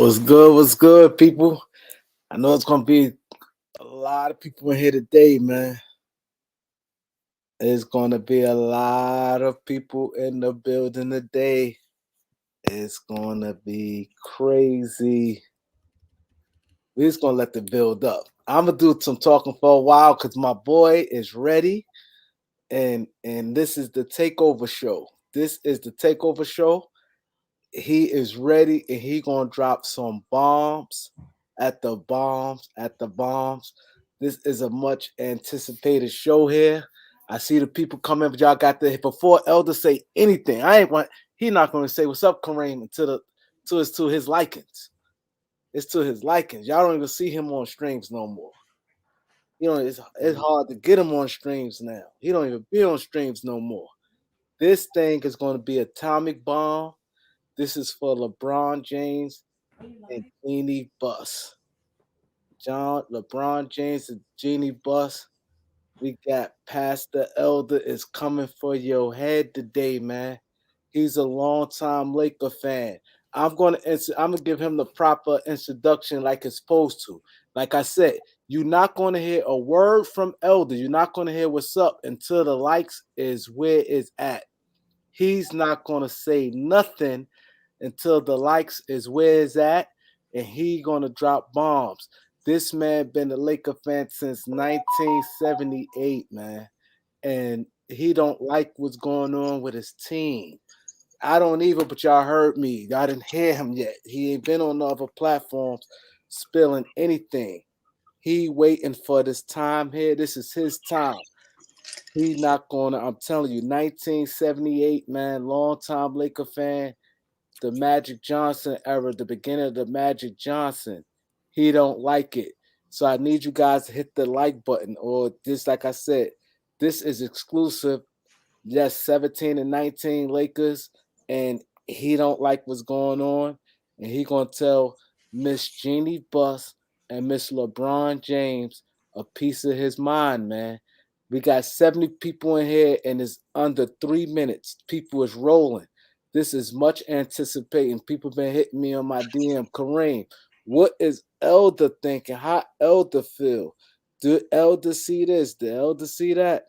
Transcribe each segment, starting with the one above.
What's good? What's good, people? I know it's gonna be a lot of people in here today, man. There's gonna be a lot of people in the building today. It's gonna be crazy. We're just gonna let the build up. I'm gonna do some talking for a while because my boy is ready, and this is the takeover show. This is the takeover show. He is ready, and he gonna drop some bombs at the bombs. This is a much anticipated show here. I see the people coming, but y'all got the before Elder say anything. I ain't want he not gonna say what's up, Kareem, until the to his likings. It's to his likings. Y'all don't even see him on streams no more. You know, it's hard to get him on streams now. He don't even be on streams no more. This thing is gonna be atomic bomb. This is for LeBron James and Jeannie Buss. LeBron James and Jeannie Buss. We got Pastor Elder is coming for your head today, man. He's a longtime Laker fan. I'm gonna give him the proper introduction like it's supposed to. Like I said, you're not gonna hear a word from Elder. You're not gonna hear what's up until the likes is where it's at. He's not gonna say nothing until the likes is where it's at, and he gonna drop bombs. This man been a Laker fan since 1978, man, and he don't like what's going on with his team. I don't either, but y'all heard me. Y'all didn't hear him yet. He ain't been on the other platforms spilling anything. He waiting for this time here. This is his time. He not gonna. I'm telling you, 1978, man, long time Laker fan, the Magic Johnson era, the beginning of the Magic Johnson. He don't like it. So I need you guys to hit the like button, or just like I said, this is exclusive. Yes, 17 and 19 Lakers, and he don't like what's going on. And he gonna tell Miss Jeannie Buss and Miss LeBron James a piece of his mind, man. We got 70 people in here, and it's under 3 minutes. People is rolling. This is much anticipating. People been hitting me on my DM. Kareem, what is Elder thinking? How Elder feel? Do Elder see this? Do Elder see that?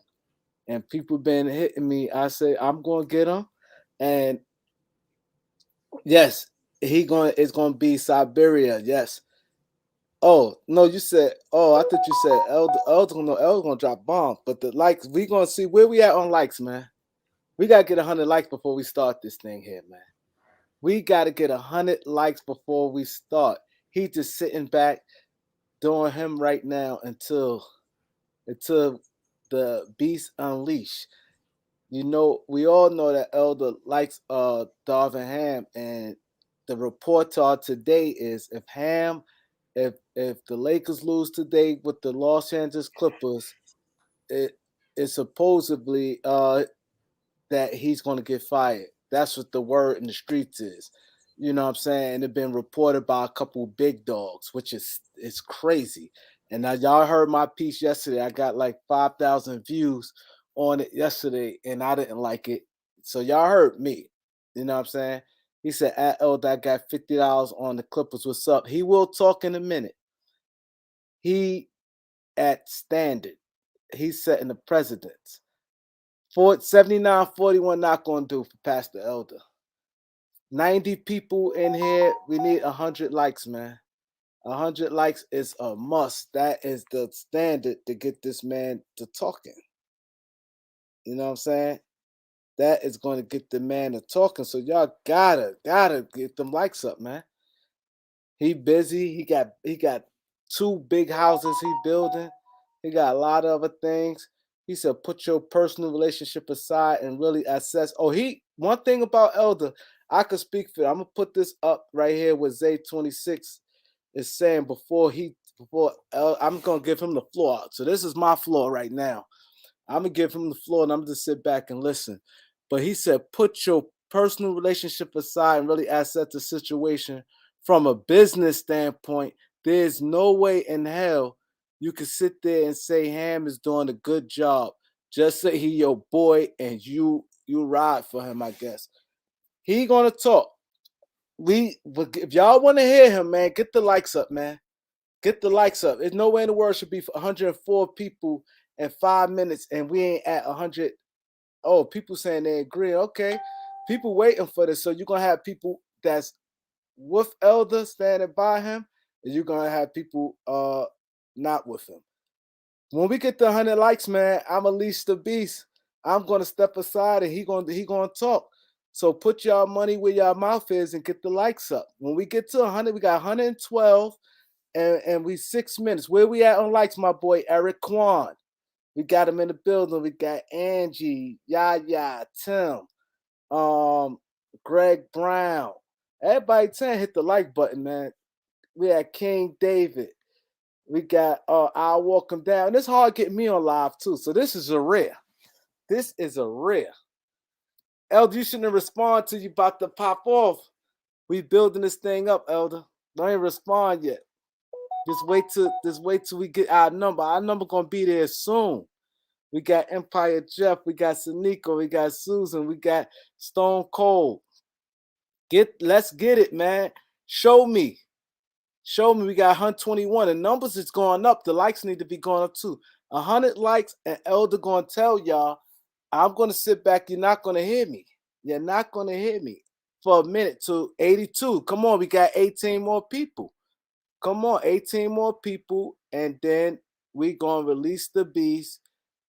And people been hitting me. I say I'm gonna get him, and yes, it's gonna be Siberia. Yes. Oh no, you said. Oh, I thought you said Elder gonna drop bombs, but the likes we gonna see where we at on likes, man. We gotta get 100 likes before we start this thing here, man. We gotta get 100 likes before we start. He just sitting back doing him right now until the beast unleash. You know, we all know that Elder likes Darvin Ham, and the report today is if the Lakers lose today with the Los Angeles Clippers, it is supposedly that he's going to get fired. That's what the word in the streets is. You know what I'm saying? It's been reported by a couple big dogs, which is it's crazy. And now y'all heard my piece yesterday. I got like 5,000 views on it yesterday, and I didn't like it. So y'all heard me. You know what I'm saying? He said, at Elder, I got $50 on the Clippers. What's up? He will talk in a minute. He at standard. He's setting the precedence. 79-41 not going to do for Pastor Elder. 90 people in here. We need 100 likes, man. 100 likes is a must. That is the standard to get this man to talking. You know what I'm saying? That is going to get the man to talking. So y'all gotta get them likes up, man. He busy. He got two big houses he building. He got a lot of other things. He said, put your personal relationship aside and really assess. Oh, one thing about Elder, I could speak for. I'm gonna put this up right here with Zay 26 is saying I'm gonna give him the floor out. So this is my floor right now. I'm gonna give him the floor and I'm just sit back and listen. But he said, put your personal relationship aside and really assess the situation from a business standpoint. There's no way in hell you can sit there and say Ham is doing a good job. Just say he your boy and you ride for him, I guess. He gonna talk. If y'all want to hear him, man, get the likes up, man. Get the likes up. There's no way in the world should be 104 people in 5 minutes, and we ain't at 100. Oh, people saying they agree. Okay, people waiting for this. So you're gonna have people that's with Elder standing by him, and you're gonna have people not with him. When we get to 100 likes, man, I'm Unleash the Beast. I'm gonna step aside and he gonna talk. So put y'all money where y'all mouth is and get the likes up. When we get to 100, we got 112 and we 6 minutes. Where we at on likes, my boy Eric Kwan? We got him in the building. We got Angie, Yaya, Tim, um, Greg Brown. Everybody 10 hit the like button, man. We had King David. We got I'll walk him down. It's hard getting me on live too. So this is a rare. This is a rare. Elder, you shouldn't respond till you about to pop off. We building this thing up, Elder. Don't even respond yet. Just wait till we get our number. Our number gonna be there soon. We got Empire Jeff, we got Sanico, we got Susan, we got Stone Cold. Let's get it, man. Show me. Show me we got 121. The numbers is going up. The likes need to be going up too. 100 likes, and Elder gonna tell y'all, I'm gonna sit back. You're not gonna hear me. You're not gonna hear me for a minute to 82. Come on, we got 18 more people. Come on, 18 more people, and then we gonna release the beast.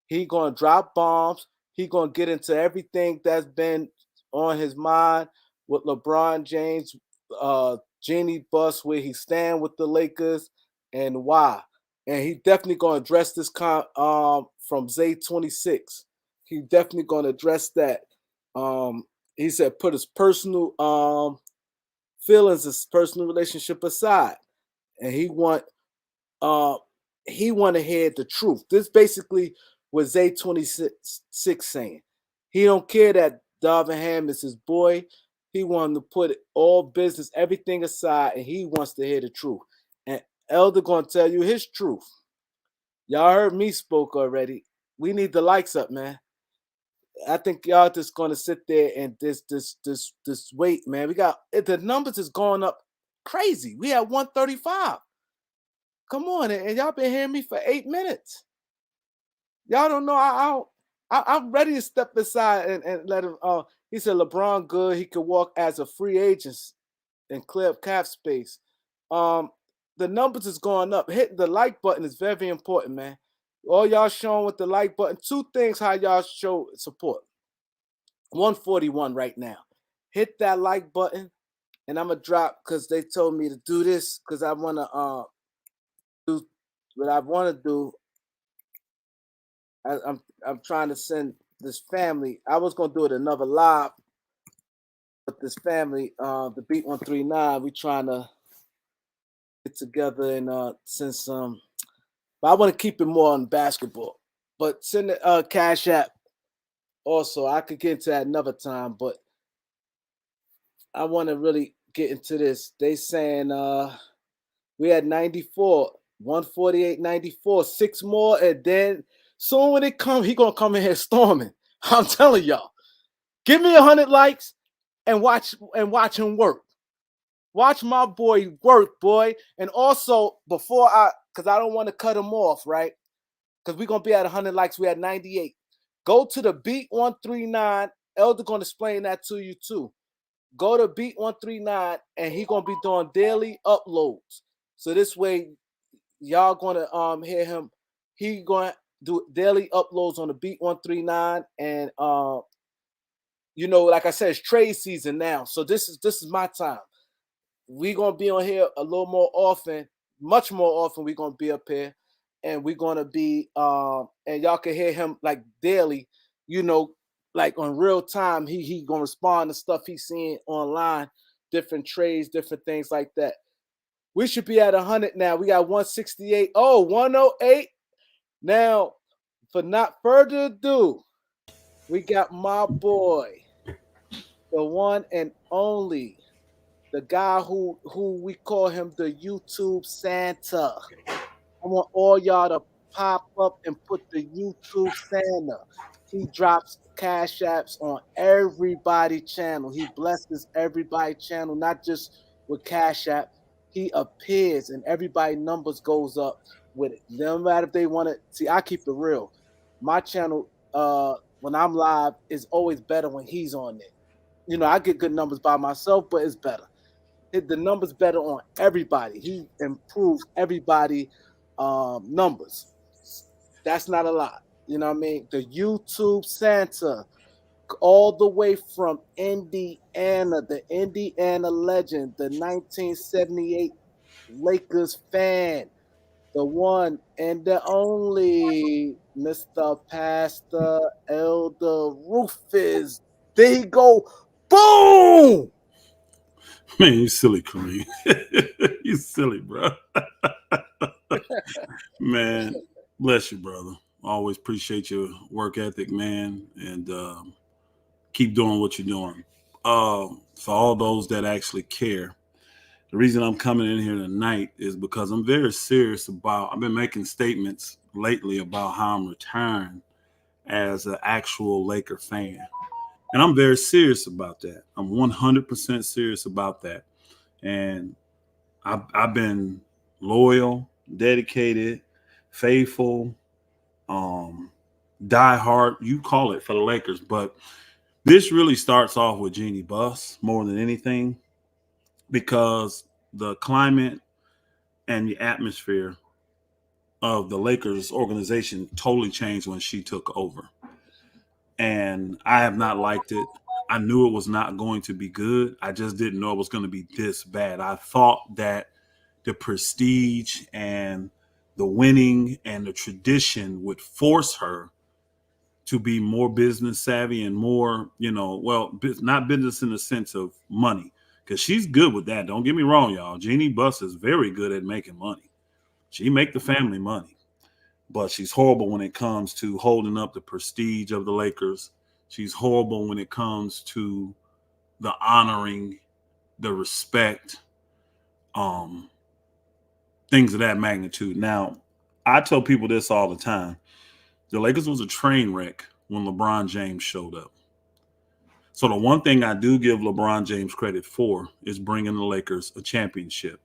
He gonna drop bombs. He gonna get into everything that's been on his mind with LeBron James, Genie Bus, where he stand with the Lakers and why. And he definitely gonna address this from Zay 26. He definitely gonna address that. He said put his personal feelings, his personal relationship aside, and uh he want to hear the truth. This basically was Zay 26 saying. He don't care that Darvin Ham is his boy. He wanted to put all business, everything aside, and he wants to hear the truth. And Elder gonna tell you his truth. Y'all heard me spoke already. We need the likes up, man. I think y'all just gonna sit there and this wait, man. We got the numbers is going up crazy. We at 135. Come on, and y'all been hearing me for 8 minutes. Y'all don't know. I'm ready to step aside and let him. He said LeBron good. He could walk as a free agent and clear up cap space. Um, the numbers is going up. Hitting the like button is very important, man. All y'all showing with the like button. Two things how y'all show support. 141 right now. Hit that like button, and I'm gonna drop because they told me to do this because I wanna do what I wanna do. I'm trying to send this family. I was gonna do it another live, but this family, the Beat 139, we trying to get together and send some. But I want to keep it more on basketball. But send the Cash App also. I could get into that another time, but I want to really get into this. They saying we had 94, 148, 94, six more, and then soon when it come, he gonna come in here storming. I'm telling y'all. Give me 100 likes and watch him work. Watch my boy work, boy. And also before because I don't want to cut him off, right? Because we're gonna be at 100 likes. We at 98. Go to the Beat 139. Elder gonna explain that to you too. Go to Beat 139, and he gonna be doing daily uploads. So this way, y'all gonna hear him. He gonna do daily uploads on the Beat 139, and like I said, it's trade season now. So this is my time. We gonna be on here a little more often, much more often. We gonna be up here, and we gonna be and y'all can hear him like daily, like on real time. He gonna respond to stuff he's seeing online, different trades, different things like that. We should be at 100 now. We got 168. Oh, 108. Now, for not further ado, we got my boy, the one and only, the guy who we call him the YouTube Santa. I want all y'all to pop up and put the YouTube Santa. He drops cash apps on everybody channel. He blesses everybody channel, not just with cash app. He appears and everybody numbers goes up with it. No matter if they want to see, I keep it real. My channel, when I'm live, is always better when he's on it. You know, I get good numbers by myself, but it's better. The numbers better on everybody. He improves everybody numbers. That's not a lot. You know what I mean? The YouTube Santa, all the way from Indiana, the Indiana legend, the 1978 Lakers fan, the one and the only Mr. Pastor Elder Rufus. There he go. Boom! Man, you silly, Kareem. You silly, bro. Man, bless you, brother. Always appreciate your work ethic, man, and keep doing what you're doing. For all those that actually care, the reason I'm coming in here tonight is because I'm very serious about. I've been making statements lately about how I'm retiring as an actual Laker fan, and I'm very serious about that. I'm 100% serious about that, and I've been loyal, dedicated, faithful, um, die hard. You call it for the Lakers, but this really starts off with Jeannie Buss more than anything because the climate and the atmosphere of the Lakers organization totally changed when she took over. And I have not liked it. I knew it was not going to be good. I just didn't know it was going to be this bad. I thought that the prestige and the winning and the tradition would force her to be more business savvy and more, well, not business in the sense of money, because she's good with that. Don't get me wrong, y'all. Jeannie Buss is very good at making money. She make the family money, but she's horrible when it comes to holding up the prestige of the Lakers. She's horrible when it comes to the honoring, the respect, um, things of that magnitude. Now, I tell people this all the time. The Lakers was a train wreck when LeBron James showed up. So the one thing I do give LeBron James credit for is bringing the Lakers a championship.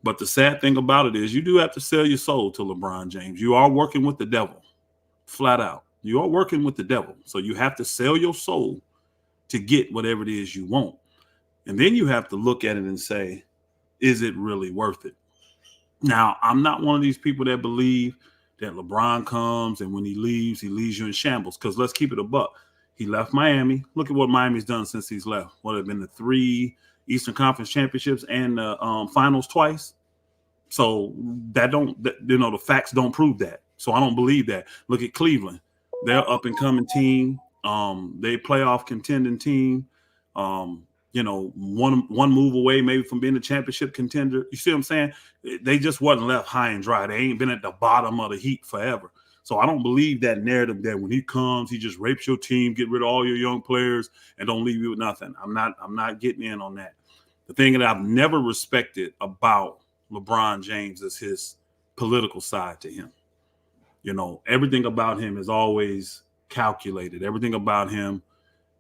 But the sad thing about it is you do have to sell your soul to LeBron James. You are working with the devil, flat out. You are working with the devil. So you have to sell your soul to get whatever it is you want. And then you have to look at it and say, is it really worth it? Now, I'm not one of these people that believe that LeBron comes and when he leaves you in shambles. Because let's keep it a buck. He left Miami. Look at what Miami's done since he's left. What have been the 3 Eastern Conference championships and the finals twice. So the facts don't prove that. So I don't believe that. Look at Cleveland. They're up and coming team. They playoff contending team. One move away maybe from being a championship contender. You see what I'm saying? They just wasn't left high and dry. They ain't been at the bottom of the heap forever. So I don't believe that narrative that when he comes, he just rapes your team, get rid of all your young players, and don't leave you with nothing. I'm not getting in on that. The thing that I've never respected about LeBron James is his political side to him. Everything about him is always calculated. Everything about him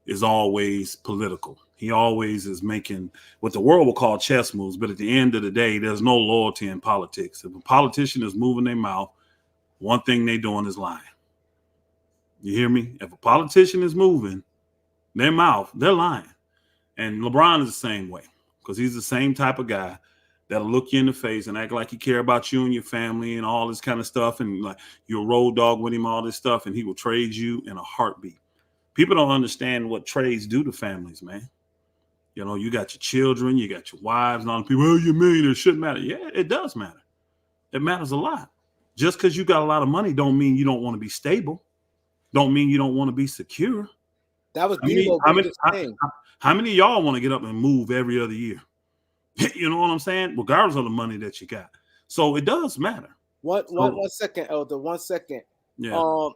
is always political. He always is making what the world will call chess moves. But at the end of the day, there's no loyalty in politics. If a politician is moving their mouth, one thing they're doing is lying. You hear me? If a politician is moving their mouth, they're lying. And LeBron is the same way because he's the same type of guy that'll look you in the face and act like he care about you and your family and all this kind of stuff. And like you're a road dog with him, all this stuff, and he will trade you in a heartbeat. People don't understand what trades do to families, man. You got your children, you got your wives, and all the people, oh, you mean it shouldn't matter. Yeah, it does matter. It matters a lot. Just because you got a lot of money don't mean you don't want to be stable. Don't mean you don't want to be secure. That was How many, how many, biggest thing. how many of y'all want to get up and move every other year? You know what I'm saying? Regardless of the money that you got. So it does matter. One second, Elder. 1 second. Yeah.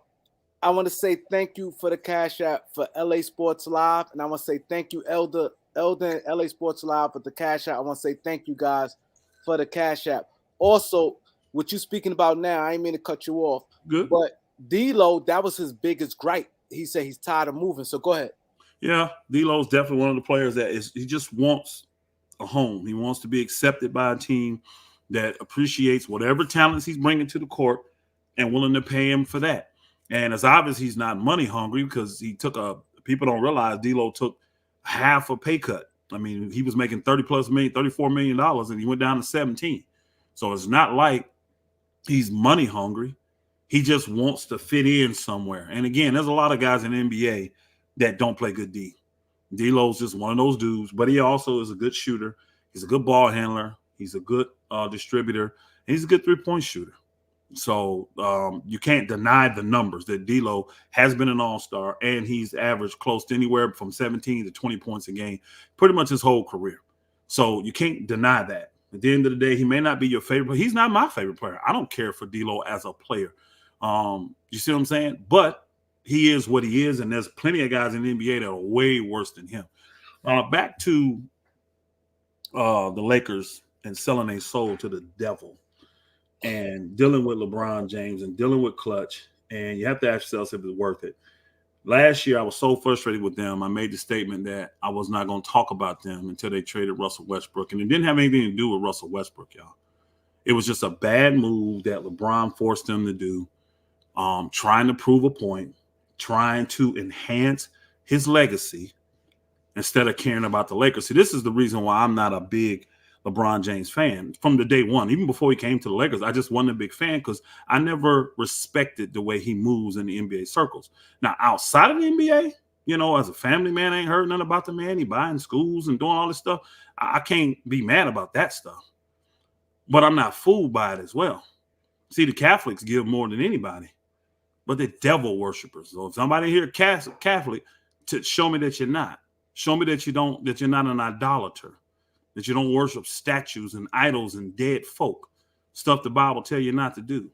I want to say thank you for the Cash App for LA Sports Live. And I want to say thank you, Elder and LA Sports Live for the Cash App. I want to say thank you guys for the Cash App. Also, what you speaking about now, I ain't mean to cut you off. Good. But D-Lo, that was his biggest gripe he said he's tired of moving. So go ahead. Yeah, D'Lo's definitely one of the players that is. He just wants a home. He wants to be accepted by a team that appreciates whatever talents he's bringing to the court and willing to pay him for that. And it's obvious he's not money hungry because he took a. People don't realize D'Lo took half a pay cut. I mean, he was making 30 plus million, $34 million, and he went down to 17. So it's not like he's money hungry. He just wants to fit in somewhere. And again, there's a lot of guys in the NBA that don't play good D. D'Lo's just one of those dudes, but he also is a good shooter. He's a good ball handler. He's a good distributor. And he's a good three-point shooter. So you can't deny the numbers that D'Lo has been an all-star, and he's averaged close to anywhere from 17 to 20 points a game pretty much his whole career. So you can't deny that. At the end of the day, he may not be your favorite, but he's not my favorite player. I don't care for D'Lo as a player. You see what I'm saying? But he is what he is, and there's plenty of guys in the NBA that are way worse than him. Back to the Lakers and selling their soul to the devil and dealing with LeBron James and dealing with Clutch, and you have to ask yourself if it's worth it. Last year, I was so frustrated with them. I made the statement that I was not going to talk about them until they traded Russell Westbrook, and it didn't have anything to do with Russell Westbrook, y'all. It was just a bad move that LeBron forced them to do, trying to prove a point, trying to enhance his legacy instead of caring about the Lakers. See, this is the reason why I'm not a big LeBron James fan from the day one. Even before he came to the Lakers, I just wasn't a big fan because I never respected the way he moves in the NBA circles. Now, outside of the NBA, you know, as a family man, I ain't heard nothing about the man. He buying schools and doing all this stuff. I can't be mad about that stuff. But I'm not fooled by it as well. See, the Catholics give more than anybody, but they're devil worshipers. So if somebody here Catholic, to show me that you're not. Show me that you're not an idolater, that you don't worship statues and idols and dead folk, stuff the Bible tell you not to do.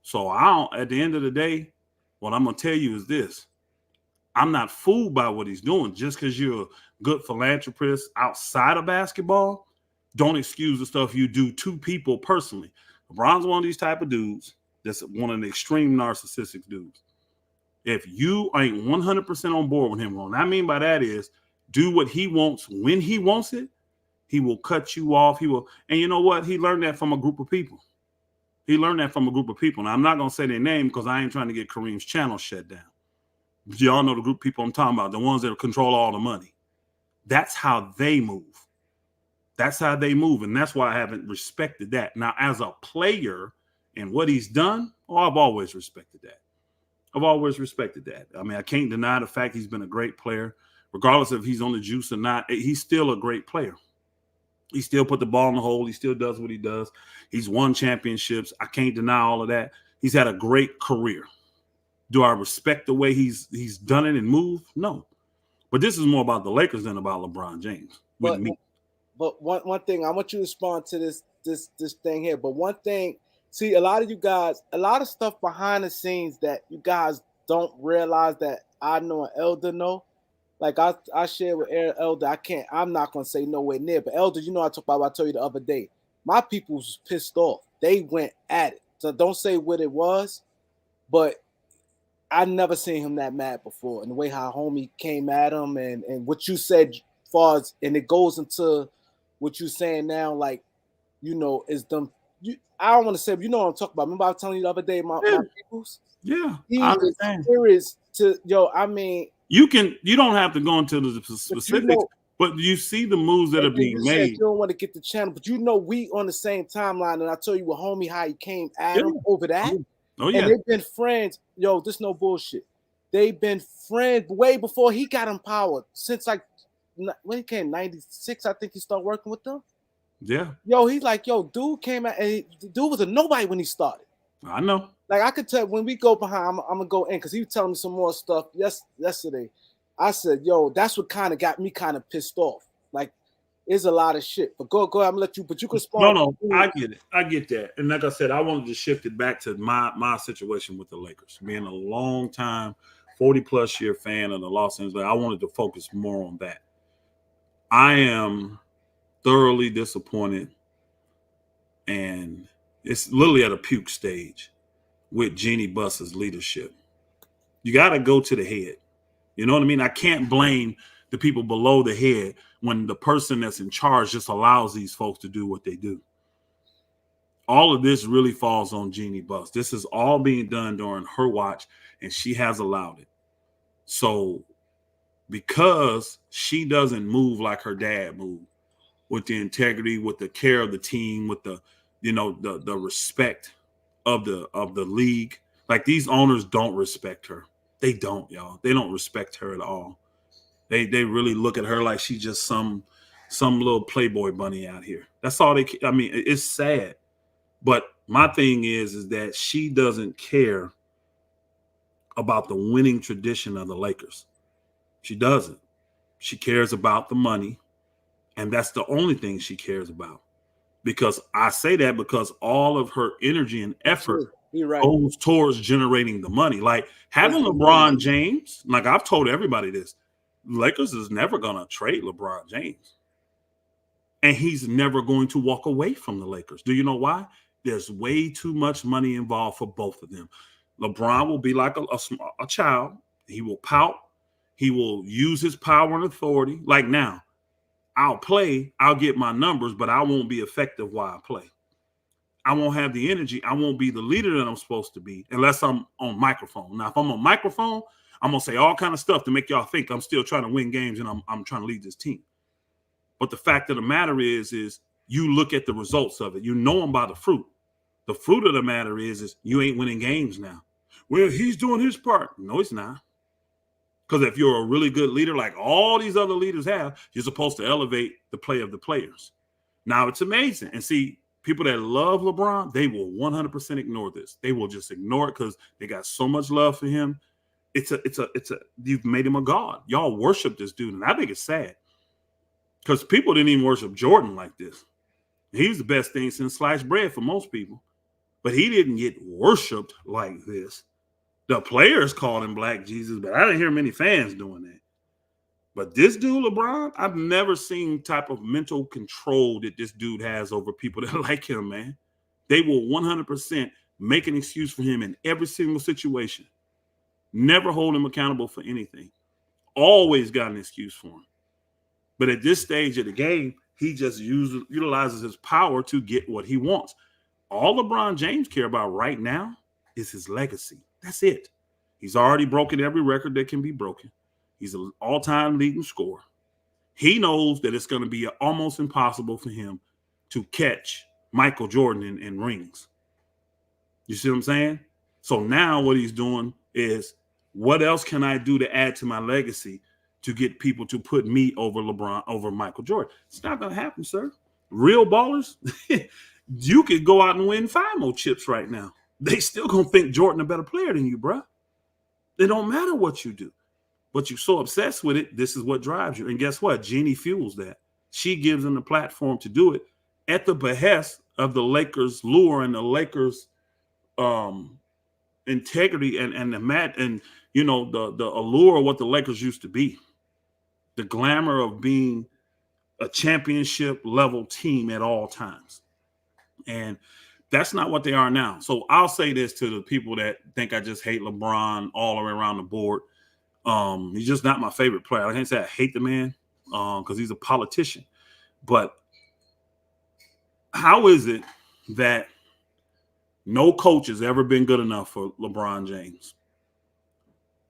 So at the end of the day, what I'm gonna tell you is this: I'm not fooled by what he's doing. Just because you're a good philanthropist outside of basketball, don't excuse the stuff you do to people personally. LeBron's one of these type of dudes that's one of the extreme narcissistic dudes. If you ain't 100% on board with him, what I mean by that is do what he wants when he wants it. He will cut you off. He will. And you know what? He learned that from a group of people. Now, I'm not going to say their name because I ain't trying to get Kareem's channel shut down. Y'all know the group of people I'm talking about, the ones that control all the money. That's how they move. And that's why I haven't respected that. Now, as a player and what he's done, I've always respected that. I mean, I can't deny the fact he's been a great player. Regardless if he's on the juice or not, he's still a great player. He still put the ball in the hole. He still does what he does. He's won championships. I can't deny all of that. He's had a great career. Do I respect the way he's done it and moved? No. But this is more about the Lakers than about LeBron James with me. But one thing, I want you to respond to this thing here. But one thing, see, a lot of you guys, a lot of stuff behind the scenes that you guys don't realize that I know and Elder know. Like I shared with Elder, I'm not gonna say nowhere near, but Elder, you know I told you the other day, my people was pissed off. They went at it. So don't say what it was, but I never seen him that mad before. And the way how homie came at him and what you said far as, and it goes into what you're saying now, like, you know, is them I don't want to say, you know what I'm talking about. Remember I was telling you the other day, my peoples? Yeah, he is serious to I mean, you don't have to go into the specifics, but you see the moves that are being made. You don't want to get the channel, but you know we on the same timeline, and I told you with homie how he came at him over that. Oh yeah, and they've been friends. Yo, this no bullshit. They've been friends way before he got empowered. Since like when he came 96, I think he started working with them. Yeah. Yo, he's like, yo, dude came out, and the dude was a nobody when he started. I know. Like I could tell when we go behind, I'm gonna go in because he was telling me some more stuff yesterday. I said, yo, that's what kind of got me kind of pissed off. Like, there's a lot of shit. But go ahead, I'm gonna let you, but you can respond. No, I get it. I get that. And like I said, I wanted to shift it back to my situation with the Lakers. Being a long time, 40+ year fan of the Los Angeles, I wanted to focus more on that. I am thoroughly disappointed, and it's literally at a puke stage with Jeannie Buss's leadership. You got to go to the head. You know what I mean? I can't blame the people below the head when the person that's in charge just allows these folks to do what they do. All of this really falls on Jeannie Buss. This is all being done during her watch, and she has allowed it. So because she doesn't move like her dad moved, with the integrity, with the care of the team, with the, the respect of the league. Like, these owners don't respect her. They don't, y'all. They don't respect her at all. They really look at her like she's just some little Playboy bunny out here. That's all they. I mean, it's sad. But my thing is that she doesn't care about the winning tradition of the Lakers. She doesn't. She cares about the money, and that's the only thing she cares about. Because I say that because all of her energy and effort You're right. goes towards generating the money. Like, having LeBron James, like I've told everybody this, Lakers is never going to trade LeBron James. And he's never going to walk away from the Lakers. Do you know why? There's way too much money involved for both of them. LeBron will be like a child. He will pout. He will use his power and authority. Like, now, I'll play, I'll get my numbers, but I won't be effective while I play. I won't have the energy. I won't be the leader that I'm supposed to be unless I'm on microphone. Now, if I'm on microphone, I'm going to say all kind of stuff to make y'all think I'm still trying to win games and I'm trying to lead this team. But the fact of the matter is you look at the results of it. You know them by the fruit. The fruit of the matter is you ain't winning games now. Well, he's doing his part. No, he's not. Because if you're a really good leader, like all these other leaders have, you're supposed to elevate the play of the players. Now, it's amazing. And see, people that love LeBron, they will 100% ignore this. They will just ignore it because they got so much love for him. You've made him a god. Y'all worship this dude. And I think it's sad because people didn't even worship Jordan like this. He was the best thing since sliced bread for most people, but he didn't get worshiped like this. The players called him Black Jesus, but I didn't hear many fans doing that. But this dude, LeBron, I've never seen type of mental control that this dude has over people that like him, man. They will 100% make an excuse for him in every single situation. Never hold him accountable for anything. Always got an excuse for him. But at this stage of the game, he just utilizes his power to get what he wants. All LeBron James care about right now is his legacy. That's it. He's already broken every record that can be broken. He's an all-time leading scorer. He knows that it's going to be almost impossible for him to catch Michael Jordan in rings. You see what I'm saying? So now what he's doing is, what else can I do to add to my legacy to get people to put me over LeBron, over Michael Jordan? It's not going to happen, sir. Real ballers, you could go out and win 5 more chips right now. They still going to think Jordan a better player than you, bro. It don't matter what you do. But you're so obsessed with it, this is what drives you. And guess what? Jeannie fuels that. She gives them the platform to do it at the behest of the Lakers' lure and the Lakers' integrity and the allure of what the Lakers used to be. The glamour of being a championship level team at all times. And that's not what they are now. So I'll say this to the people that think I just hate LeBron all the way around the board. He's just not my favorite player. I can't say I hate the man because he's a politician. But how is it that no coach has ever been good enough for LeBron James?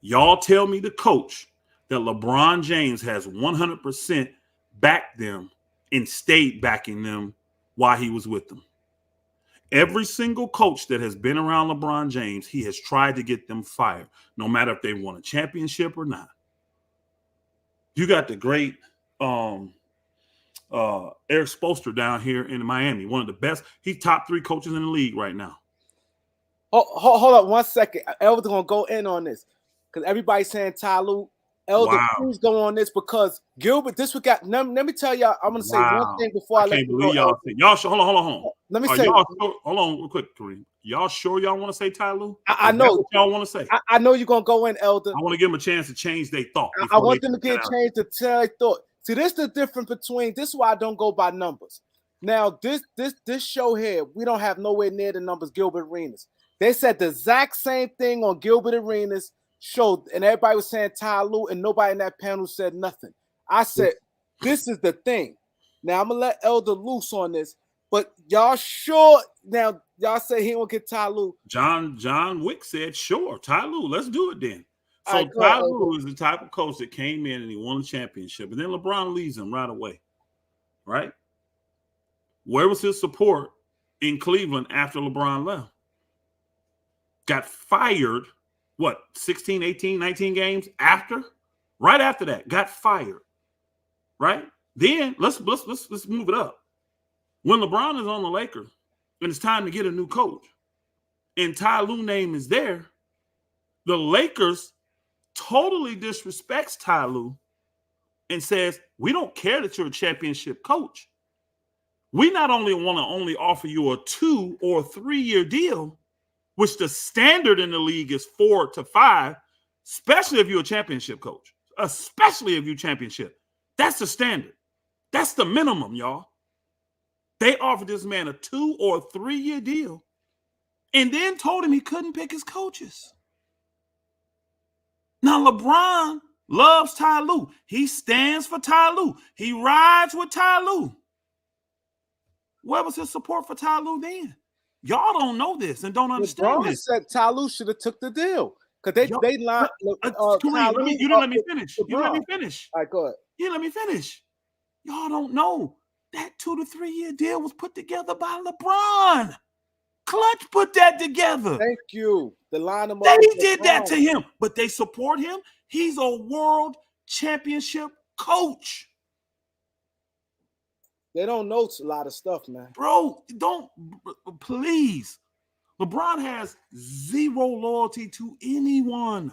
Y'all tell me the coach that LeBron James has 100% backed them and stayed backing them while he was with them. Every single coach that has been around LeBron James, he has tried to get them fired, no matter if they won a championship or not. You got the great Eric Spoelstra down here in Miami, one of the best. He's top 3 coaches in the league right now. Hold up 1 second. Elder's going to go in on this because everybody's saying Ty Lue. Elder, please go on this because Gilbert, this we got. Let me tell y'all, I'm going to say one thing before I let can't you believe go. Y'all sure, hold on. Let me say, hold on real quick, Kareem. Y'all sure y'all want to say Ty Lue? I know what y'all want to say. I know you're going to go in, Elder. I want to give them a chance to change their thought. I want them to get a chance to tell their thought. See, this is the difference between, this is why I don't go by numbers. Now, this show here, we don't have nowhere near the numbers Gilbert Arenas. They said the exact same thing on Gilbert Arenas showed, and everybody was saying Ty Lue, and nobody in that panel said nothing. I said, this is the thing. Now I'm gonna let Elder loose on this, but y'all sure now y'all say he won't get Ty Lue. John Wick said, sure, Ty Lue, let's do it then. All right, So go ahead, Ty Elder. Lue is the type of coach that came in and he won a championship, and then LeBron leaves him right away. Right? Where was his support in Cleveland after LeBron left? Got fired, what, 16, 18, 19 games after? Right after that, got fired. Right? Then let's move it up. When LeBron is on the Lakers and it's time to get a new coach, and Ty Lue's name is there, the Lakers totally disrespects Ty Lue and says, we don't care that you're a championship coach. We not only want to only offer you a 2 or 3 year deal, which the standard in the league is 4 to 5, especially if you're a championship coach, especially if you're championship. That's the standard. That's the minimum, y'all. They offered this man a 2 or 3 year deal and then told him he couldn't pick his coaches. Now, LeBron loves Ty Lue. He stands for Ty Lue. He rides with Ty Lue. Where was his support for Ty Lue then? Y'all don't know this and don't understand LeBron this. said Ty Lue should have took the deal because they lined. Kareem, you didn't let me finish. You didn't let me finish. All right, go ahead. You didn't let me finish. Y'all don't know that 2 to 3 year deal was put together by LeBron. Clutch put that together. Thank you. The line of They did that to him, but they support him. He's a world championship coach. They don't know a lot of stuff, man. Bro, don't, please. LeBron has zero loyalty to anyone.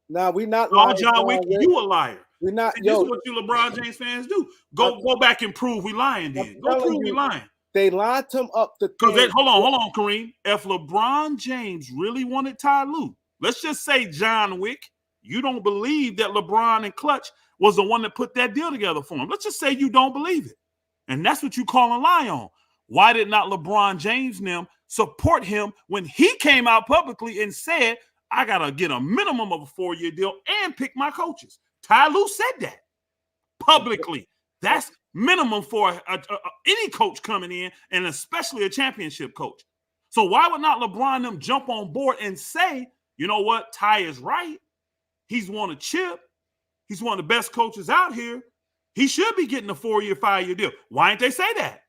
Now we not lying. John Wick, you a liar. We're not. This is what you LeBron James fans do. Go back and prove we lying then. Go prove we lying. They lined him up because hold on, Kareem. If LeBron James really wanted Ty Lue, let's just say John Wick, you don't believe that LeBron and Clutch was the one that put that deal together for him. Let's just say you don't believe it. And that's what you call a lie on. Why did not LeBron James and them support him when he came out publicly and said, I got to get a minimum of a 4 year deal and pick my coaches? Ty Lue said that publicly. That's minimum for any coach coming in, and especially a championship coach. So why would not LeBron them jump on board and say, you know what, Ty is right. He's won a chip. He's one of the best coaches out here. He should be getting a 4 year, 5 year deal. Why didn't they say that?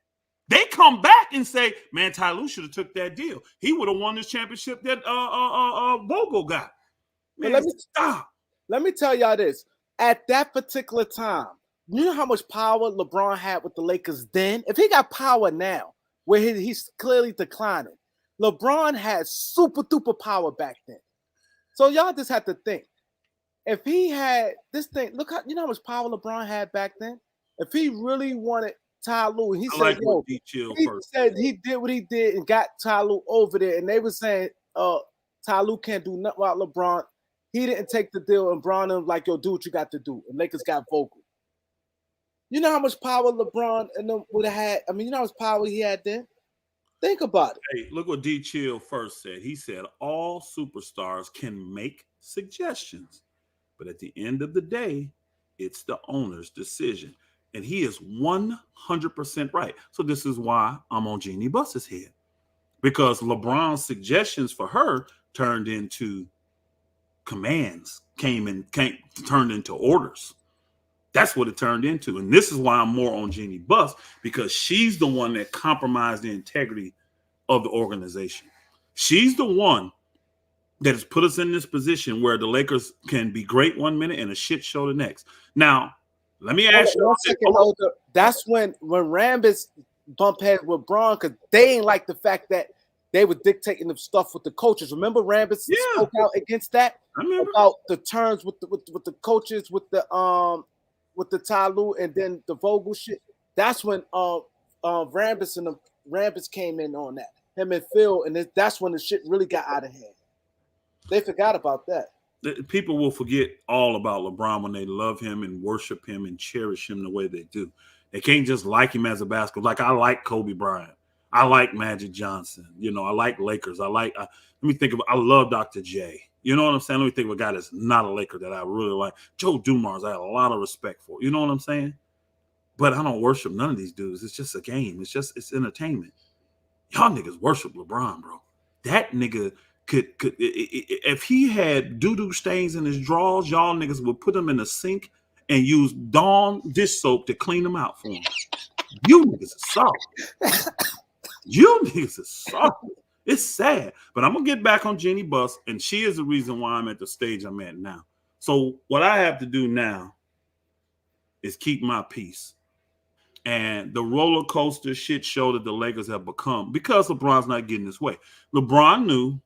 They come back and say, man, Ty Lue should have took that deal. He would have won this championship that Bogo got. Man, stop. Let me tell y'all this. At that particular time, you know how much power LeBron had with the Lakers then? If he got power now, where he's clearly declining, LeBron had super duper power back then. So y'all just have to think. If he had this thing, look how, you know how much power LeBron had back then? If he really wanted Ty Lue, he said, yo, he said he did what he did and got Ty Lue over there, and they were saying, Ty Lue can't do nothing about LeBron. He didn't take the deal, and Bron was like, yo, do what you got to do. And Lakers got vocal. You know how much power LeBron and them would have had? I mean, you know how much power he had then? Think about it. Hey, look what D. Chill first said. He said, all superstars can make suggestions, but at the end of the day, it's the owner's decision. And he is 100% right. So this is why I'm on Jeannie Buss's head. Because LeBron's suggestions for her turned into commands, turned into orders. That's what it turned into. And this is why I'm more on Jeannie Buss, because she's the one that compromised the integrity of the organization. She's the one that has put us in this position where the Lakers can be great one minute and a shit show the next. Now, let me ask you. That's when Rambis bumped heads with Bron, because they ain't like the fact that they were dictating the stuff with the coaches. Remember Rambis spoke out against that? About the terms with the coaches, with the Ty Lue and then the Vogel shit. That's when Rambis and the Rambis came in on that. Him and Phil, and that's when the shit really got out of hand. They forgot about that. People will forget all about LeBron when they love him and worship him and cherish him the way they do. They can't just like him as a basketball. Like I like Kobe Bryant. I like Magic Johnson. You know, I like Lakers. Let me think of. I love Dr. J. You know what I'm saying? Let me think of a guy that's not a Laker that I really like. Joe Dumars, I have a lot of respect for. You know what I'm saying? But I don't worship none of these dudes. It's just a game. It's entertainment. Y'all niggas worship LeBron, bro. That nigga could if he had doo-doo stains in his drawers, y'all niggas would put them in the sink and use Dawn dish soap to clean them out for him. You niggas are soft. You niggas are soft. It's sad. But I'm gonna get back on Jenny Buss, and she is the reason why I'm at the stage I'm at now. So what I have to do now is keep my peace. And the roller coaster shit show that the Lakers have become because LeBron's not getting his way. LeBron knew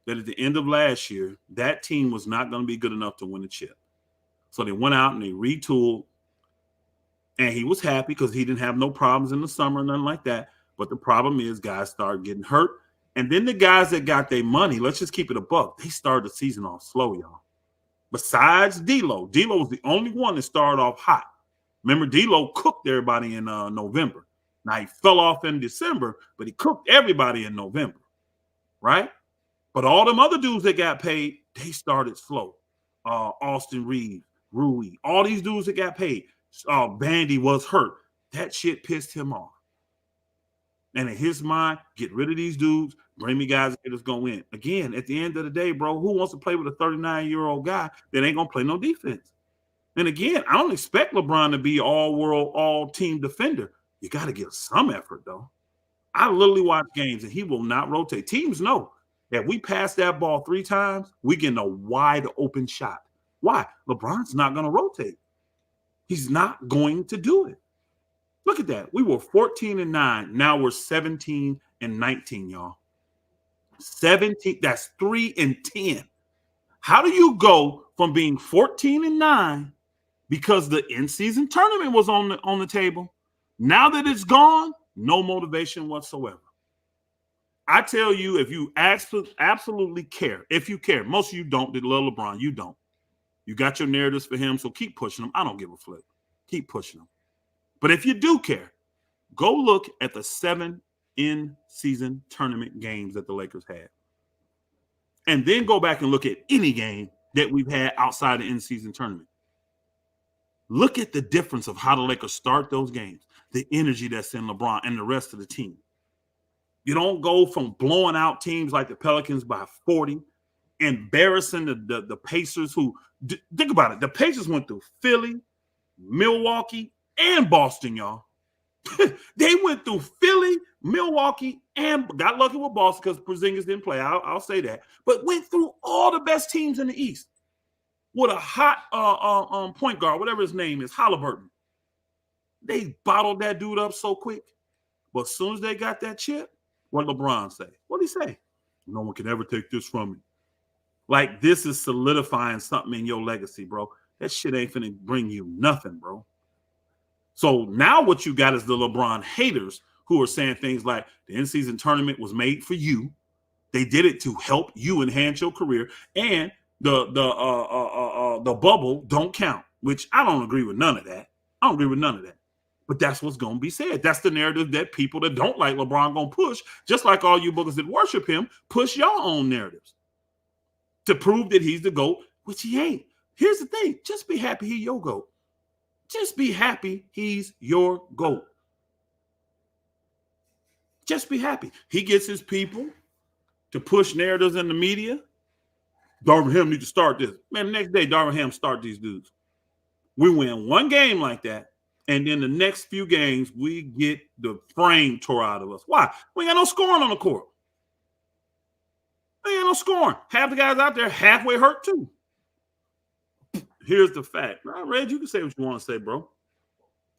that at the end of last year, that team was not going to be good enough to win the chip. So they went out and they retooled, and he was happy because he didn't have no problems in the summer, nothing like that. But the problem is guys started getting hurt. And then the guys that got their money, let's just keep it a buck, they started the season off slow, y'all. Besides D'Lo. D'Lo was the only one that started off hot. Remember, D'Lo cooked everybody in November. Now, he fell off in December, but he cooked everybody in November, right? But all them other dudes that got paid, they started slow. Austin Reeves, Rui, all these dudes that got paid. Bandy was hurt. That shit pissed him off. And in his mind, get rid of these dudes, bring me guys that's going to win. Again, at the end of the day, bro, who wants to play with a 39-year-old guy that ain't going to play no defense? And again, I don't expect LeBron to be all-world, all-team defender. You got to give some effort, though. I literally watch games, and he will not rotate. Teams know that we pass that ball 3 times, we get a wide-open shot. Why? LeBron's not going to rotate. He's not going to do it. Look at that. We were 14-9. Now we're 17-19, y'all. 17. That's 3-10. How do you go from being 14-9 because the in-season tournament was on the table? Now that it's gone, no motivation whatsoever. I tell you, if you absolutely care, if you care, most of you don't. That love LeBron, you don't. You got your narratives for him, so keep pushing them. I don't give a flip. Keep pushing them. But if you do care, go look at the 7 in-season tournament games that the Lakers had. And then go back and look at any game that we've had outside the in-season tournament. Look at the difference of how the Lakers start those games, the energy that's in LeBron and the rest of the team. You don't go from blowing out teams like the Pelicans by 40, embarrassing the Pacers who, think about it, the Pacers went through Philly, Milwaukee, and Boston, y'all. They went through Philly, Milwaukee, and got lucky with Boston because Porzingis didn't play. I'll say that. But went through all the best teams in the East with a hot point guard, whatever his name is, Halliburton. They bottled that dude up so quick. But as soon as they got that chip, what did LeBron say? What did he say? No one can ever take this from me. Like, this is solidifying something in your legacy, bro. That shit ain't finna bring you nothing, bro. So now what you got is the LeBron haters who are saying things like the in-season tournament was made for you. They did it to help you enhance your career, and the bubble don't count, which I don't agree with none of that. I don't agree with none of that. But that's what's going to be said. That's the narrative that people that don't like LeBron going to push, just like all you boogers that worship him, push your own narratives to prove that he's the GOAT, which he ain't. Here's the thing. Just be happy he's your GOAT. Just be happy he's your GOAT. Just be happy. He gets his people to push narratives in the media. Darvin Ham need to start this. Man, the next day, Darvin Ham start these dudes. We win one game like that, and then the next few games, we get the frame tore out of us. Why? We ain't got no scoring on the court. We ain't got no scoring. Half the guys out there halfway hurt, too. Here's the fact. Now, Reg, you can say what you want to say, bro.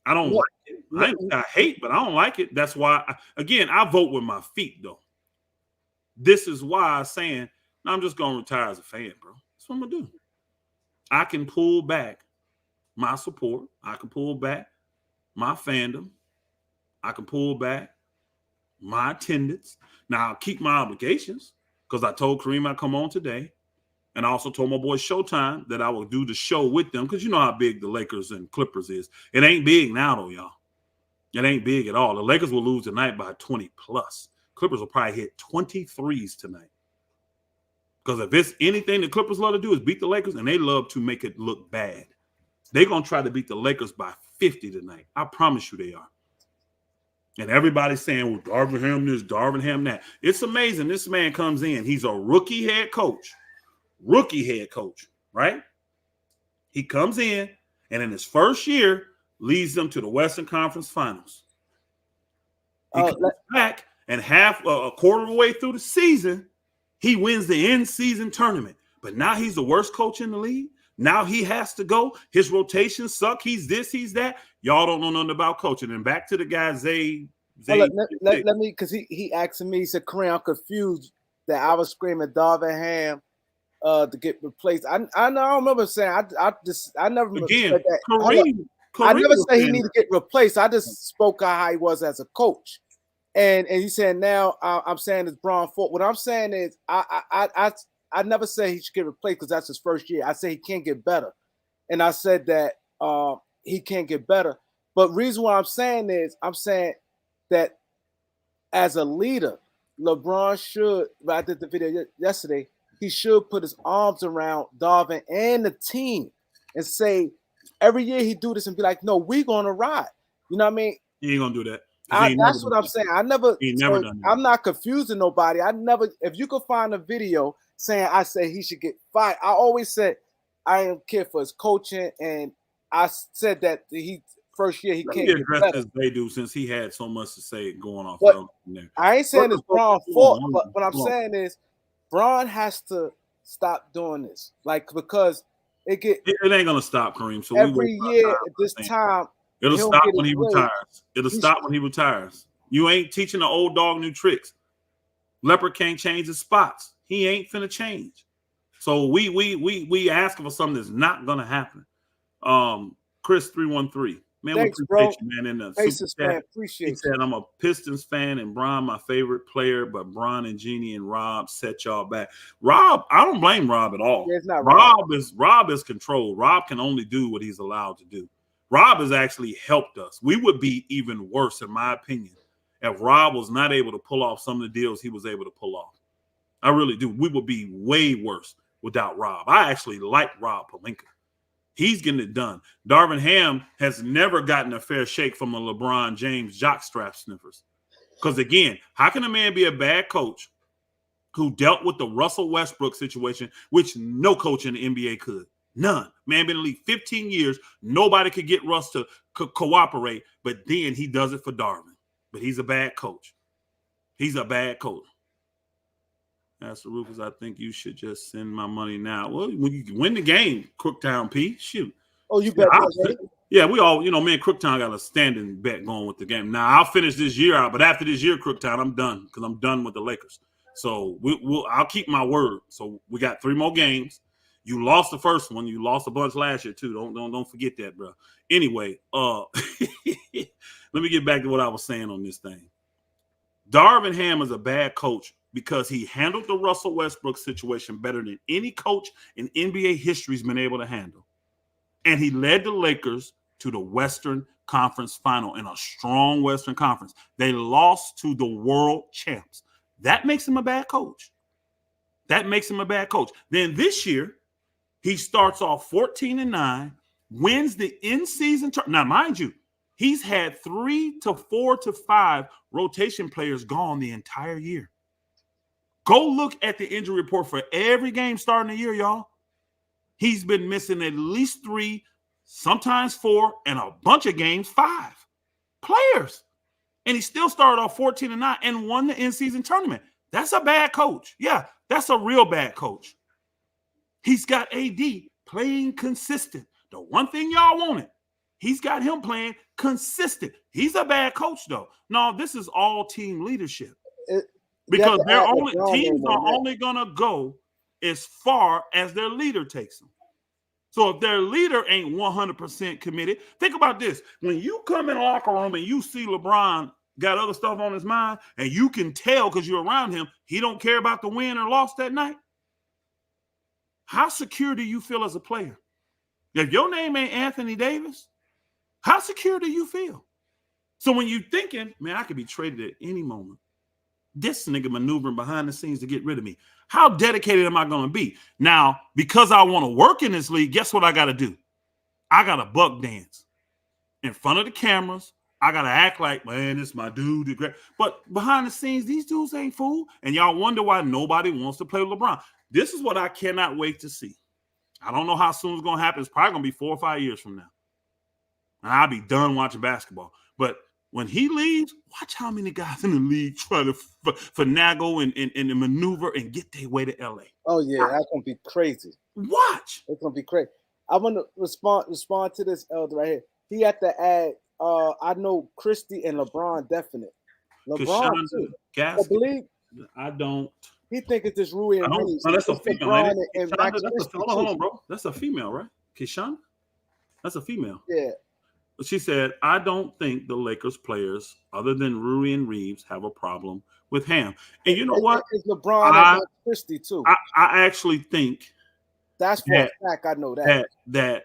I don't like it. I hate, but I don't like it. That's why, I vote with my feet, though. This is why I'm saying, I'm just going to retire as a fan, bro. That's what I'm going to do. I can pull back my support. I can pull back my fandom. I can pull back my attendance. Now, I'll keep my obligations because I told Kareem I'd come on today. And I also told my boy Showtime that I will do the show with them because you know how big the Lakers and Clippers is. It ain't big now, though, y'all. It ain't big at all. The Lakers will lose tonight by 20 plus. Clippers will probably hit 23s tonight. Because if it's anything the Clippers love to do is beat the Lakers, and they love to make it look bad. They're going to try to beat the Lakers by 50 tonight. I promise you they are. And everybody's saying, well, Darvin Ham this, Darvin Ham that. It's amazing. This man comes in. He's a rookie head coach. Right? He comes in, and in his first year, leads them to the Western Conference Finals. He comes back, and a quarter of the way through the season, he wins the in-season tournament. But now he's the worst coach in the league. Now he has to go. His rotations suck. He's this, he's that. Y'all don't know nothing about coaching. And back to the guy, Zay. Let me, because he asked me, he said, Kareem, I'm confused that I was screaming Darvin Ham to get replaced. I don't remember saying, I never said that. Kareem I never said he needed to get replaced. I just spoke how he was as a coach. And he said now I'm saying it's Bron's fault. What I'm saying is I never said he should get replaced because that's his first year. I said he can't get better, and I said that he can't get better. But reason why I'm saying that as a leader, LeBron should. I did the video yesterday. He should put his arms around Darvin and the team and say every year he do this and be like, "No, we're gonna ride." You know what I mean? He ain't gonna do that. That's what I'm saying. I never. Never done that. I'm not confusing nobody. I never. If you could find a video saying I said he should get fired, I always said I don't care for his coaching, and I said that he first year he can't get better. As they do, since he had so much to say going off. But I ain't saying it's Bron's fault, but what I'm saying is Bron has to stop doing this, like because it ain't gonna stop, Kareem. So every year at this time. It'll stop when he retires. It'll stop when he retires. You ain't teaching the old dog new tricks. Leopard can't change his spots. He ain't finna change. So we asking for something that's not gonna happen. Chris 313. Man, thanks, we appreciate you, man. In the Pacers fan, appreciate he said, I'm a Pistons fan and Bron my favorite player, but Bron and Jeannie and Rob set y'all back. Rob, I don't blame Rob at all. Yeah, it's not Rob is controlled. Rob can only do what he's allowed to do. Rob has actually helped us. We would be even worse, in my opinion, if Rob was not able to pull off some of the deals he was able to pull off. I really do. We would be way worse without Rob. I actually like Rob Pelinka. He's getting it done. Darvin Ham has never gotten a fair shake from a LeBron James jockstrap sniffers. Because, again, how can a man be a bad coach who dealt with the Russell Westbrook situation, which no coach in the NBA could? None. Man been in the league 15 years. Nobody could get Russ to cooperate, but then he does it for Darvin. But he's a bad coach. He's a bad coach. That's the Rufus. I think you should just send my money now. Well, when you win the game, Crooktown P, shoot. Oh, you bet. Yeah, we all, me and Crooktown got a standing bet going with the game. Now, I'll finish this year out, but after this year, Crooktown, I'm done because I'm done with the Lakers. So I'll keep my word. So we got 3 more games. You lost the first one. You lost a bunch last year too. Don't forget that, bro. Anyway, let me get back to what I was saying on this thing. Darvin Ham is a bad coach because he handled the Russell Westbrook situation better than any coach in NBA history has been able to handle. And he led the Lakers to the Western Conference Final in a strong Western Conference. They lost to the world champs. That makes him a bad coach. Then this year, he starts off 14-9, wins the in-season tournament. Now, mind you, he's had 3 to 4 to 5 rotation players gone the entire year. Go look at the injury report for every game starting the year, y'all. He's been missing at least 3, sometimes 4, and a bunch of games 5 players. And he still started off 14-9 and won the in-season tournament. That's a bad coach. Yeah, that's a real bad coach. He's got AD playing consistent. The one thing y'all wanted, he's got him playing consistent. He's a bad coach, though. No, this is all team leadership. Because teams are only going to go as far as their leader takes them. So if their leader ain't 100% committed, think about this. When you come in the locker room and you see LeBron got other stuff on his mind, and you can tell because you're around him, he don't care about the win or loss that night. How secure do you feel as a player? If your name ain't Anthony Davis, how secure do you feel? So when you thinking, man, I could be traded at any moment. This nigga maneuvering behind the scenes to get rid of me. How dedicated am I going to be? Now, because I want to work in this league, guess what I got to do? I got to buck dance in front of the cameras. I got to act like, man, this is my dude. But behind the scenes, these dudes ain't fool. And y'all wonder why nobody wants to play with LeBron. This is what I cannot wait to see. I don't know how soon it's going to happen. It's probably going to be 4 or 5 years from now. And I'll be done watching basketball. But when he leaves, watch how many guys in the league try to finagle and maneuver and get their way to LA. Oh yeah, that's gonna be crazy. Watch. It's gonna be crazy. I want to respond to this elder right here. He had to add. I know Christie and LeBron definite. LeBron too. I believe. I don't. He think it's this Rui and Reeves. No, that's a female. LeBron and Max hold on, bro. That's a female, right? Kishana? That's a female. Yeah. She said, I don't think the Lakers players, other than Rui and Reeves, have a problem with Ham. And you know what? It's LeBron and Max Christie too. I actually think that's for a fact. I know that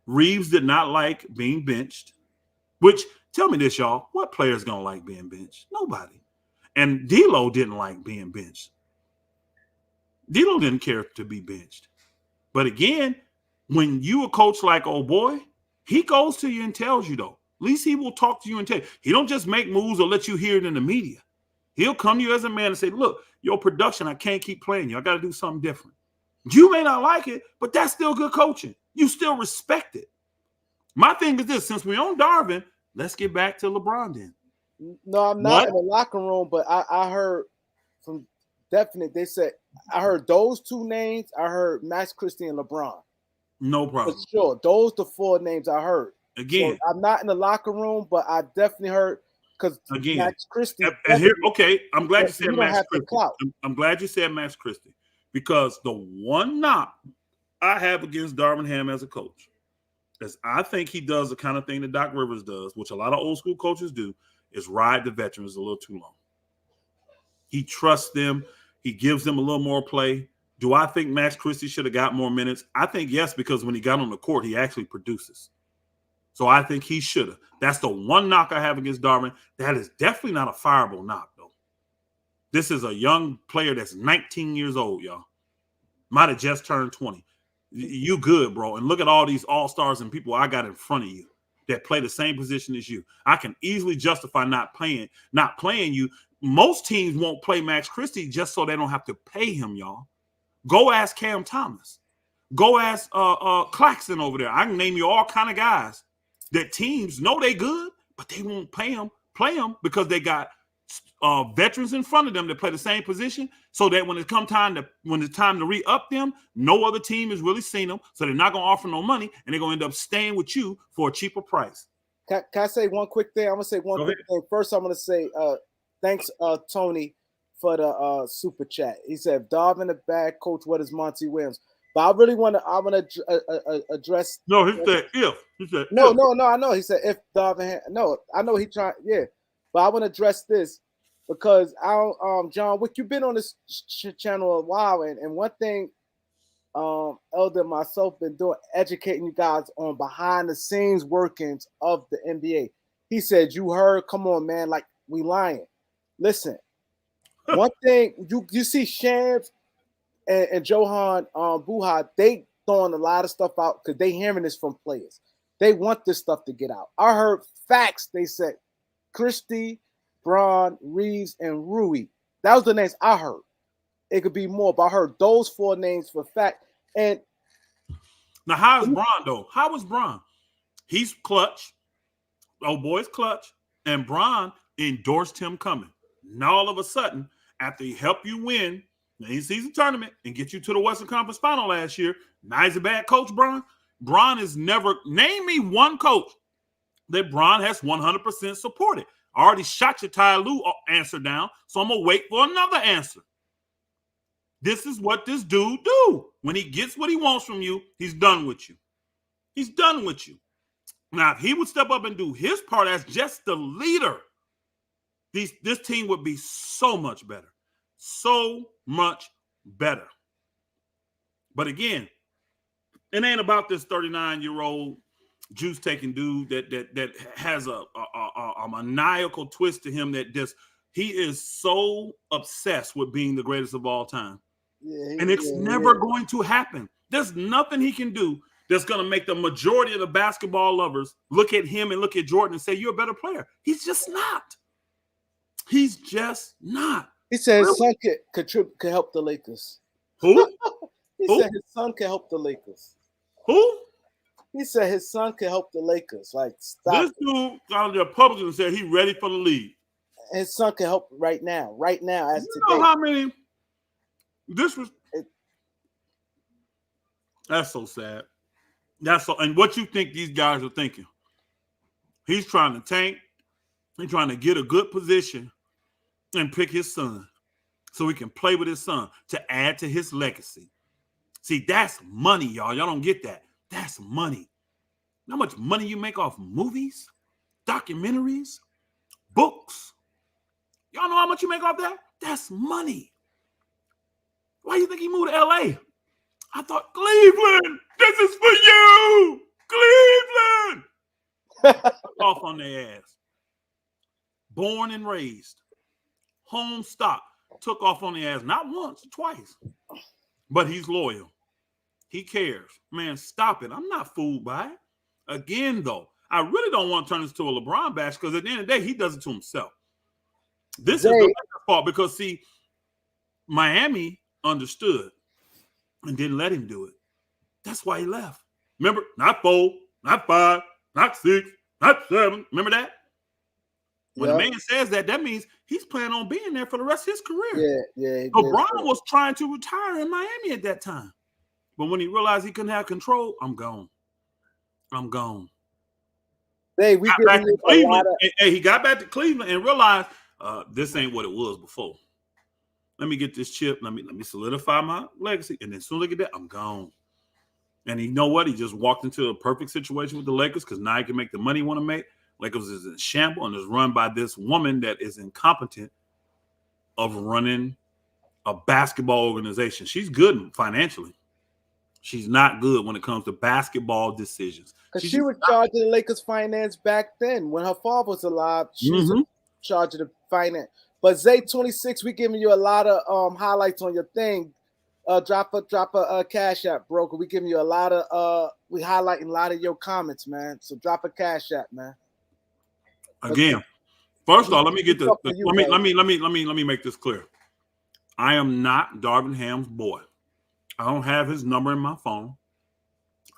Reeves did not like being benched. Which, tell me this, y'all, what player is gonna like being benched? Nobody. And D'Lo didn't like being benched. D'Lo didn't care to be benched. But again, when you a coach like old boy, he goes to you and tells you, though. At least he will talk to you and tell you. He don't just make moves or let you hear it in the media. He'll come to you as a man and say, look, your production, I can't keep playing you. I got to do something different. You may not like it, but that's still good coaching. You still respect it. My thing is this. Since we're on Darvin, let's get back to LeBron then. No, I'm not in the locker room, but I heard from definite, they said, I heard those two names. I heard Max Christie and LeBron. No problem. For sure. Those the 4 names I heard. Again. So I'm not in the locker room, but I definitely heard because Max Christie. And here, okay, I'm glad you said Max Christie. I'm glad you said Max Christie. Because the one knock I have against Darvin Ham as a coach is I think he does the kind of thing that Doc Rivers does, which a lot of old school coaches do, is ride the veterans a little too long. He trusts them. He gives them a little more play. Do I think Max Christie should have got more minutes? I think yes, because when he got on the court, he actually produces. So I think he should have. That's the one knock I have against Darvin. That is definitely not a fireable knock, though. This is a young player that's 19 years old, y'all. Might have just turned 20. You good, bro. And look at all these all-stars and people I got in front of you that play the same position as you. I can easily justify not playing you. Most teams won't play Max Christie just so they don't have to pay him, y'all. Go ask Cam Thomas. Go ask Claxton over there. I can name you all kind of guys that teams know they good, but they won't play them because they got veterans in front of them that play the same position, so that when it's time to re-up them, no other team has really seen them, so they're not going to offer no money, and they're going to end up staying with you for a cheaper price. Can I say one quick thing? I'm going to say one quick thing. First, I'm going to say thanks, Tony, for the super chat. He said, if Darvin a bad coach, what is Monty Williams? But I really want to address. No, he said if. He said no, if. no. I know he said if Darvin. No, I know he tried. Yeah, but I want to address this because John Wick, you've been on this channel a while, and one thing, Elder and myself been doing, educating you guys on behind the scenes workings of the NBA. He said, "You heard? Come on, man! Like we lying. Listen, one thing you see Shams and Johan Buha, they throwing a lot of stuff out because they hearing this from players. They want this stuff to get out. I heard facts. They said Christie, Braun, Reeves, and Rui. That was the names I heard. It could be more, but I heard those 4 names for fact. And now, how is Braun though? How is Braun? He's clutch. Oh, boy's clutch. And Braun endorsed him coming. Now all of a sudden, after he helped you win the in-season tournament and get you to the Western Conference Final last year, now he's a bad coach, Braun. Braun is never – name me one coach that Braun has 100% supported. I already shot your Ty Lue answer down, so I'm going to wait for another answer. This is what this dude do. When he gets what he wants from you, he's done with you. He's done with you. Now, if he would step up and do his part as just the leader, this team would be so much better. So much better. But again, it ain't about this 39-year-old juice taking dude that has a maniacal twist to him that just he is so obsessed with being the greatest of all time. Yeah, And it's never going to happen. There's nothing he can do that's going to make the majority of the basketball lovers look at him and look at Jordan and say, you're a better player. He's just not. He's just not. He said his Really? son could help the Lakers. Who? He Who? said his son can help the Lakers. Who? He said his son can help the Lakers. Like, stop. This dude out of the Republicans said he's ready for the league. His son can help right now. Right now, as You today. know how many? This was. That's so sad. That's so. And what you think these guys are thinking? He's trying to tank. He's trying to get a good position and pick his son so he can play with his son to add to his legacy. See, that's money, y'all. Y'all don't get that. That's money. How much money you make off movies, documentaries, books? Y'all know how much you make off that? That's money. Why do you think he moved to LA? I thought, Cleveland, this is for you. Cleveland. Off on their ass. Born and raised. Home stock. Took off on their ass not once, twice. But he's loyal. He cares. Man, stop it. I'm not fooled by it. Again, though, I really don't want to turn this to a LeBron bash because at the end of the day, he does it to himself. This is the Lakers' fault because, see, Miami understood and didn't let him do it. That's why he left. Remember, not 4, not 5, not 6, not 7. Remember that? When a man says that, that means he's planning on being there for the rest of his career. Yeah. LeBron was trying to retire in Miami at that time. But when he realized he couldn't have control, I'm gone. I'm gone. Hey, he got back to Cleveland and realized this ain't what it was before. Let me get this chip. Let me solidify my legacy. And as soon as I get that, I'm gone. And you know what? He just walked into a perfect situation with the Lakers because now he can make the money he want to make. Lakers is in shambles and is run by this woman that is incompetent of running a basketball organization. She's good financially. She's not good when it comes to basketball decisions. Because she was charging the Lakers finance back then. When her father was alive, she was in charge of the finance. But Zay 26, we giving you a lot of highlights on your thing. Drop a Cash App, bro. We giving you a lot of we highlighting a lot of your comments, man. So drop a Cash App, man. Again, first of all, let me get this. Let me make this clear. I am not Darvin Ham's boy. I don't have his number in my phone.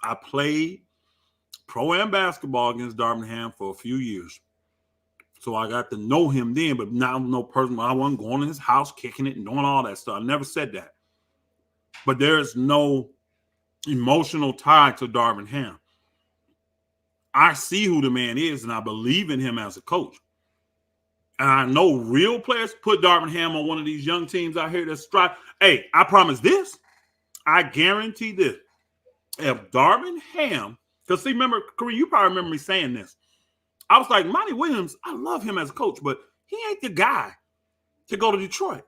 I played pro-am basketball against Darvin Ham for a few years. So I got to know him then, but now no person. I wasn't going to his house, kicking it and doing all that stuff. I never said that. But there is no emotional tie to Darvin Ham. I see who the man is, and I believe in him as a coach. And I know real players put Darvin Ham on one of these young teams out here that strive. Hey, I promise this. I guarantee this. If Darvin Ham, because see, remember, Kareem, you probably remember me saying this. I was like, Monty Williams, I love him as a coach, but he ain't the guy to go to Detroit.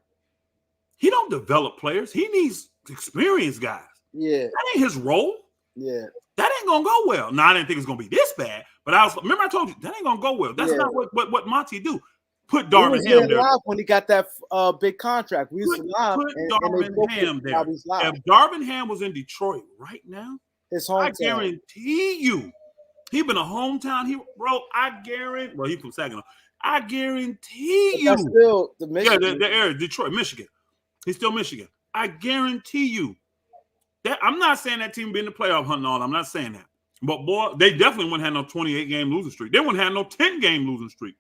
He don't develop players. He needs experienced guys. Yeah. That ain't his role. Yeah. That ain't gonna go well. Now, I didn't think it's gonna be this bad, but remember I told you that ain't gonna go well. That's not what Monty do. Put Darvin Ham there. When he got that big contract, we used to live. Put Darvin Ham there. If Darvin Ham was in Detroit right now, I guarantee you, he been a hometown hero, bro. Well, he from Saginaw. I guarantee you. That's still the Michigan. Yeah, the area, Detroit, Michigan. He's still Michigan. I guarantee you. That I'm not saying that team be in the playoff hunt and all. I'm not saying that. But, boy, they definitely wouldn't have no 28-game losing streak. They wouldn't have no 10-game losing streak.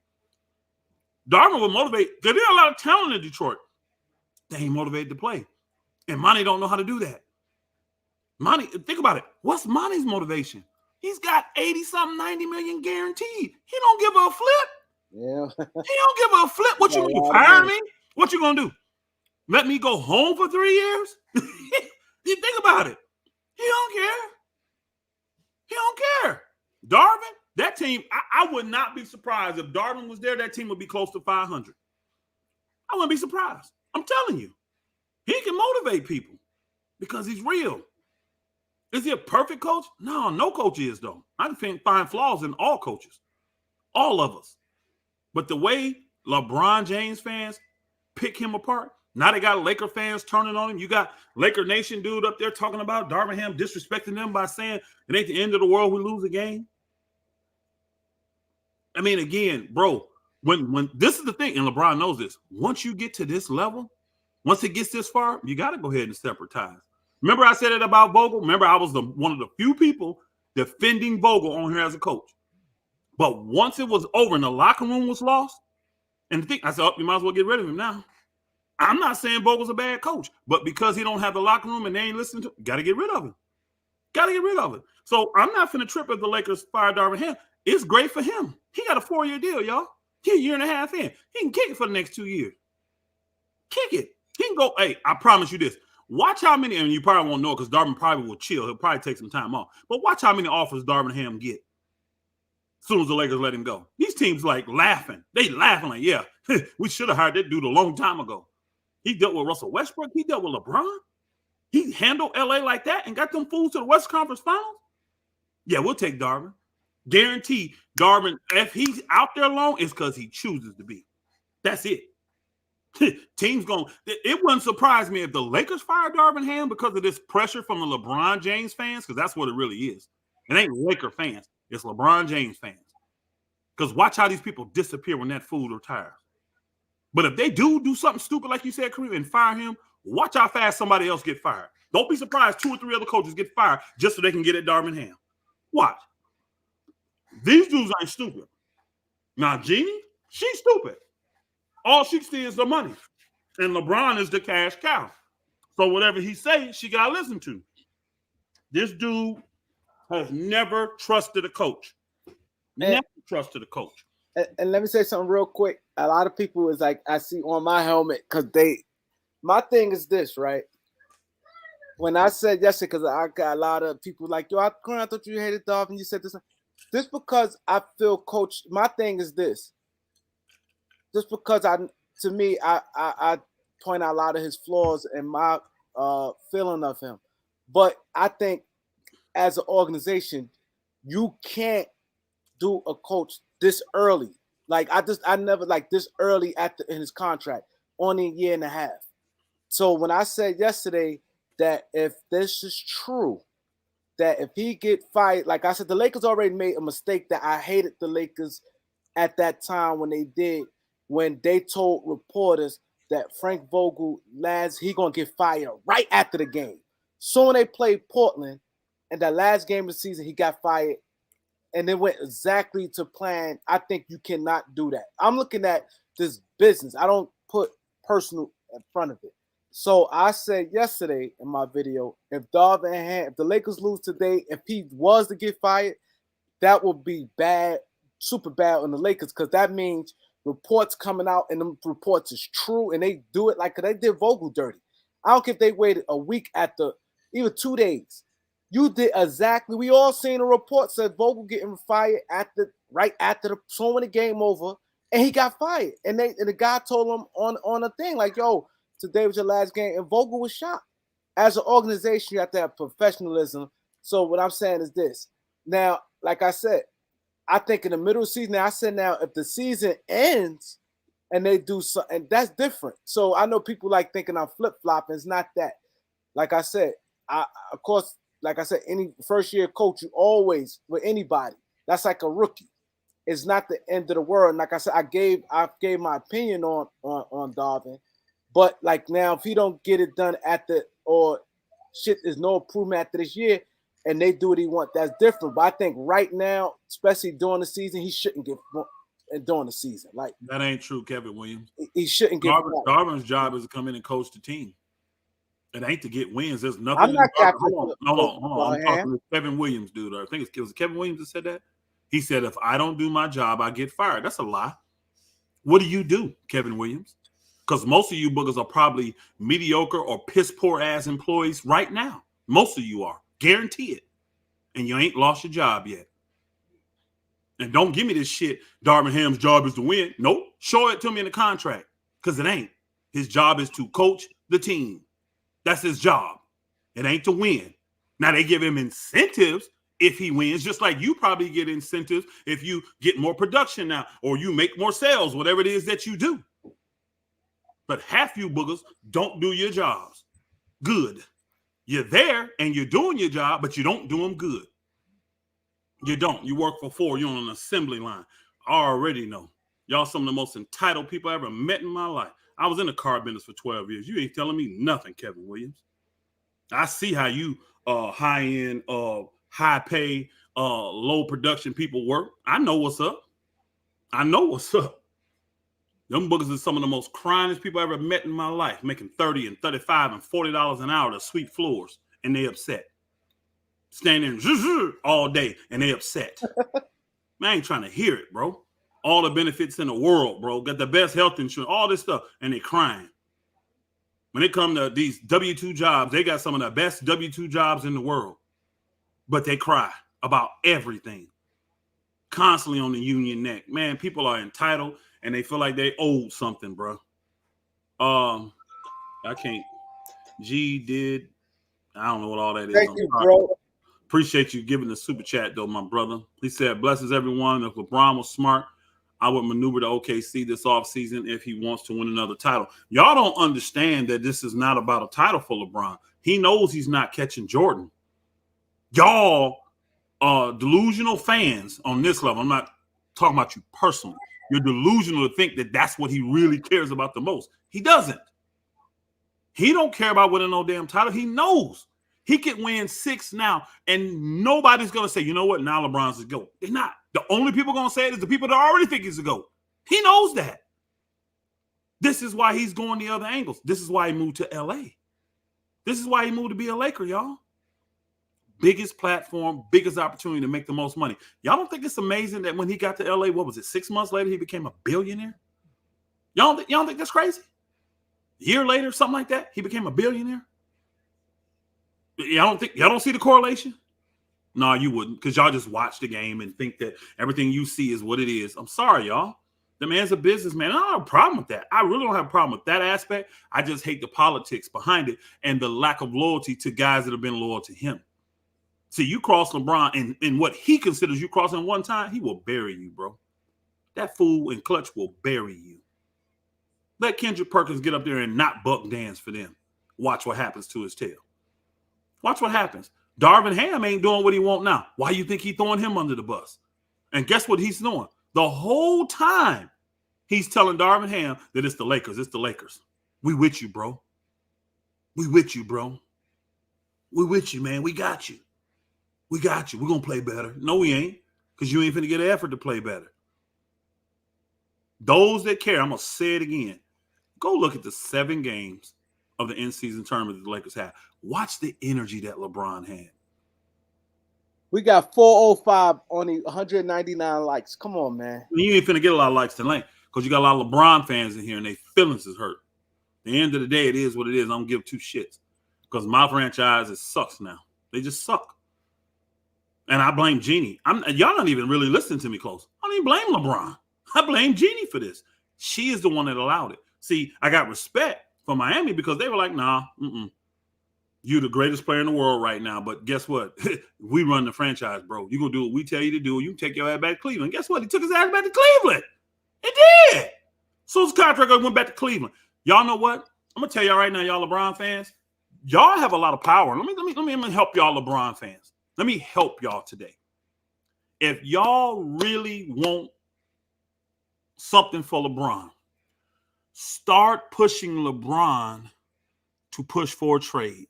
Darvin would motivate. There's a lot of talent in Detroit. They ain't motivated to play. And Monty don't know how to do that. Monty, think about it. What's Monty's motivation? He's got 80-something, 90 million guaranteed. He don't give a flip. Yeah. He don't give a flip. What you going to do? Fire me? What you going to do? Let me go home for 3 years? You think about it. He don't care. He don't care. Darvin, that team, I would not be surprised if Darvin was there, that team would be close to 500. I wouldn't be surprised. I'm telling you. He can motivate people because he's real. Is he a perfect coach? No, no coach is, though. I can find flaws in all coaches, all of us. But the way LeBron James fans pick him apart, now they got Laker fans turning on him. You got Laker Nation dude up there talking about Darvin Ham disrespecting them by saying it ain't the end of the world we lose a game. I mean, again, bro, when this is the thing, and LeBron knows this, once you get to this level, once it gets this far, you got to go ahead and separate ties. Remember I said it about Vogel? Remember I was one of the few people defending Vogel on here as a coach. But once it was over and the locker room was lost, and the thing, I said, oh, you might as well get rid of him now. I'm not saying Vogel's a bad coach, but because he don't have the locker room and they ain't listening to him, got to get rid of him. Got to get rid of it. So I'm not finna trip if the Lakers fire Darvin Ham. It's great for him. He got a 4-year deal, y'all. He a year and a half in. He can kick it for the next 2 years. Kick it. He can go, hey, I promise you this. Watch how many, and you probably won't know because Darvin probably will chill. He'll probably take some time off. But watch how many offers Darvin Ham get as soon as the Lakers let him go. These teams like laughing. They laughing like, yeah, we should have hired that dude a long time ago. He dealt with Russell Westbrook. He dealt with LeBron. He handled LA like that and got them fools to the West Conference Finals. Yeah, we'll take Darvin. Guarantee Darvin, if he's out there long, it's because he chooses to be. That's it. Teams going. It wouldn't surprise me if the Lakers fired Darvin Ham because of this pressure from the LeBron James fans, because that's what it really is. It ain't Laker fans. It's LeBron James fans. Because watch how these people disappear when that fool retires. But if they do something stupid like you said, Kareem, and fire him, watch how fast somebody else get fired. Don't be surprised 2 or 3 other coaches get fired just so they can get at Darvin Ham. Watch. These dudes ain't stupid. Now, Jeannie, she's stupid. All she sees is the money. And LeBron is the cash cow. So whatever he says, she got to listen to. This dude has never trusted a coach. Never trusted a coach. And let me say something real quick. A lot of people is like, I see on my helmet, because my thing is this, right? When I said yesterday, because I got a lot of people like, yo, I thought you hated Darvin. You said this. This because I feel coach. My thing is this. Just because I point out a lot of his flaws and my feeling of him. But I think as an organization, you can't do a coach this early. Like I never like this early in his contract, only a year and a half. So when I said yesterday that if this is true, that if he get fired, like I said, the Lakers already made a mistake that I hated the Lakers at that time when they told reporters that Frank Vogel he gonna get fired right after the game. So when they played Portland, and that last game of the season, he got fired, and it went exactly to plan. I think you cannot do that. I'm looking at this business. I don't put personal in front of it. So I said yesterday in my video, if the Lakers lose today, if he was to get fired, that would be bad, super bad on the Lakers, because that means reports coming out and them reports is true, and they do it like they did Vogel dirty. I don't care if they waited a week even 2 days. You did exactly. We all seen a report said Vogel getting fired right after when the game over, and he got fired. And the guy told him on a thing like, "Yo, today was your last game," and Vogel was shocked. As an organization, you have to have professionalism. So what I'm saying is this. Now, like I said, I think in the middle of the season, I said now if the season ends and they do something, that's different. So I know people like thinking I'm flip-flopping. It's not that. Like I said, of course, like I said, any first-year coach, you always, with anybody, that's like a rookie. It's not the end of the world. And like I said, I gave my opinion on Darvin. But like now, if he don't get it done or shit is no improvement after this year, and they do what he want, that's different. But I think right now, especially during the season, he shouldn't get during the season. Like that ain't true, Kevin Williams. He shouldn't get. Darvin's job is to come in and coach the team. It ain't to get wins. There's nothing. I'm not Hold on. I'm talking to Kevin Williams, dude. I think it was Kevin Williams that said that. He said, if I don't do my job, I get fired. That's a lie. What do you do, Kevin Williams? Because most of you boogers are probably mediocre or piss poor ass employees right now. Most of you are. Guarantee it. And you ain't lost your job yet. And don't give me this shit. Darvin Ham's job is to win. Nope. Show it to me in the contract. Because it ain't. His job is to coach the team. That's his job. It ain't to win. Now they give him incentives if he wins, just like you probably get incentives if you get more production now or you make more sales, whatever it is that you do. But half you boogers don't do your jobs good. You're there and you're doing your job, but you don't do them good. You don't. You work for 4. You're on an assembly line. I already know. Y'all some of the most entitled people I ever met in my life. I was in the car business for 12 years. You ain't telling me nothing, Kevin Williams. I see how you high-end, high-pay, low production people work. I know what's up. I know what's up. Them boogers are some of the most cryingest people I ever met in my life, making $30 and $35 and $40 an hour to sweep floors, and they upset. Standing all day, and they upset. Man, I ain't trying to hear it, bro. All the benefits in the world, bro. Got the best health insurance, all this stuff, and they crying. When it comes to these W-2 jobs, they got some of the best W-2 jobs in the world, but they cry about everything. Constantly on the union neck. Man, people are entitled, and they feel like they owe something, bro. I can't. G did. I don't know what all that is. Thank you, bro. Appreciate you giving the super chat, though, my brother. He said, blesses everyone. If LeBron was smart, I would maneuver to OKC this offseason if he wants to win another title. Y'all don't understand that this is not about a title for LeBron. He knows he's not catching Jordan. Y'all delusional fans on this level. I'm not talking about you personally. You're delusional to think that that's what he really cares about the most. He doesn't. He don't care about winning no damn title. He knows. He could win 6 now, and nobody's going to say, you know what, now LeBron's the GOAT. They're not. The only people going to say it is the people that already think he's the GOAT. He knows that. This is why he's going the other angles. This is why he moved to L.A. This is why he moved to be a Laker, y'all. Biggest platform, biggest opportunity to make the most money. Y'all don't think it's amazing that when he got to L.A., what was it, 6 months later, he became a billionaire? Y'all don't think that's crazy? A year later, something like that, he became a billionaire? Y'all don't see the correlation? No, you wouldn't, because y'all just watch the game and think that everything you see is what it is. I'm sorry, y'all. The man's a businessman. I don't have a problem with that. I really don't have a problem with that aspect. I just hate the politics behind it and the lack of loyalty to guys that have been loyal to him. See, you cross LeBron and what he considers you crossing one time, he will bury you, bro. That fool in clutch will bury you. Let Kendrick Perkins get up there and not buck dance for them. Watch what happens to his tail. Watch what happens. Darvin Ham ain't doing what he want now. Why you think he throwing him under the bus? And guess what he's doing? The whole time he's telling Darvin Ham that it's the Lakers. It's the Lakers. We with you, bro. We with you, bro. We with you, man. We got you. We got you. We're going to play better. No, we ain't, because you ain't finna get an effort to play better. Those that care, I'm going to say it again. Go look at the 7 games of the in-season tournament that the Lakers had. Watch the energy that LeBron had. We got 405 on the 199 likes. Come on, man. You ain't finna get a lot of likes tonight because you got a lot of LeBron fans in here and their feelings is hurt. At the end of the day, it is what it is. I don't give 2 shits because my franchise, it sucks now. They just suck. And I blame Jeannie. Y'all not even really listening to me close. I don't even blame LeBron. I blame Jeannie for this. She is the one that allowed it. See, I got respect for Miami because they were like, nah, you're the greatest player in the world right now. But guess what? We run the franchise, bro. You're going to do what we tell you to do. You can take your ass back to Cleveland. Guess what? He took his ass back to Cleveland. It did. So his contract went back to Cleveland. Y'all know what? I'm going to tell y'all right now, y'all LeBron fans, y'all have a lot of power. Let me help y'all LeBron fans. Let me help y'all today. If y'all really want something for LeBron, start pushing LeBron to push for a trade.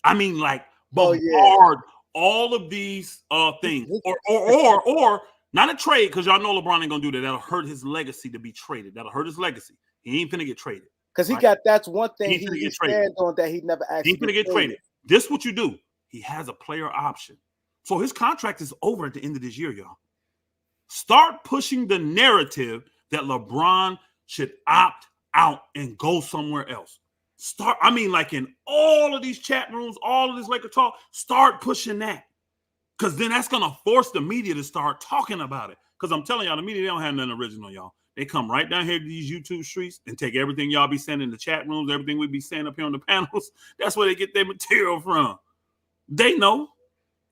I mean, like, bombard all of these things. Or not a trade, because y'all know LeBron ain't going to do that. That'll hurt his legacy to be traded. That'll hurt his legacy. He ain't finna get traded. Because that's one thing he stand on that he never actually He ain't finna get traded. This what you do. He has a player option. So his contract is over at the end of this year, y'all. Start pushing the narrative that LeBron should opt out and go somewhere else. Like in all of these chat rooms, all of this Laker talk, start pushing that. Because then that's going to force the media to start talking about it. Because I'm telling y'all, the media, they don't have nothing original, y'all. They come right down here to these YouTube streets and take everything y'all be saying in the chat rooms, everything we be saying up here on the panels. That's where they get their material from. They know.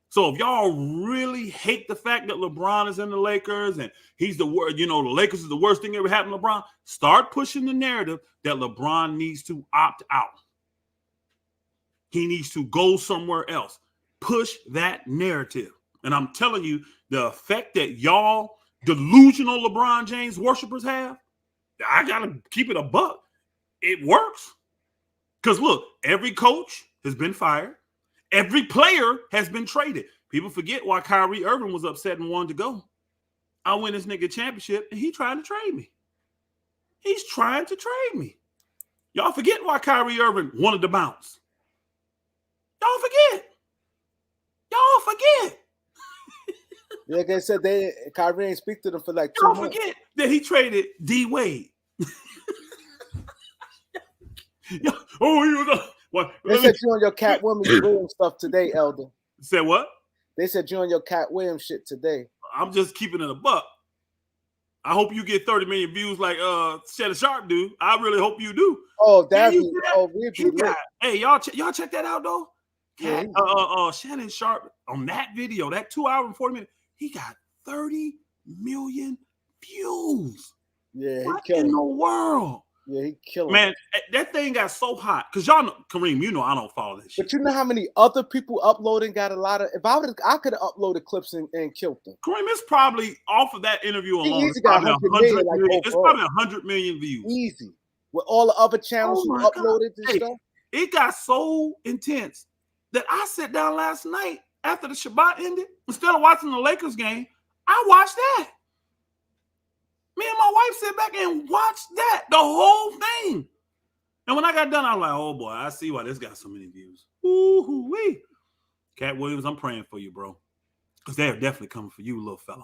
So if y'all really hate the fact that LeBron is in the Lakers and he's the worst, the Lakers is the worst thing ever happened to LeBron, start pushing the narrative that LeBron needs to opt out. He needs to go somewhere else. Push that narrative. And I'm telling you, the effect that y'all delusional LeBron James worshipers have, I got to keep it a buck. It works. Because look, every coach has been fired. Every player has been traded. People forget why Kyrie Irving was upset and wanted to go. I win this nigga a championship and he trying to trade me. He's trying to trade me. Y'all forget why Kyrie Irving wanted to bounce. Y'all forget. Y'all forget. Like I said, Kyrie ain't speak to them for like 2 Y'all months. forget that he traded D Wade. Oh, he was what? They said you on your Cat Williams stuff today, Elder. Said what? They said you on your Cat Williams shit today. I'm just keeping it a buck. I hope you get 30 million views like Shannon Sharp do. I really hope you do. Oh, we'd be lit. Hey, y'all check that out though. Yeah, Shannon Sharp on that video, that 2 hour and 40 minutes, he got 30 million views. Yeah, what in the world? Yeah, he killed man. That thing got so hot because y'all know, Kareem, I don't follow this shit. But you know how many other people uploading got a lot of. If I could have uploaded clips and killed them. Kareem, it's probably off of that interview alone. It's probably 100 million. It's probably 100 million views. Easy with all the other channels who uploaded this stuff. It got so intense that I sat down last night after the Shabbat ended. Instead of watching the Lakers game, I watched that. Me and my wife sat back and watched that, the whole thing. And when I got done, I was like, oh boy, I see why this got so many views. Woo-hoo-wee. Cat Williams, I'm praying for you, bro. Because they're definitely coming for you, little fella.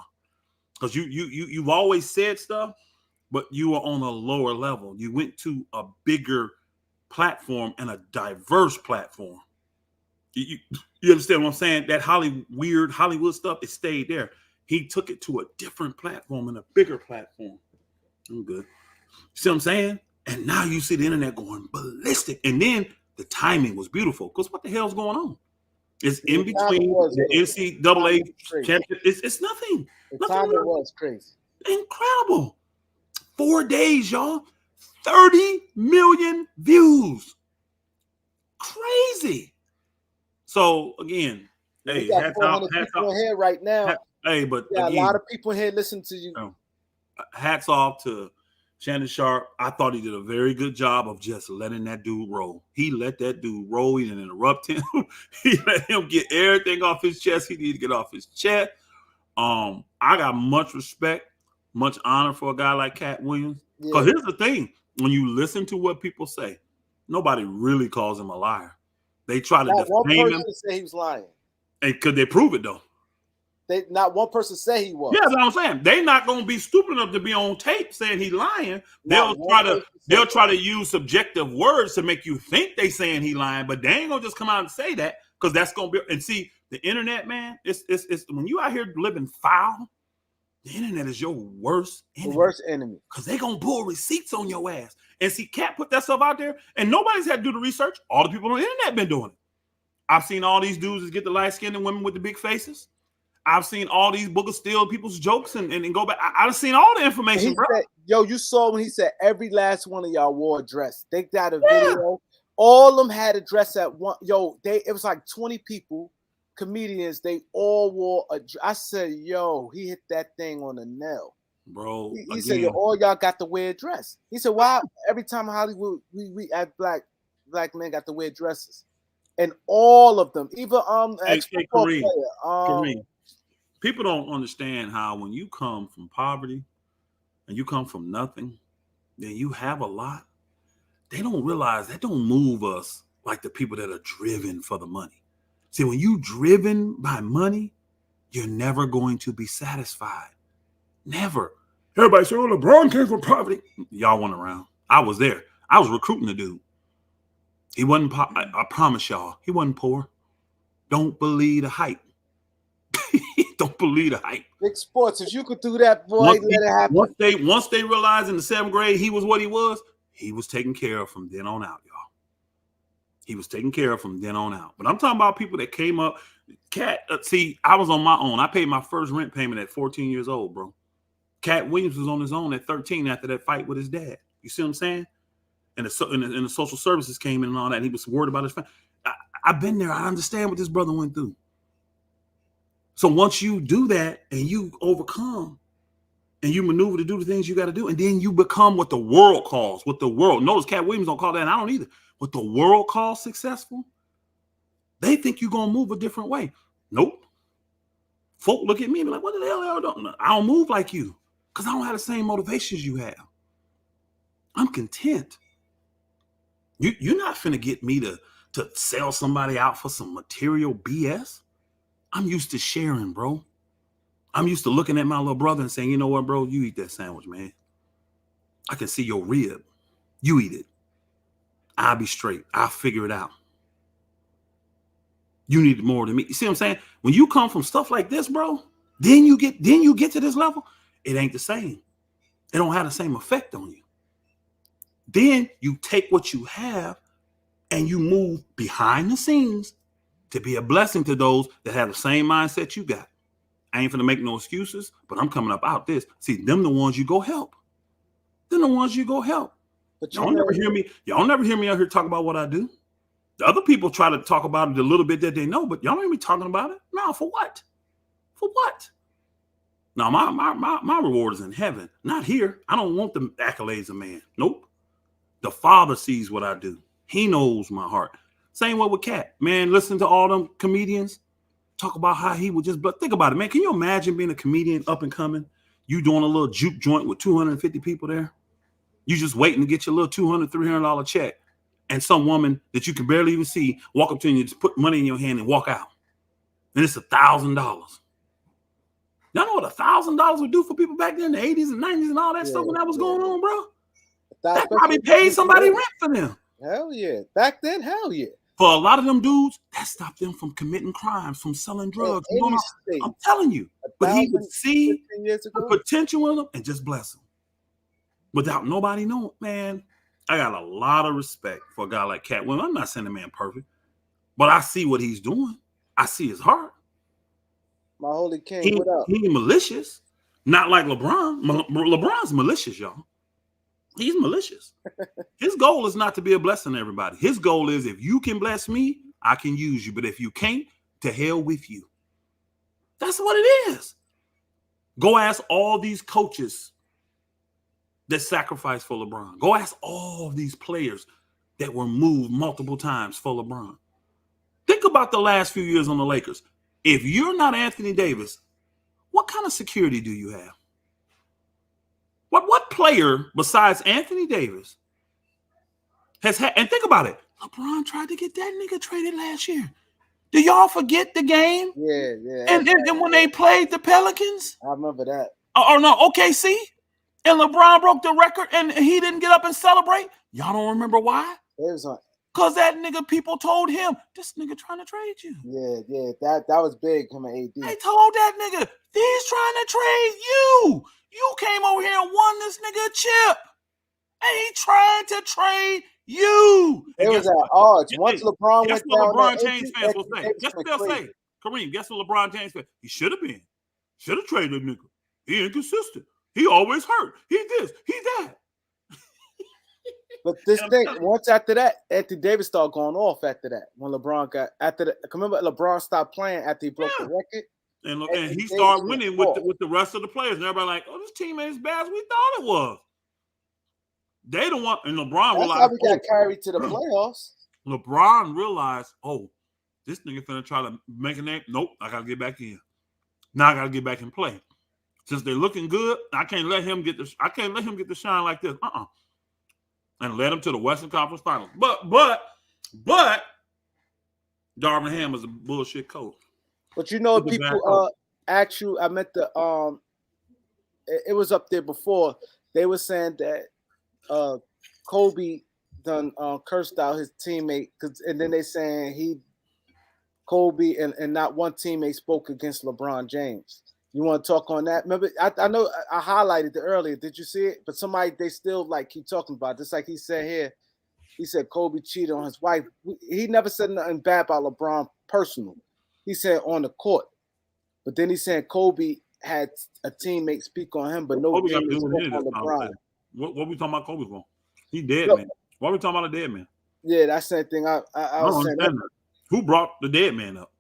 Because you've always said stuff, but you are on a lower level. You went to a bigger platform and a diverse platform. You understand what I'm saying? That weird Hollywood stuff, it stayed there. He took it to a different platform and a bigger platform. I'm good. See what I'm saying? And now you see the internet going ballistic. And then the timing was beautiful. Because what the hell's going on? It's in between the NCAA championship. It's nothing. The timing was crazy. Incredible. 4 days, y'all. 30 million views. Crazy. So, again, hey, hats off. People here right now. Hey, but a lot of people here listen to you. Hats off to Shannon Sharp. I thought he did a very good job of just letting that dude roll. He let that dude roll. He didn't interrupt him. He let him get everything off his chest. He needed to get off his chest. I got much respect, much honor for a guy like Cat Williams. Because here's the thing. When you listen to what people say, nobody really calls him a liar. They try to defame him. One person say he was lying. And could they prove it, though? Not one person say he was. Yeah, that's what I'm saying. They're not going to be stupid enough to be on tape saying he's lying. They'll try to use subjective words to make you think they saying he lying, but they ain't gonna just come out and say that because that's gonna be. And see, the internet, man, it's when you out here living foul, the internet is your worst enemy. The worst enemy. Because they gonna pull receipts on your ass. And see, Cat put that stuff out there, and nobody's had to do the research. All the people on the internet been doing it. I've seen all these dudes get the light-skinned women with the big faces. I've seen all these boogers steal people's jokes and go back. I've seen all the information, bro. Said, yo, you saw when he said every last one of y'all wore a dress. They got a video. All of them had a dress at one. Yo, it was like 20 people, comedians. They all wore a dress. I said, yo, he hit that thing on the nail. Bro, he said, yo, all y'all got to wear a dress. He said, why every time in Hollywood we at black men got to wear dresses? And all of them, even Kareem. People don't understand how when you come from poverty and you come from nothing, then you have a lot. They don't realize that don't move us like the people that are driven for the money. See, when you driven by money, you're never going to be satisfied. Never. Everybody say, oh, LeBron came from poverty. Y'all went around. I was there. I was recruiting the dude. He wasn't, I promise y'all, he wasn't poor. Don't believe the hype. Don't believe the hype. Big sports. If you could do that, boy, let it happen. Once they realized in the 7th grade he was what he was taken care of from then on out, y'all. He was taken care of from then on out. But I'm talking about people that came up. Cat, see, I was on my own. I paid my first rent payment at 14 years old, bro. Cat Williams was on his own at 13 after that fight with his dad. You see what I'm saying? And the social services came in and all that. And he was worried about his family. I've been there. I understand what this brother went through. So once you do that and you overcome and you maneuver to do the things you got to do, and then you become what the world calls, what the world, notice Cat Williams don't call that, and I don't either, what the world calls successful, they think you're going to move a different way. Nope. Folk look at me and be like, what the hell are you doing? I don't move like you because I don't have the same motivations you have. I'm content. You're not finna get me to sell somebody out for some material BS. I'm used to sharing, bro. I'm used to looking at my little brother and saying, you know what, bro? You eat that sandwich, man. I can see your rib. You eat it. I'll be straight. I'll figure it out. You need more than me. You see what I'm saying? When you come from stuff like this, bro, then you get to this level, it ain't the same. It don't have the same effect on you. Then you take what you have and you move behind the scenes to be a blessing to those that have the same mindset you got. I ain't finna make no excuses, but I'm coming up out this. See, them the ones you go help. Them the ones you go help. But y'all never hear me. Y'all never hear me out here talk about what I do. The other people try to talk about it a little bit that they know, but y'all don't hear me talking about it. No, for what? For what? Now my reward is in heaven, not here. I don't want the accolades of man. Nope. The Father sees what I do. He knows my heart. Same way with Cat. Man, listen to all them comedians talk about how he would just, but think about it, man. Can you imagine being a comedian up and coming? You doing a little juke joint with 250 people there? You just waiting to get your little $200, $300 check. And some woman that you can barely even see walk up to you and just put money in your hand and walk out. And it's $1,000. Y'all know what $1,000 would do for people back then in the 80s and 90s and all that stuff when that was going on, bro? That probably paid somebody rent for them. Hell yeah. Back then, hell yeah. For a lot of them dudes, that stopped them from committing crimes, from selling drugs. I'm telling you. But he would see the potential in them and just bless them. Without nobody knowing, man, I got a lot of respect for a guy like Cat Williams. I'm not saying the man perfect, but I see what he's doing. I see his heart. My holy king, what up? He ain't malicious. Not like LeBron. LeBron's malicious, y'all. He's malicious. His goal is not to be a blessing to everybody. His goal is, if you can bless me, I can use you. But if you can't, to hell with you. That's what it is. Go ask all these coaches that sacrificed for LeBron. Go ask all these players that were moved multiple times for LeBron. Think about the last few years on the Lakers. If you're not Anthony Davis, what kind of security do you have? What player besides Anthony Davis has had, and think about it, LeBron tried to get that nigga traded last year. Do y'all forget the game? Yeah. And when they played the Pelicans? I remember that. Or no, OKC? And LeBron broke the record and he didn't get up and celebrate? Y'all don't remember why? Because that nigga, people told him, this nigga trying to trade you. Yeah. That was big, him and AD. They told that nigga, he's trying to trade you. You came over here and won this nigga a chip. And he trying to trade you. It was at odds. Once LeBron went down, LeBron James fans will say. Guess what they'll say? Kareem, guess what LeBron James fans? He should have been. Should have traded that nigga. He inconsistent. He always hurt. He this, he that. But this thing, once after that, Anthony Davis started going off after that. When LeBron got, remember LeBron stopped playing after he broke the record? And he started winning with the rest of the players. And everybody like, oh, this team ain't as bad as we thought it was. They don't want, and LeBron realized. That's how we got carried to the playoffs. LeBron realized, oh, this nigga finna try to make a name. Nope, I gotta get back in. Now I gotta get back and play. Since they're looking good, I can't let him get the shine like this. And led him to the Western Conference Finals. But Darvin Ham is a bullshit coach. But you know, people ask you, I meant the it was up there before. They were saying that Kobe done cursed out his teammate, and then they saying Kobe and not one teammate spoke against LeBron James. You want to talk on that? Remember, I know I highlighted it earlier. Did you see it? But they still like keep talking about it. Just like he said here, He said Kobe cheated on his wife. He never said nothing bad about LeBron personal. He said on the court. But then he said Kobe had a teammate speak on him, but no Kobe got to teammate do with spoke any of on this LeBron. conversation. What we talking about Kobe for? He dead, Yo, man. Why are we talking about a dead man? yeah, that's the same thing I I don't was saying. understand that. Who brought the dead man up?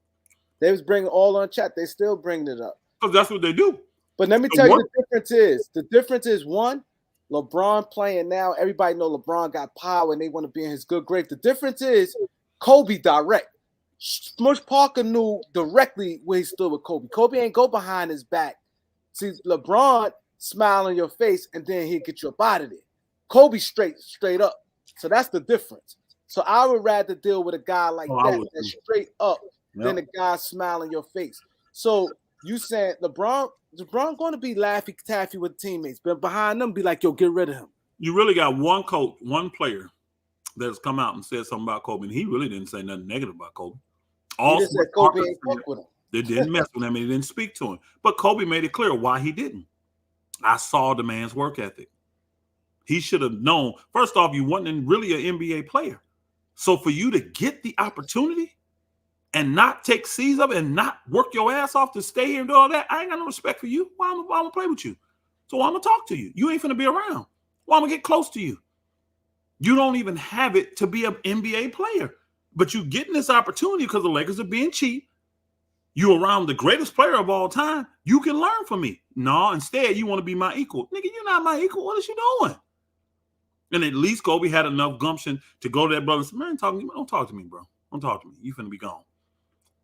They was bringing all on chat. They still bringing it up. Because that's what they do. But let me So tell you what? the difference is. The difference is one, LeBron playing now. Everybody know LeBron got power and they want to be in his good grade. The difference is Kobe direct. Smush Parker knew directly where he stood with Kobe. Kobe ain't go behind his back. See, LeBron smile on your face and then he'll get you up out of there. Kobe straight up. So that's the difference. So I would rather deal with a guy like that's straight up than a guy smile in your face. So you saying LeBron going to be laffy taffy with teammates, but behind them be like, yo, get rid of him. You really got one coach, one player that's come out and said something about Kobe, and he really didn't say nothing negative about Kobe. He just said Kobe ain't fuck with him. They didn't mess with him and they didn't speak to him. But Kobe made it clear why he didn't. I saw the man's work ethic. He should have known. First off, you wasn't really an NBA player. So for you to get the opportunity and not take C's of it and not work your ass off to stay here and do all that, I ain't got no respect for you. Why I'm gonna play with you? So I'm gonna talk to you. You ain't finna be around. Why I'm gonna get close to you? You don't even have it to be an NBA player. But you getting this opportunity because the Lakers are being cheap. You around the greatest player of all time. You can learn from me. No, instead, you want to be my equal. Nigga, you're not my equal. What is you doing? And at least Kobe had enough gumption to go to that brother and say, man, don't talk to me, bro. Don't talk to me. You finna be gone.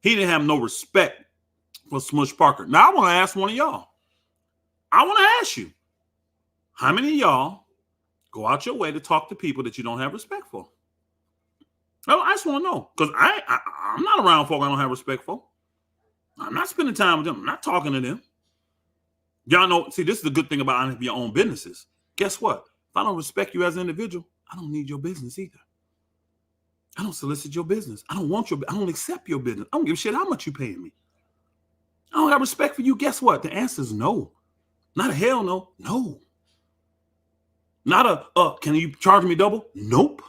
He didn't have no respect for Smush Parker. Now, I want to ask one of y'all. I want to ask you, how many of y'all go out your way to talk to people that you don't have respect for? I just want to know. Because I'm not around folk I don't have respect for. I'm not spending time with them. I'm not talking to them. Y'all know, see, this is the good thing about owning your own businesses. Guess what? If I don't respect you as an individual, I don't need your business either. I don't solicit your business. I don't accept your business. I don't give a shit how much you paying me. I don't have respect for you. Guess what? The answer is no. Not a hell no. No. Not a, can you charge me double? Nope.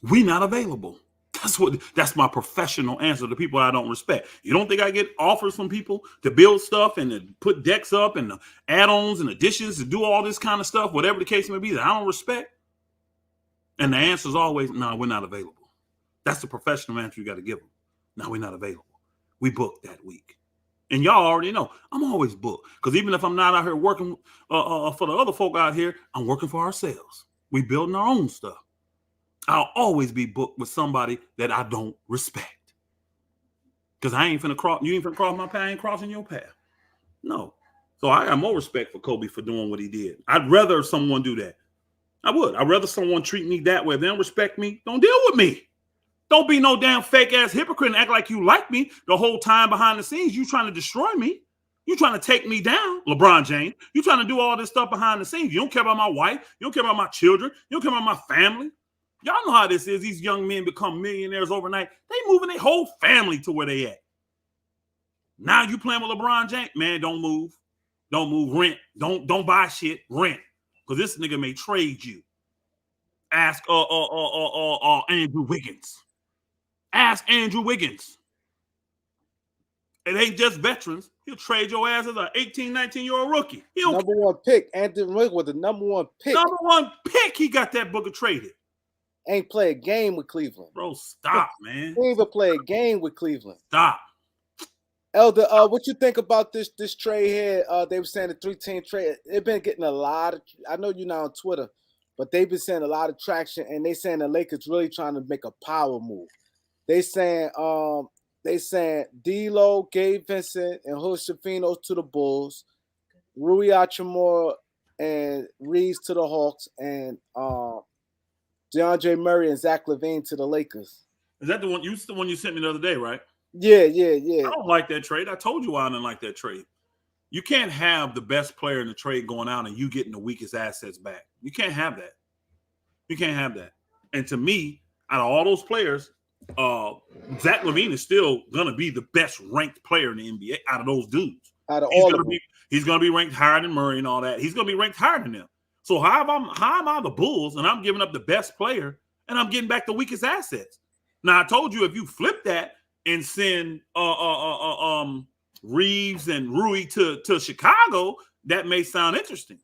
We not available. That's my professional answer to people I don't respect. You don't think I get offers from people to build stuff and to put decks up and the add-ons and additions to do all this kind of stuff, whatever the case may be, that I don't respect? And the answer is always, no, we're not available. That's the professional answer you got to give them. No, we're not available. We booked that week. And y'all already know, I'm always booked. Because even if I'm not out here working for the other folk out here, I'm working for ourselves. We building our own stuff. I'll always be booked with somebody that I don't respect. Because I ain't finna cross, you ain't finna cross my path, I ain't crossing your path. No. So I got more respect for Kobe for doing what he did. I'd rather someone do that. I would. I'd rather someone treat me that way. If they don't respect me, don't deal with me. Don't be no damn fake ass hypocrite and act like you like me the whole time behind the scenes. You trying to destroy me. You trying to take me down, LeBron James. You trying to do all this stuff behind the scenes. You don't care about my wife. You don't care about my children. You don't care about my family. Y'all know how this is. These young men become millionaires overnight. They moving their whole family to where they at. Now you playing with LeBron James. Man, don't move. Don't move. Rent. Don't buy shit. Rent. Because this nigga may trade you. Ask Andrew Wiggins. Ask Andrew Wiggins. It ain't just veterans. He'll trade your ass as an 18, 19-year-old rookie. Number one pick. Anthony Wiggins was the number one pick. Number one pick. He got that booker traded. Ain't play a game with Cleveland. Bro, stop, man. He even play a game with Cleveland. Stop. Elder, what you think about this trade here? They were saying the 3-team trade. They've been getting a lot of, I know you're not on Twitter, but they've been saying a lot of traction, and they saying the Lakers really trying to make a power move. They saying D'Lo, Gabe Vincent, and Josefino to the Bulls, Rui Hachimura and Reeves to the Hawks, and DeAndre Murray and Zach LaVine to the Lakers. Is that the one you sent me the other day, right? Yeah. I don't like that trade. I told you why I didn't like that trade. You can't have the best player in the trade going out and you getting the weakest assets back. You can't have that. You can't have that. And to me, out of all those players, Zach LaVine is still gonna be the best ranked player in the NBA out of those dudes. Out of all of them. He's gonna be ranked higher than Murray and all that. He's gonna be ranked higher than them. So how am I the Bulls and I'm giving up the best player and I'm getting back the weakest assets? Now I told you if you flip that and send Reeves and Rui to Chicago, that may sound interesting.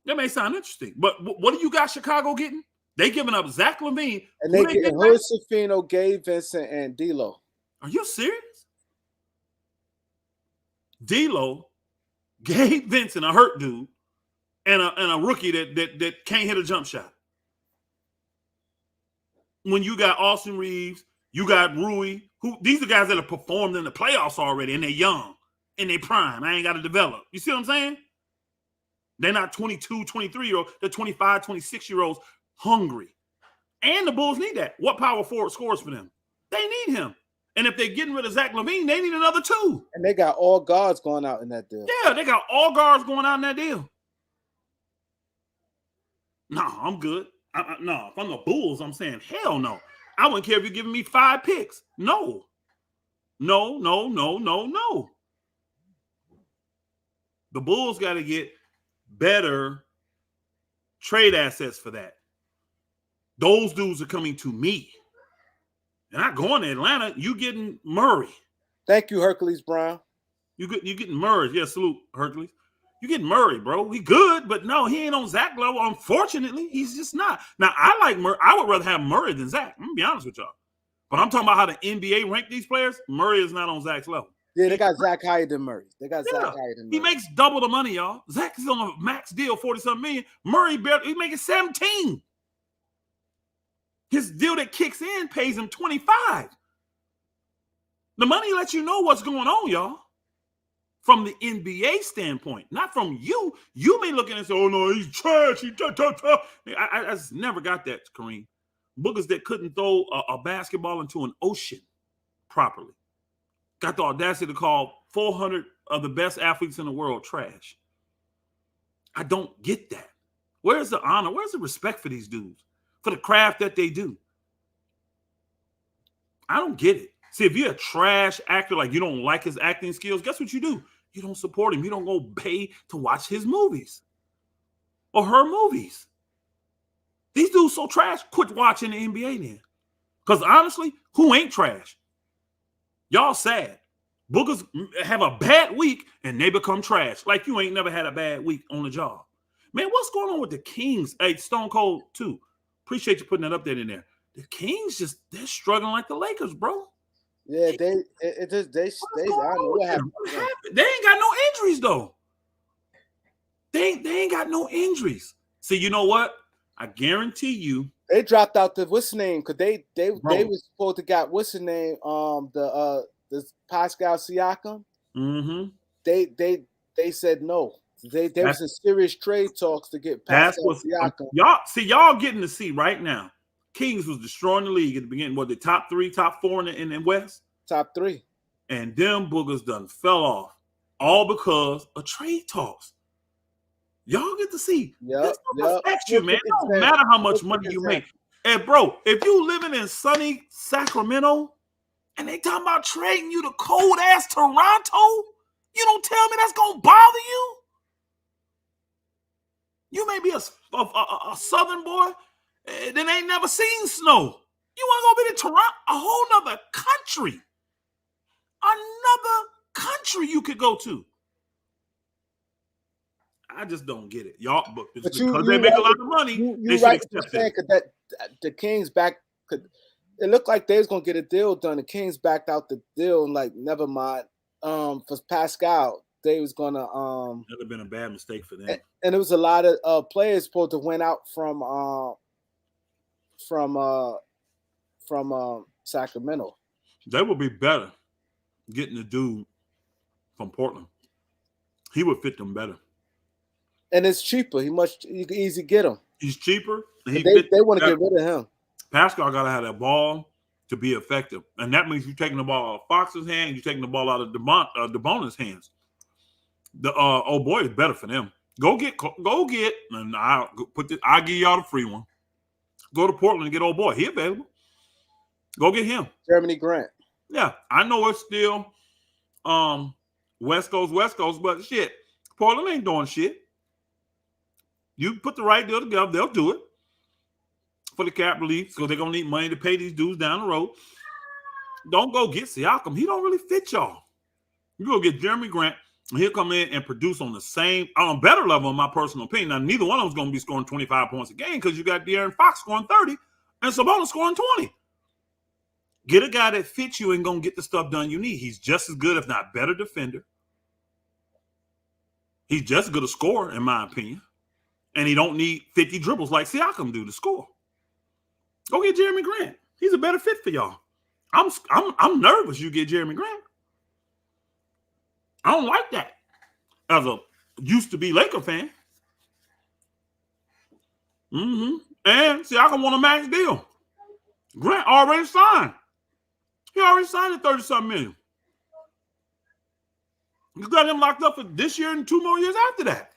That may sound interesting. But what do you got Chicago getting? They giving up Zach LaVine. And Who they they getting getting Hood back? Safino, Gabe Vincent, and D'Lo. Are you serious? D'Lo, Gabe Vincent, a hurt dude, and a rookie that can't hit a jump shot. When you got Austin Reeves, you got Rui, who these are guys that have performed in the playoffs already, and they're young, in their prime. I ain't got to develop. You see what I'm saying? They're not 22, 23-year-olds. They're 25, 26-year-olds hungry. And the Bulls need that. What power forward scores for them? They need him. And if they're getting rid of Zach LaVine, they need another two. And they got all guards going out in that deal. Yeah, they got all guards going out in that deal. No, I'm good. No, if I'm the Bulls, I'm saying hell no. I wouldn't care if you're giving me 5 picks. No. No. The Bulls got to get better trade assets for that. Those dudes are coming to me. They're not going to Atlanta. You getting Murray. Thank you, Hercules Brown. You getting Murray. Yeah, salute, Hercules. You getting Murray, bro. He good, but no, he ain't on Zach level. Unfortunately, he's just not. Now, I like Murray. I would rather have Murray than Zach. I'm going to be honest with y'all. But I'm talking about how the NBA rank these players. Murray is not on Zach's level. Yeah, they got Zach higher than Murray. Zach higher than Murray. He makes double the money, y'all. Zach is on a max deal, 40-something million. Murray barely, he's making 17. His deal that kicks in pays him 25. The money lets you know what's going on, y'all. From the NBA standpoint, not from you. You may look at it and say, oh, no, he's trash. I just never got that, Kareem. Boogers that couldn't throw a basketball into an ocean properly. Got the audacity to call 400 of the best athletes in the world trash. I don't get that. Where's the honor? Where's the respect for these dudes? For the craft that they do? I don't get it. See, if you're a trash actor, like you don't like his acting skills, guess what you do? You don't support him. You don't go pay to watch his movies or her movies. These dudes so trash, quit watching the NBA then. Because honestly, who ain't trash? Y'all sad. Boogers have a bad week and they become trash. Like you ain't never had a bad week on the job. Man, what's going on with the Kings? Hey, Stone Cold too. Appreciate you putting that up there in there. The Kings they're struggling like the Lakers, bro. Yeah, they I don't know what happened. They ain't got no injuries though. They ain't got no injuries. See, you know what? I guarantee you they dropped out the what's name because they was supposed to got what's the name the Pascal Siakam. Mm-hmm. They said no. They was in serious trade talks to get Pascal Siakam. Y'all getting to see right now. Kings was destroying the league at the beginning. What the top 3, top 4 in the West? Top 3. And them boogers done fell off. All because of trade talks. Y'all get to see. This affects you, man. It don't matter how much money you make. And bro, if you living in sunny Sacramento and they talking about trading you to cold ass Toronto, you don't tell me that's gonna bother you. You may be a southern boy that ain't never seen snow. You want to go be to Toronto, a whole nother country. Another country you could go to. I just don't get it. Y'all, because they make a lot of money, they should accept that the Kings back. It looked like they was going to get a deal done. The Kings backed out the deal and like, never mind. For Pascal, they was going to. That would have been a bad mistake for them. And there was a lot of players supposed to went out from Sacramento. They would be better getting the dude from Portland. He would fit them better. And it's cheaper. You can easily get him. He's cheaper. They want to get rid of him. Pascal got to have that ball to be effective. And that means you're taking the ball out of Fox's hand. You're taking the ball out of DeBona's hands. The old boy is better for them. Go get, and I'll give y'all the free one. Go to Portland and get old boy. He available. Go get him. Jeremy Grant. Yeah, I know it's still West Coast, but shit, Portland ain't doing shit. You put the right deal together, they'll do it for the cap relief because they're gonna need money to pay these dudes down the road. Don't go get Siakam. He don't really fit y'all. You go get Jeremy Grant, and he'll come in and produce on the same, on a better level, in my personal opinion. Now, neither one of them's going to be scoring 25 points a game because you got De'Aaron Fox scoring 30 and Sabonis scoring 20. Get a guy that fits you and going to get the stuff done you need. He's just as good, if not better, defender. He's just as good a scorer, in my opinion. And he don't need 50 dribbles like Siakam do to score. Go get Jeremy Grant. He's a better fit for y'all. I'm nervous you get Jeremy Grant. I don't like that as a used-to-be Laker fan. And Siakam want a max deal. Grant already signed. He already signed at 30-something million. You got him locked up for this year and 2 more years after that.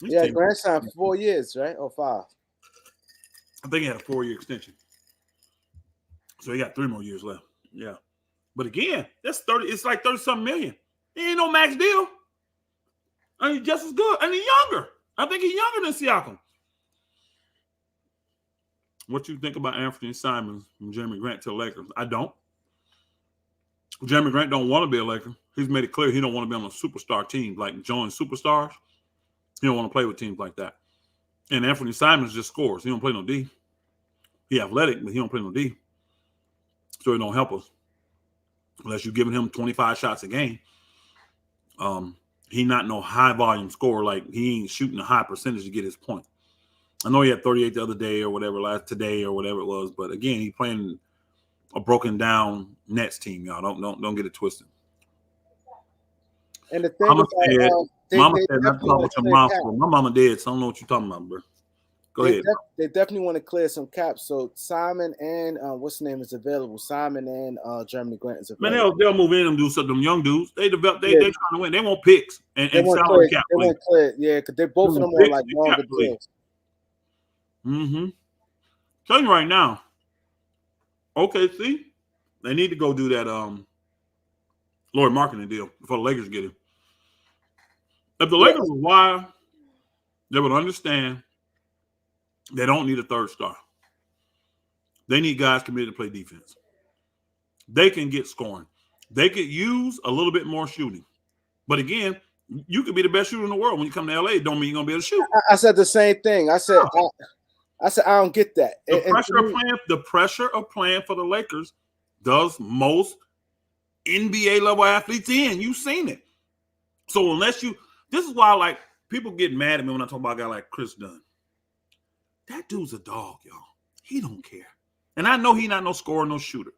Yeah, Grant signed 4 years, right? Or 5? I think he had a 4-year extension. So he got 3 more years left. Yeah. But again, that's 30. It's like 30-something million. He ain't no max deal. And he's just as good. And he's younger. I think he's younger than Siakam. What you think about Anthony Simons and Jeremy Grant to the Lakers? I don't. Jeremy Grant don't want to be a Laker. He's made it clear he don't want to be on a superstar team like join superstars. He don't want to play with teams like that. And Anthony Simons just scores. He don't play no D. He athletic, but he don't play no D. So it don't help us. Unless you're giving him 25 shots a game. He not no high volume scorer. Like he ain't shooting a high percentage to get his point. I know he had 38 the other day or whatever, today or whatever it was. But again, he's playing a broken down Nets team, y'all. Don't get it twisted. And the thing Mama about said, Mama said not to talk with your mouth full. My mama dead, so I don't know what you're talking about, bro. Go ahead. They definitely want to clear some caps. So Simon and what's the name is available. Simon and Jeremy Grant is available. Man, they'll move in and do something. Them young dudes, they trying to win. They want picks and salary cap. They want clear, yeah, because they both of them are like longer deals. Telling you right now. Okay, see, they need to go do that Lord marketing deal before the Lakers get him. If the Lakers were wise, they would understand they don't need a third star. They need guys committed to play defense. They can get scoring. They could use a little bit more shooting. But again, you could be the best shooter in the world. When you come to LA, don't mean you're going to be able to shoot. I said the same thing. I said I don't get that. The pressure of playing for the Lakers does most NBA level athletes in. You've seen it. So this is why like people get mad at me when I talk about a guy like Chris Dunn. That dude's a dog, y'all. He don't care. And I know he not no scorer, no shooter.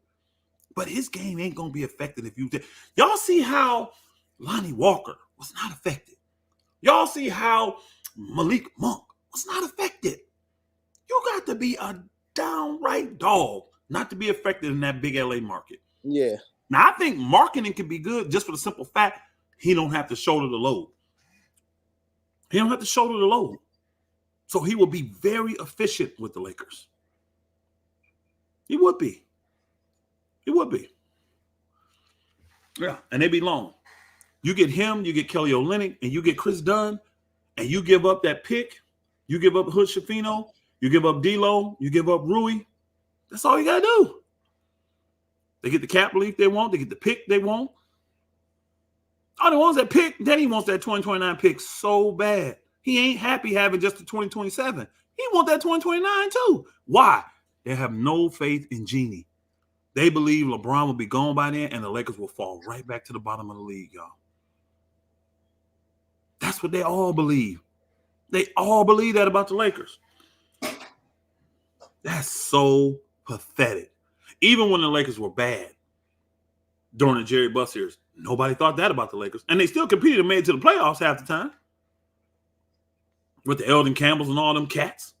But his game ain't going to be affected if you... Y'all see how Lonnie Walker was not affected. Y'all see how Malik Monk was not affected. You got to be a downright dog not to be affected in that big LA market. Yeah. Now, I think marketing can be good just for the simple fact he don't have to shoulder the load. He don't have to shoulder the load. So he will be very efficient with the Lakers. He would be. He would be. Yeah, and they be long. You get him, you get Kelly Olynyk, and you get Chris Dunn, and you give up that pick. You give up Hood Schifino. You give up D'Lo. You give up Rui. That's all you got to do. They get the cap relief they want. They get the pick they want. Oh, he wants that pick. Then he wants that 2029 pick so bad. He ain't happy having just the 2027. He want that 2029 too. Why? They have no faith in Genie. They believe LeBron will be gone by then and the Lakers will fall right back to the bottom of the league, y'all. That's what they all believe. They all believe that about the Lakers. That's so pathetic. Even when the Lakers were bad during the Jerry Buss years, nobody thought that about the Lakers. And they still competed and made it to the playoffs half the time. With the Eldon Campbells and all them cats.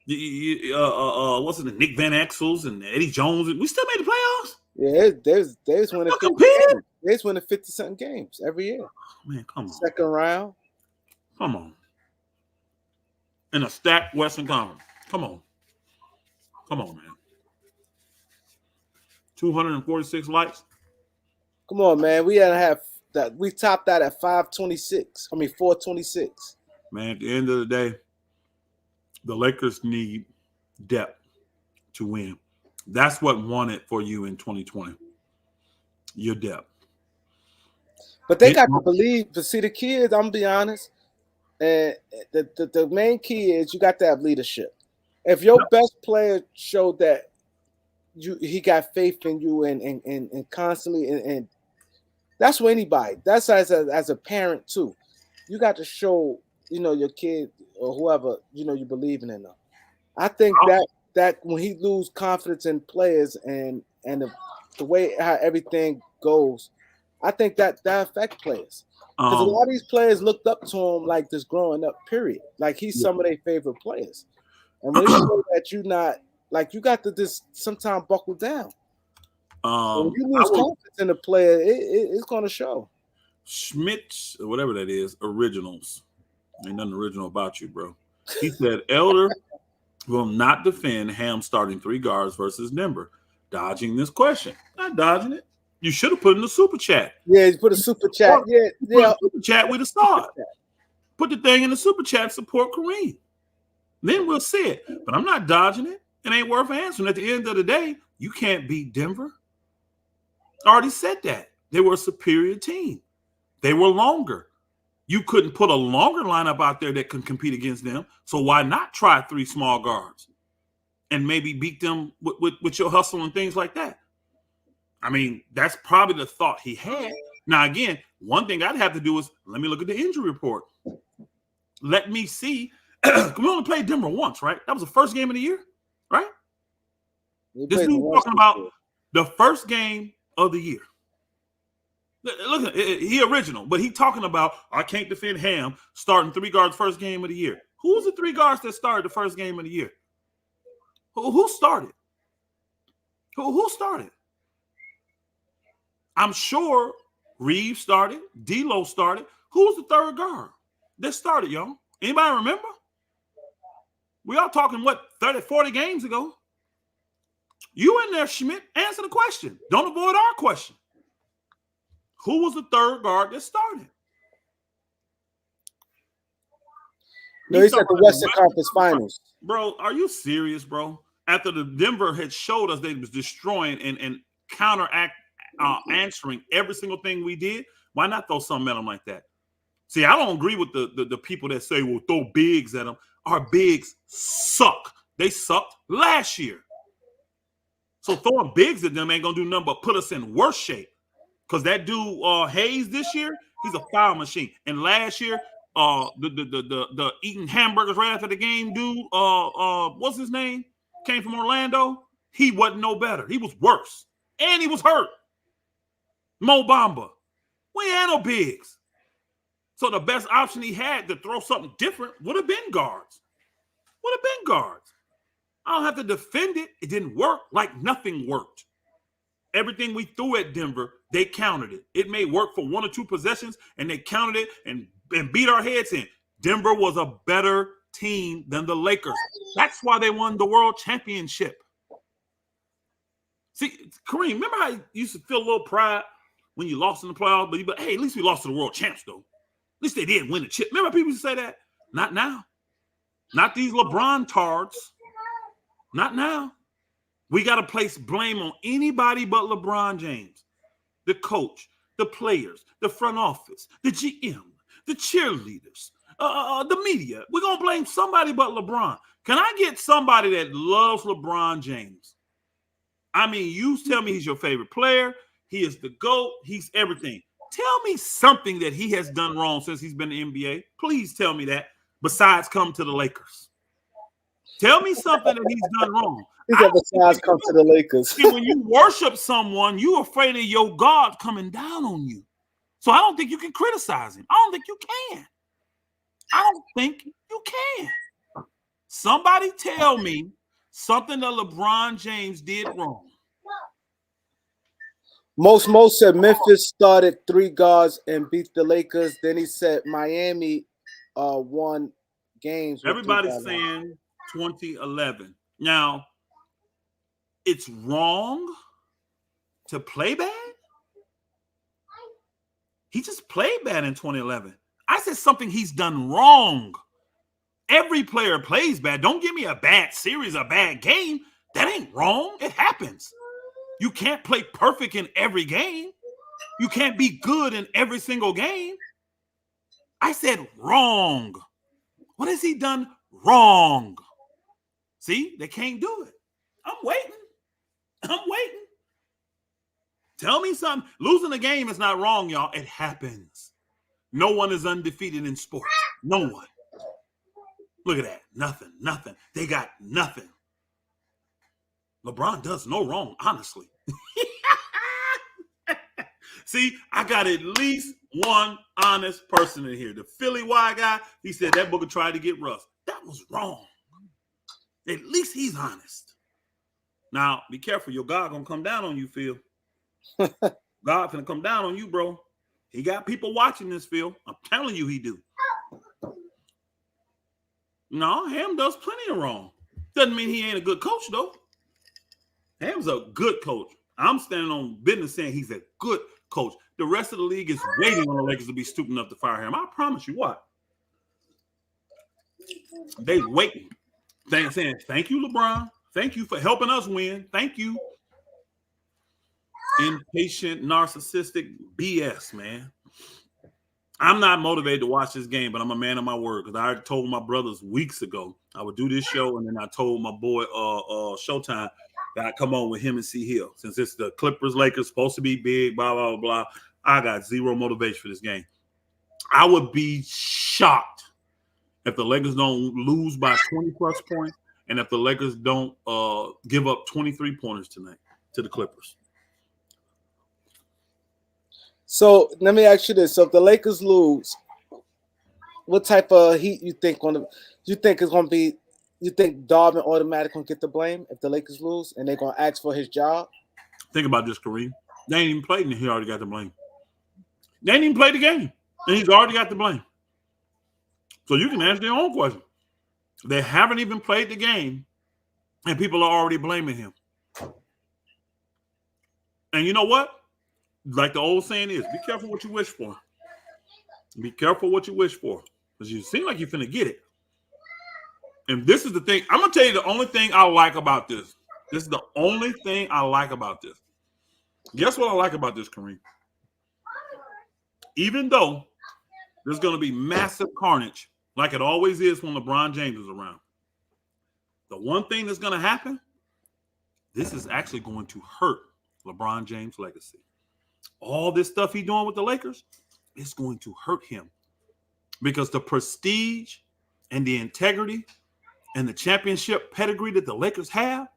What's it, Nick Van Exels and Eddie Jones. We still made the playoffs. Yeah, they was winning 50 games. They was winning 50-something games every year. Oh, man, come on. Second round. Come on. In a stacked Western Conference. Come on. Come on, man. 246 likes. Come on, man. We had to have that. We topped that at 526. I mean 426. Man, at the end of the day, the Lakers need depth to win. That's what won it for you in 2020. Your depth. But they got to believe. But see, the kids, I'm gonna be honest, and the main key is you got to have leadership. If your best player showed that he got faith in you and constantly and that's for anybody. That's as a parent too. You got to show your kid or whoever you believing in them. I think that when he lose confidence in players and the way how everything goes, I think that affect players because a Um, lot of these players looked up to him like this growing up. Period. Like he's yeah. some of their favorite players, and when it shows that you not like you got to just sometimes buckle down. When you I lose will confidence in a player, it's going to show. Schmidt, whatever that is, originals. Ain't nothing original about you, bro. He said Elder will not defend Ham starting 3 guards versus Denver. Dodging this question. Not dodging it. You should have put in the super chat. Yeah, you put a super chat. Or Yeah, you put yeah. a super chat with a start. Put the thing in the super chat, support Kareem. Then we'll see it. But I'm not dodging it. It ain't worth answering. At the end of the day, you can't beat Denver. I already said that. They were a superior team. They were longer. You couldn't put a longer lineup out there that can compete against them. So why not try 3 small guards and maybe beat them with your hustle and things like that? I mean, that's probably the thought he had. Now, again, one thing I'd have to do is let me look at the injury report. Let me see. We only played Denver once, right? That was the first game of the year, right? This dude's talking about the first game of the year. Look, he original, but he talking about I can't defend Ham starting 3 guards first game of the year. Who's the 3 guards that started the first game of the year? Who started? Who started? I'm sure Reeves started. D'Lo started. Who was the 3rd guard that started, y'all? Anybody remember? We all talking, what, 30, 40 games ago? You in there, Schmidt. Answer the question. Don't avoid our question. Who was the 3rd guard that started? No, he's at the Western Conference Finals. Bro, are you serious, bro? After the Denver had showed us they was destroying and counteract answering every single thing we did, why not throw something at them like that? See, I don't agree with the people that say, well, throw bigs at them. Our bigs suck. They sucked last year. So throwing bigs at them ain't going to do nothing but put us in worse shape. Because that dude, Hayes, this year, he's a foul machine. And last year, the eating hamburgers right after the game dude, what's his name? Came from Orlando. He wasn't no better. He was worse. And he was hurt. Mo Bamba. We ain't had no bigs. So the best option he had to throw something different would have been guards. Would have been guards. I don't have to defend it. It didn't work like nothing worked. Everything we threw at Denver, they countered it. It may work for 1 or 2 possessions, and they countered it and beat our heads in. Denver was a better team than the Lakers. That's why they won the world championship. See, Kareem, remember how you used to feel a little pride when you lost in the playoffs? But hey, at least we lost to the world champs, though. At least they didn't win the chip. Remember people used to say that? Not now. Not these LeBron tards. Not now. We got to place blame on anybody but LeBron James. The coach, the players, the front office, the GM, the cheerleaders, the media. We're going to blame somebody but LeBron. Can I get somebody that loves LeBron James? I mean, you tell me he's your favorite player. He is the GOAT. He's everything. Tell me something that he has done wrong since he's been in the NBA. Please tell me that, besides come to the Lakers. Tell me something that he's done wrong. He said besides come to the Lakers. See, when you worship someone, you're afraid of your God coming down on you. So I don't think you can criticize him. I don't think you can. I don't think you can. Somebody tell me something that LeBron James did wrong. Most said Memphis started 3 guards and beat the Lakers. Then he said Miami won games. Everybody's saying 2011. Now, it's wrong to play bad. He just played bad in 2011. I said something he's done wrong. Every player plays bad. Don't give me a bad series, a bad game. That ain't wrong. It happens. You can't play perfect in every game. You can't be good in every single game. I said wrong. What has he done wrong? See, they can't do it. I'm waiting. I'm waiting. Tell me something. Losing a game is not wrong, y'all. It happens. No one is undefeated in sports. No one. Look at that. Nothing. Nothing. They got nothing. LeBron does no wrong, honestly. See, I got at least one honest person in here. The Philly Y guy, he said that Booker tried to get Russ. That was wrong. At least he's honest. Now, be careful. Your God gonna come down on you, Phil. God gonna come down on you, bro. He got people watching this, Phil. I'm telling you he do. No, Ham does plenty of wrong. Doesn't mean he ain't a good coach, though. Ham's a good coach. I'm standing on business saying he's a good coach. The rest of the league is waiting on the Lakers to be stupid enough to fire him. I promise you what. They waiting. They're saying, thank you, LeBron. Thank you for helping us win. Thank you. Impatient, narcissistic BS, man. I'm not motivated to watch this game, but I'm a man of my word because I told my brothers weeks ago I would do this show, and then I told my boy Showtime that I'd come on with him and C Hill. Since it's the Clippers, Lakers, supposed to be big, blah, blah, blah, I got zero motivation for this game. I would be shocked if the Lakers don't lose by 20-plus points and if the Lakers don't give up 23-pointers tonight to the Clippers. So let me ask you this: so if the Lakers lose, what type of heat you think is going to be? You think Darvin automatically going to get the blame if the Lakers lose, and they're going to ask for his job? Think about this, Kareem. They ain't even played, and he already got the blame. They ain't even played the game, and he's already got the blame. So you can answer your own question. They haven't even played the game, and people are already blaming him. And you know what? Like the old saying is, be careful what you wish for. Be careful what you wish for. Because you seem like you're finna get it. And this is the thing. I'm going to tell you the only thing I like about this. This is the only thing I like about this. Guess what I like about this, Kareem? Even though there's going to be massive carnage, like it always is when LeBron James is around, the one thing that's going to happen, this is actually going to hurt LeBron James' legacy. All this stuff he's doing with the Lakers is going to hurt him because the prestige and the integrity and the championship pedigree that the Lakers have,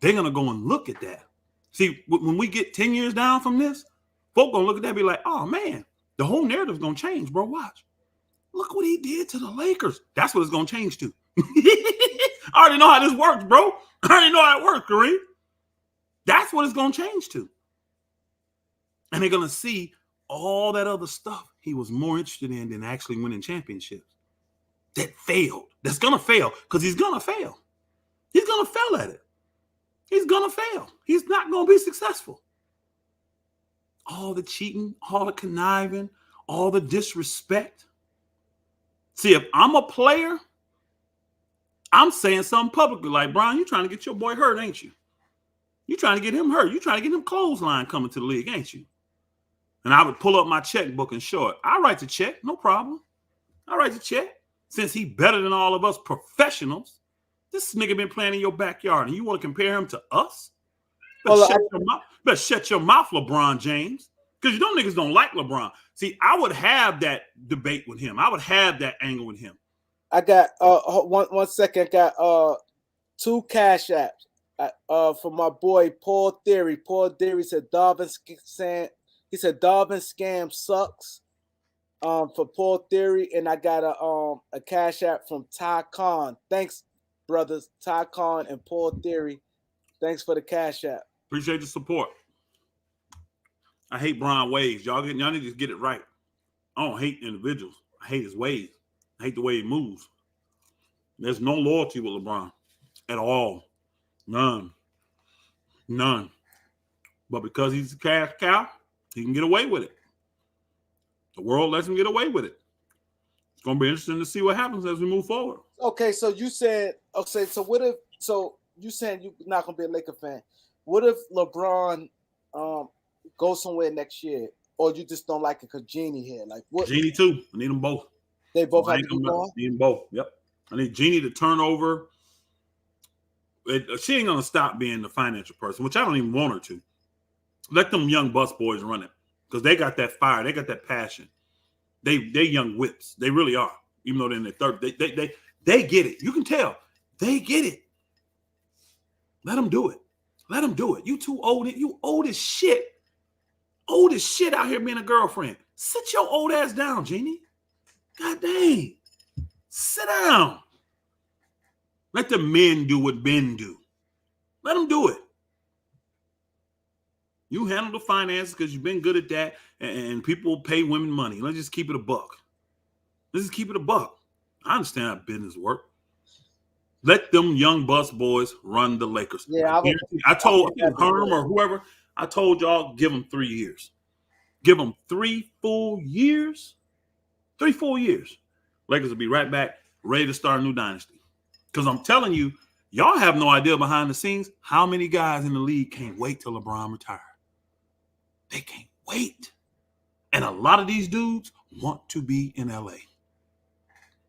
they're going to go and look at that. See, when we get 10 years down from this, folk going to look at that and be like, oh, man, the whole narrative's going to change, bro. Watch. Look what he did to the Lakers. That's what it's going to change to. I already know how this works, bro. I already know how it works, Kareem. That's what it's going to change to. And they're going to see all that other stuff he was more interested in than actually winning championships. That failed. That's going to fail because he's going to fail. He's going to fail at it. He's going to fail. He's not going to be successful. All the cheating, all the conniving, all the disrespect. See, if I'm a player, I'm saying something publicly like, Brian, you trying to get your boy hurt, ain't you? You trying to get him hurt. You trying to get him clothesline coming to the league, ain't you? And I would pull up my checkbook and show it. I write the check, no problem. I write the check. Since he better than all of us professionals, this nigga been playing in your backyard, and you want to compare him to us? Better shut your mouth, LeBron James, because you know niggas don't like LeBron. See, I would have that debate with him. I would have that angle with him. I got one second. I got 2 cash apps for my boy Paul Theory. Paul Theory said Darvin scam sucks. For Paul Theory, and I got a cash app from Ty Khan. Thanks, brothers, Ty Khan and Paul Theory. Thanks for the cash app. Appreciate the support. I hate Brian ways. Y'all need to get it right. I don't hate individuals. I hate his ways. I hate the way he moves. There's no loyalty with LeBron at all. None. But because he's a cash cow, he can get away with it. The world lets him get away with it. It's going to be interesting to see what happens as we move forward. Okay, so you said okay. So what if? So you saying you're not gonna be a Laker fan? What if LeBron um goes somewhere next year, or you just don't like it because Genie here? Like what? Genie too. I need them both. They So both I have to ain't be coming up. gone. Need them both. Yep. I need Genie to turn over. She ain't gonna stop being the financial person, which I don't even want her to. Let them young bus boys run it because they got that fire. They got that passion. They young whips. They really are. Even though they're in their third, they get it. You can tell they get it. Let them do it. Let them do it. You too old. You old as shit. Old as shit out here being a girlfriend. Sit your old ass down, Jeannie. God dang. Sit down. Let the men do what men do. Let them do it. You handle the finances because you've been good at that, and people pay women money. Let's just keep it a buck. Let's just keep it a buck. I understand how business work. Let them young bus boys run the Lakers. Yeah, I told Herm I or whoever, I told y'all, give them 3 years. Give them 3 full years. 3 full years. Lakers will be right back, ready to start a new dynasty. Because I'm telling you, y'all have no idea behind the scenes how many guys in the league can't wait till LeBron retires. They can't wait. And a lot of these dudes want to be in LA.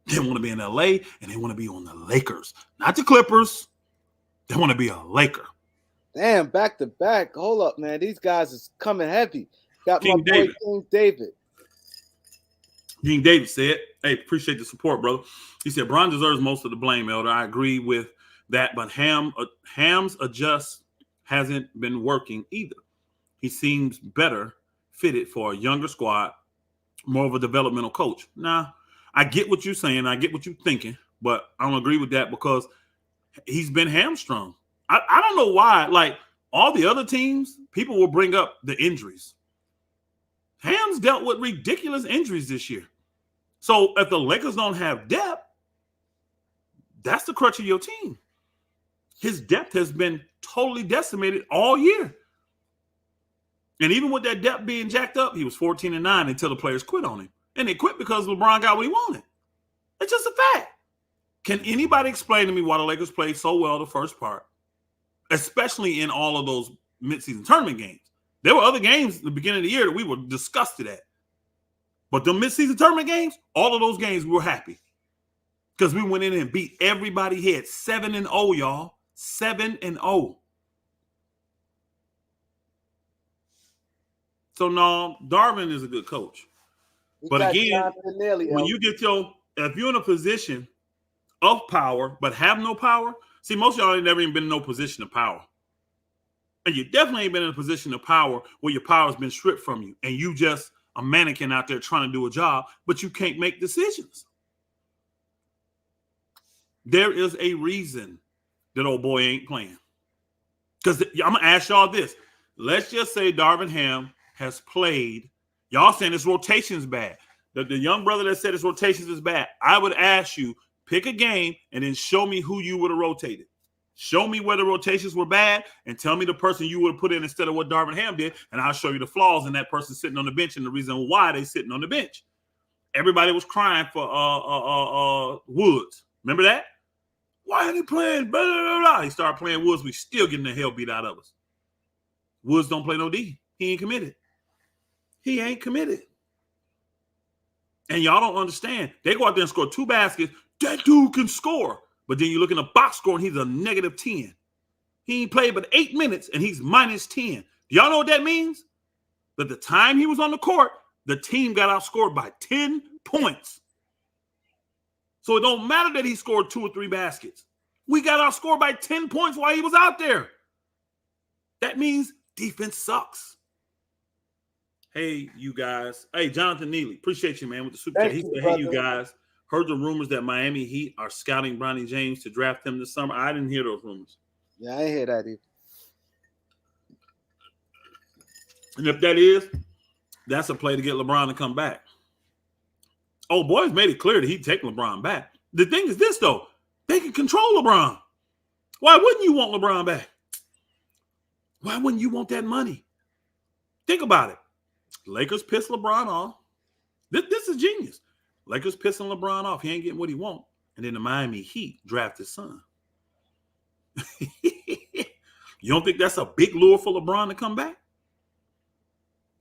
They want to be in LA and they want to be on the Lakers, not the Clippers. They want to be a Laker. Damn, back to back. Hold up, man. These guys is coming heavy. Got King my boy David. King David. King David said, hey, appreciate the support, brother. He said, Bron deserves most of the blame, Elder. I agree with that, but Ham's adjust hasn't been working either. He seems better fitted for a younger squad, more of a developmental coach. Now, I get what you're saying. I get what you're thinking, but I don't agree with that because he's been hamstrung. I don't know why. Like all the other teams, people will bring up the injuries. Ham's dealt with ridiculous injuries this year. So if the Lakers don't have depth, that's the crutch of your team. His depth has been totally decimated all year. And even with that depth being jacked up, he was 14-9 until the players quit on him. And they quit because LeBron got what he wanted. It's just a fact. Can anybody explain to me why the Lakers played so well the first part, especially in all of those midseason tournament games? There were other games at the beginning of the year that we were disgusted at. But the midseason tournament games, all of those games, we were happy. Because we went in and beat everybody here. 7-0, y'all. 7-0. So, no, Darvin is a good coach. But again, when you get if you're in a position of power but have no power, see, most of y'all ain't never even been in no position of power. And you definitely ain't been in a position of power where your power has been stripped from you and you just a mannequin out there trying to do a job, but you can't make decisions. There is a reason that old boy ain't playing. Because I'm going to ask y'all this. Let's just say Darvin Ham has played. Y'all saying his rotation's bad. The young brother that said his rotations is bad. I would ask you, pick a game and then show me who you would have rotated. Show me where the rotations were bad and tell me the person you would have put in instead of what Darvin Ham did, and I'll show you the flaws in that person sitting on the bench and the reason why they sitting on the bench. Everybody was crying for Woods. Remember that? Why are they playing? Blah, blah, blah. He started playing Woods. We still getting the hell beat out of us. Woods don't play no D. He ain't committed. He ain't committed. And y'all don't understand. They go out there and score 2 baskets. That dude can score. But then you look in the box score and he's a -10. He ain't played but 8 minutes and he's -10. Do y'all know what that means? That the time he was on the court, the team got outscored by 10 points. So it don't matter that he scored 2 or 3 baskets. We got outscored by 10 points while he was out there. That means defense sucks. Hey, you guys. Hey, Jonathan Neely. Appreciate you, man, with the super chat. He said, hey, you guys. Heard the rumors that Miami Heat are scouting Bronny James to draft him this summer. I didn't hear those rumors. Yeah, I didn't hear that either. And if that is, that's a play to get LeBron to come back. Oh, boys made it clear that he'd take LeBron back. The thing is this, though. They can control LeBron. Why wouldn't you want LeBron back? Why wouldn't you want that money? Think about it. Lakers piss LeBron off. This is genius. Lakers pissing LeBron off. He ain't getting what he want. And then the Miami Heat draft his son. You don't think that's a big lure for LeBron to come back?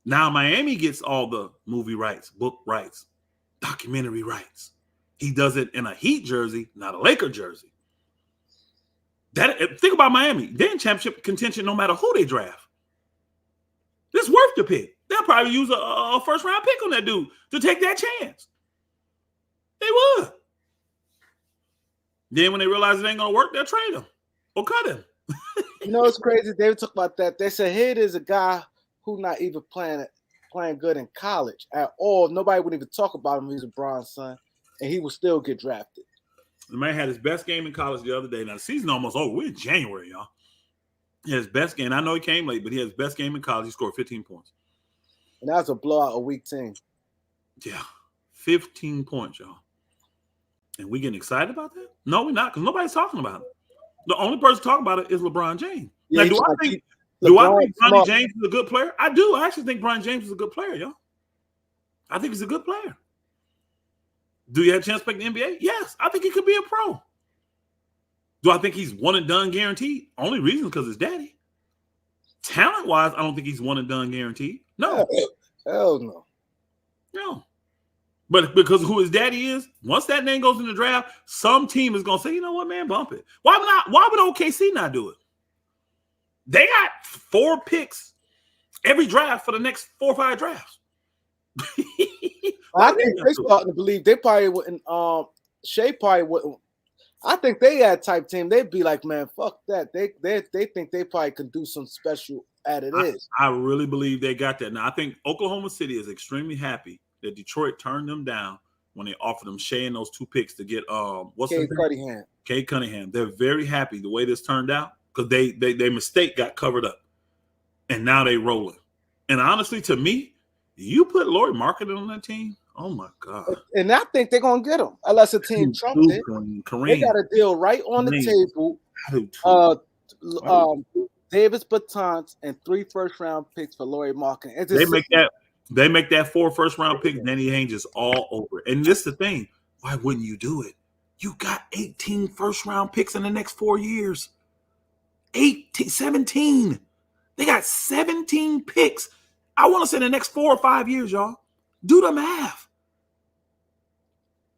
Now Miami gets all the movie rights, book rights, documentary rights. He does it in a Heat jersey, not a Laker jersey. Think about Miami. They're in championship contention no matter who they draft. It's worth the pick. They'll probably use a first-round pick on that dude to take that chance. They would. Then when they realize it ain't going to work, they'll trade him or cut him. You know, it's crazy. They talk about that. They said, here it is a guy who not even playing good in college at all. Nobody would even talk about him. He's a Bron's son, and he will still get drafted. The man had his best game in college the other day. Now, the season almost over. We're in January, y'all. He had his best game. I know he came late, but he had his best game in college. He scored 15 points. And that was a blowout, a weak team. Yeah, 15 points, y'all. And we getting excited about that? No, we're not, because nobody's talking about it. The only person talking about it is LeBron James. Yeah, now, do I think Bronny James is a good player? I do. I actually think Bronny James is a good player, y'all. I think he's a good player. Do you have a chance to pick the NBA? Yes. I think he could be a pro. Do I think he's one and done guaranteed? Only reason because his daddy. Talent-wise, I don't think he's one and done guaranteed. No. Hell no. No. But because of who his daddy is, once that name goes in the draft, some team is going to say, you know what, man, bump it. Why would OKC not do it? They got 4 picks every draft for the next 4 or 5 drafts. I think they starting to believe they probably wouldn't. Shea probably wouldn't. I think they had type team. They'd be like, man, fuck that. They think they probably can do some special at it is. I really believe they got that. Now I think Oklahoma City is extremely happy that Detroit turned them down when they offered them Shea and those 2 picks to get Cade Cunningham. They're very happy the way this turned out because their mistake got covered up, and now they rolling. And honestly, to me, you put Lauri Markkanen on that team. Oh my God! And I think they're gonna get him unless a team trumps it. Kareem. They got a deal right on the table. Davis Bertans and 3 first-round picks for Lauri Markkanen. They make that 4 first-round picks, Danny Ainge is all over. And this is the thing. Why wouldn't you do it? You got 18 first-round picks in the next 4 years. 17. They got 17 picks. I want to say the next 4 or 5 years, y'all. Do the math.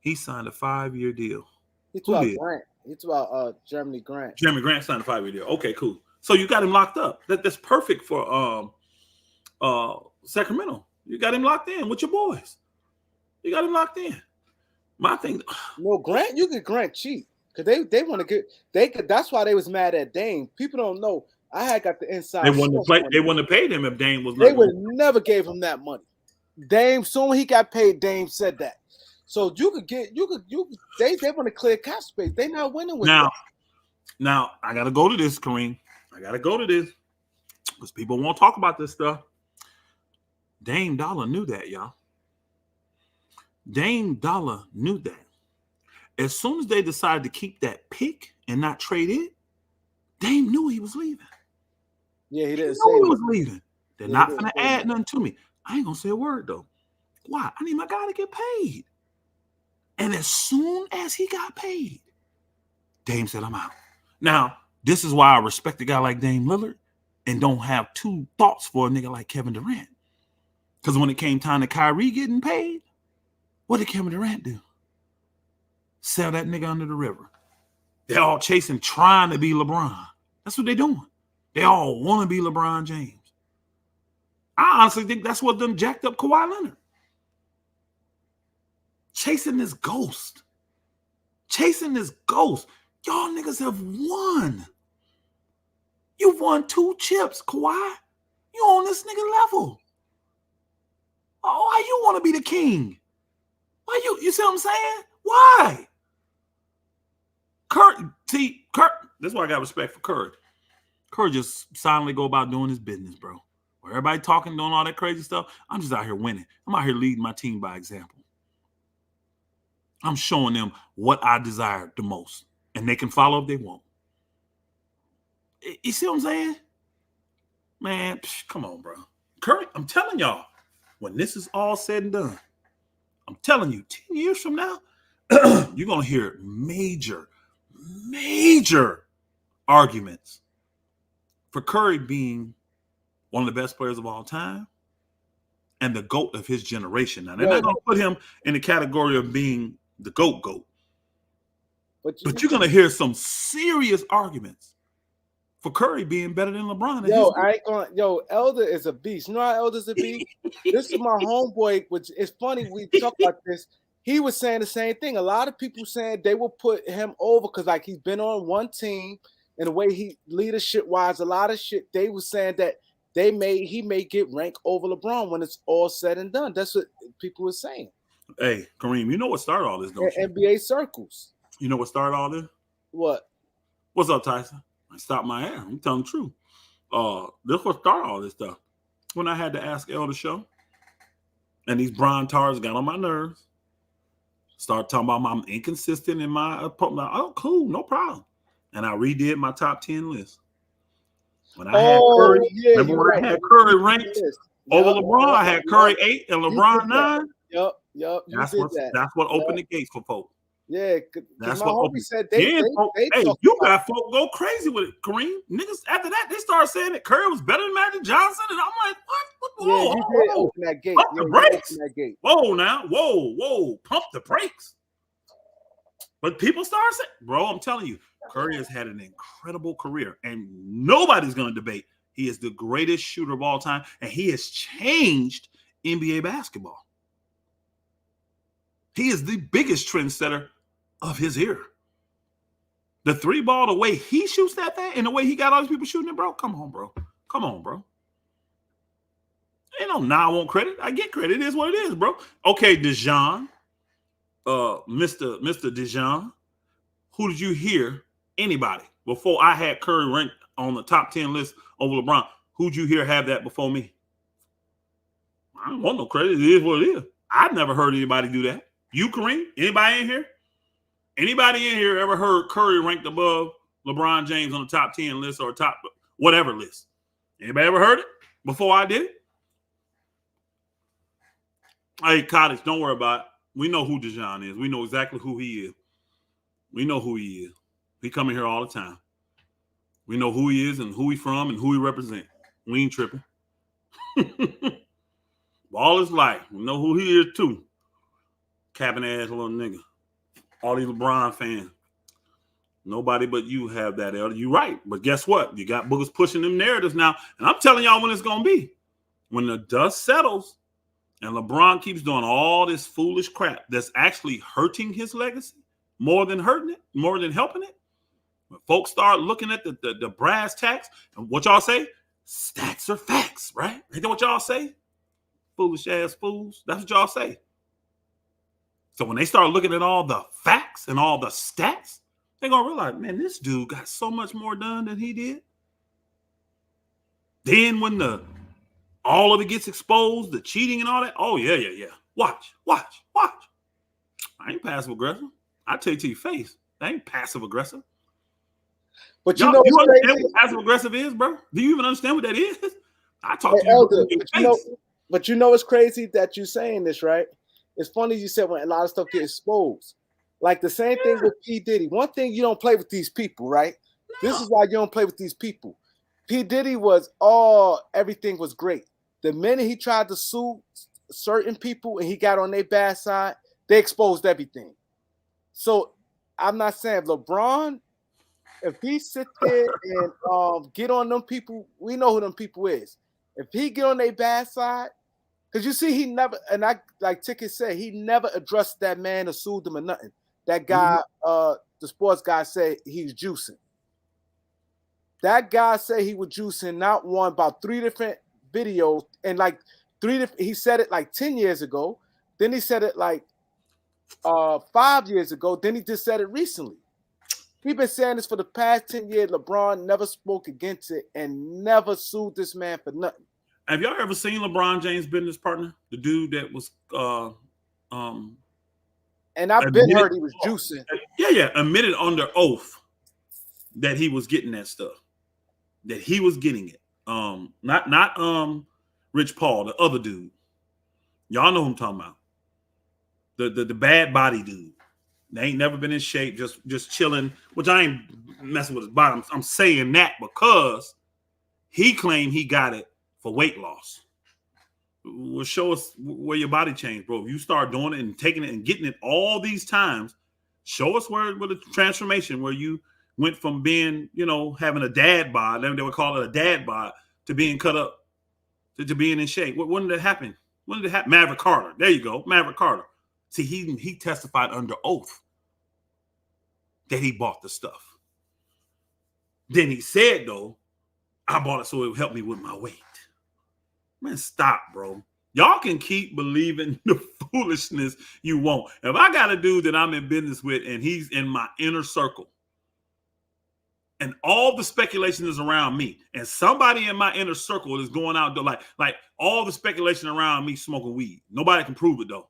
He signed a 5-year deal. It's about Grant. It's about Jeremy Grant. Jeremy Grant signed a 5-year deal. Okay, cool. So you got him locked up. That's perfect for Sacramento. You got him locked in with your boys. You got him locked in. My thing. No, Grant, you get Grant cheap because they want to get. That's why they was mad at Dame. People don't know. I had got the inside. They wouldn't have paid him if Dame was. They would never gave him that money. Dame, soon he got paid. Dame said that. So they want to clear cap space. They not winning with that. Now I gotta go to this, Kareem. I gotta go to this because people won't talk about this stuff. Dame Dollar knew that, y'all. Dame Dollar knew that. As soon as they decided to keep that pick and not trade it, Dame knew he was leaving. Yeah, he didn't say he was leaving. They're not gonna add nothing to me. I ain't gonna say a word though. Why? I need my guy to get paid. And as soon as he got paid, Dame said, I'm out. Now, this is why I respect a guy like Dame Lillard and don't have 2 thoughts for a nigga like Kevin Durant. Because when it came time to Kyrie getting paid, what did Kevin Durant do? Sell that nigga under the river. They're all chasing, trying to be LeBron. That's what they're doing. They all want to be LeBron James. I honestly think that's what done jacked up Kawhi Leonard. Chasing this ghost. Y'all niggas have won. You've won 2 chips, Kawhi. You on this nigga level. Oh, why you want to be the king? Why you see what I'm saying? Why? Kurt, this is why I got respect for Kurt. Kurt just silently go about doing his business, bro. Where everybody talking, doing all that crazy stuff, I'm just out here winning. I'm out here leading my team by example. I'm showing them what I desire the most. And they can follow if they want. You see what I'm saying? Man, come on, bro. Curry, I'm telling y'all, when this is all said and done, I'm telling you, 10 years from now, you're going to hear major, major arguments for Curry being one of the best players of all time and the GOAT of his generation. Now, they're Yo, not going to put him in the category of being the GOAT, but but you're going to hear some serious arguments for Curry being better than LeBron. yo, I ain't gonna. Yo, Elder is a beast. You know how Elder's a beast. This is my homeboy, which is funny. We talk about this. He was saying the same thing. A lot of people saying they will put him over because like he's been on one team and the way he leadership wise, a lot of shit. They were saying that he may get ranked over LeBron when it's all said and done. That's what people were saying. Hey, Kareem, you know what started all this, don't you? NBA circles. You know what started all this? What? What's up, Tyson? I stopped my hair. I'm telling the truth. This what started all this stuff. When I had to ask Elder Show, and these Brian Tars got on my nerves. Start talking about I'm inconsistent in my approach. Oh, cool, no problem. And I redid my top 10 list. When I had Curry, remember when I had Curry ranked over LeBron? I had Curry 8 and LeBron 9. Yep. That's what opened the gates for folks. Yeah, that's my what homie said they hey, you got folk go crazy with it, Kareem. Niggas after that they started saying that Curry was better than Magic Johnson, and I'm like, what? Whoa, yeah, you did open that gate. Pump the brakes. Whoa, now, whoa, pump the brakes. But people started saying, bro, I'm telling you, Curry has had an incredible career, and nobody's going to debate. He is the greatest shooter of all time, and he has changed NBA basketball. He is the biggest trendsetter of his era. The three ball, the way he shoots that thing, and the way he got all these people shooting it, bro. Come on, bro. Ain't no I want credit. I get credit. It is what it is, bro. Okay, Dejan, Mr. Dejan, who did you hear? Anybody before I had Curry ranked on the top 10 list over LeBron? Who'd you hear have that before me? I don't want no credit. It is what it is. I've never heard anybody do that. You, Kareem? Anybody in here? Anybody in here ever heard Curry ranked above LeBron James on the top 10 list or top whatever list? Anybody ever heard it before I did it? Hey, Cottage, don't worry about it. We know who Dejan is. We know exactly who he is. We know who he is. He coming here all the time. We know who he is and who he from and who he represent. We ain't tripping. All his life. We know who he is too. Cabin ass little nigga. All these LeBron fans. Nobody but you have that, Elder. You right. But guess what? You got boogers pushing them narratives now. And I'm telling y'all when it's going to be. When the dust settles and LeBron keeps doing all this foolish crap that's actually hurting his legacy more than hurting it, more than helping it. When folks start looking at the brass tacks, and what y'all say? Stats are facts, right? Ain't that what y'all say? Foolish ass fools. That's what y'all say. So when they start looking at all the facts and all the stats, they're going to realize, man, this dude got so much more done than he did. Then when all of it gets exposed, the cheating and all that, oh, yeah. Watch. I ain't passive aggressive. I tell you to your face, I ain't passive aggressive. But you understand what passive aggressive is, bro? Do you even understand what that is? I talk to you Elder, but you know it's crazy that you're saying this, right? It's funny you said when a lot of stuff gets exposed. Like the same thing with P. Diddy. One thing, you don't play with these people, right? No. This is why you don't play with these people. P. Diddy was everything was great. The minute he tried to sue certain people and he got on their bad side, they exposed everything. So I'm not saying LeBron, if he sit there and get on them people, we know who them people is. If he get on their bad side, because you see, he never, and I like Ticket said, he never addressed that man or sued him or nothing. That guy, the sports guy said he's juicing. That guy said he was juicing not one, about 3 different videos, and like 3 different, he said it like 10 years ago. Then he said it like 5 years ago. Then he just said it recently. He's been saying this for the past 10 years. LeBron never spoke against it and never sued this man for nothing. Have y'all ever seen LeBron James' business partner? The dude that was and I've been heard he was juicing. Yeah, admitted under oath that he was getting that stuff. That he was getting it. Not Rich Paul, the other dude. Y'all know who I'm talking about. the bad body dude. They ain't never been in shape, just chilling. Which I ain't messing with his body. I'm saying that because he claimed he got it for weight loss. Well, show us where your body changed, bro. If you start doing it and taking it and getting it all these times, show us where the transformation, where you went from being, having a dad bod, they would call it a dad bod, to being cut up, to being in shape. When did it happen? When did it happen? Maverick Carter. There you go, Maverick Carter. See, he testified under oath that he bought the stuff. Then he said, though, I bought it so it would help me with my weight. Man, stop, bro. Y'all can keep believing the foolishness you want. If I got a dude that I'm in business with and he's in my inner circle, and all the speculation is around me, and somebody in my inner circle is going out there, like all the speculation around me smoking weed. Nobody can prove it, though.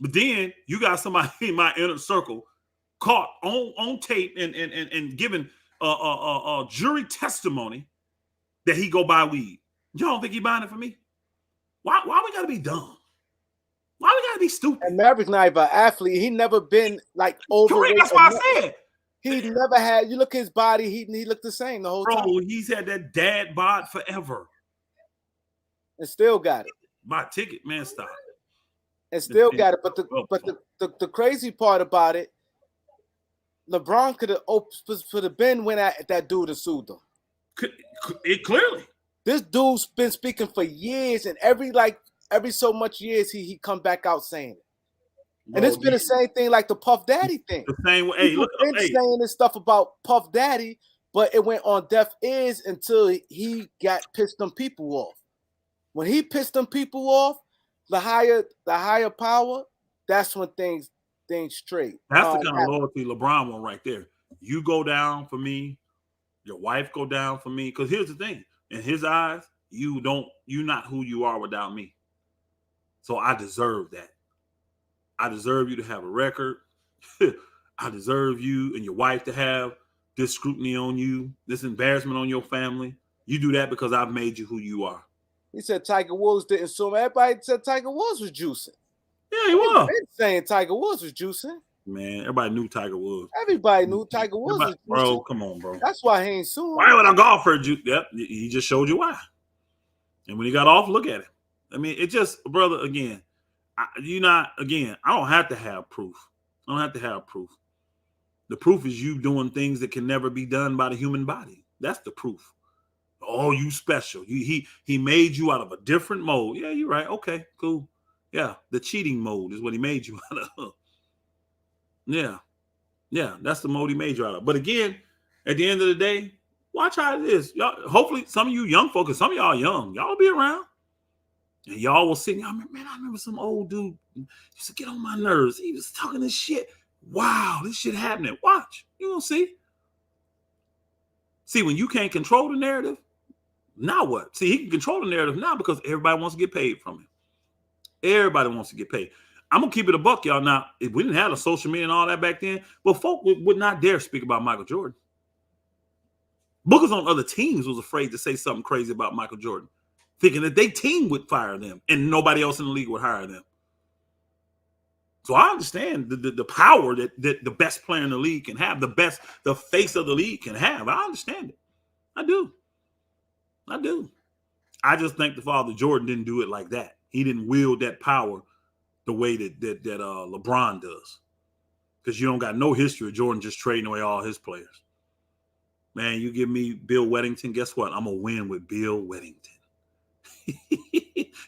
But then you got somebody in my inner circle caught on tape and given a jury testimony that he go buy weed. Y'all don't think he buying it for me? Why we gotta be dumb? Why we gotta be stupid? And Maverick's not even an athlete. He never been like overweight. Correct, that's why I said. He never had. You look at his body. He looked the same the whole time. Bro, he's had that dad bod forever. And still got it. My ticket, man, stop. And still got it. But the crazy part about it, LeBron could have been went at that dude and sued him. It clearly. This dude's been speaking for years, and every so much years he come back out saying it. And it's been the same thing like the Puff Daddy thing. The same way. Hey, look, saying this stuff about Puff Daddy, but it went on deaf ears until he got pissed them people off. When he pissed them people off, the higher power, that's when things straight. That's the kind of loyalty LeBron won right there. You go down for me, your wife go down for me. Because here's the thing. In his eyes, you're not who you are without me. So I deserve that. I deserve you to have a record. I deserve you and your wife to have this scrutiny on you, this embarrassment on your family. You do that because I've made you who you are. He said Tiger Woods didn't sue him. Everybody said Tiger Woods was juicing. Yeah, he was. Been saying Tiger Woods was juicing. Man, everybody knew Tiger Woods. Everybody knew Tiger Woods was juicing. Bro, come on, bro. That's why he ain't suing. Why would a golfer juice? Yep, he just showed you why. And when he got off, look at it. I mean, it just, brother, again, I don't have to have proof. I don't have to have proof. The proof is you doing things that can never be done by the human body. That's the proof. Oh, you special. He made you out of a different mold. Yeah, you're right. Okay, cool. Yeah, the cheating mode is what he made you out of. Yeah, that's the mode he made you out of. But again, at the end of the day, watch how it is. Y'all, hopefully, some of you young folks, some of y'all young, y'all be around. And y'all will see, man, I remember some old dude used to get on my nerves. He was talking this shit. Wow, this shit happening. Watch. You gonna see. See, when you can't control the narrative, now what? See, he can control the narrative now because everybody wants to get paid from him. Everybody wants to get paid. I'm going to keep it a buck, y'all. Now, if we didn't have the social media and all that back then, but folk would not dare speak about Michael Jordan. Bookers on other teams was afraid to say something crazy about Michael Jordan, thinking that their team would fire them and nobody else in the league would hire them. So I understand the power that the best player in the league can have, the face of the league can have. I understand it. I do. I just think the father Jordan didn't do it like that. He didn't wield that power the way that LeBron does. Because you don't got no history of Jordan just trading away all his players. Man, you give me Bill Weddington, guess what? I'm going to win with Bill Weddington.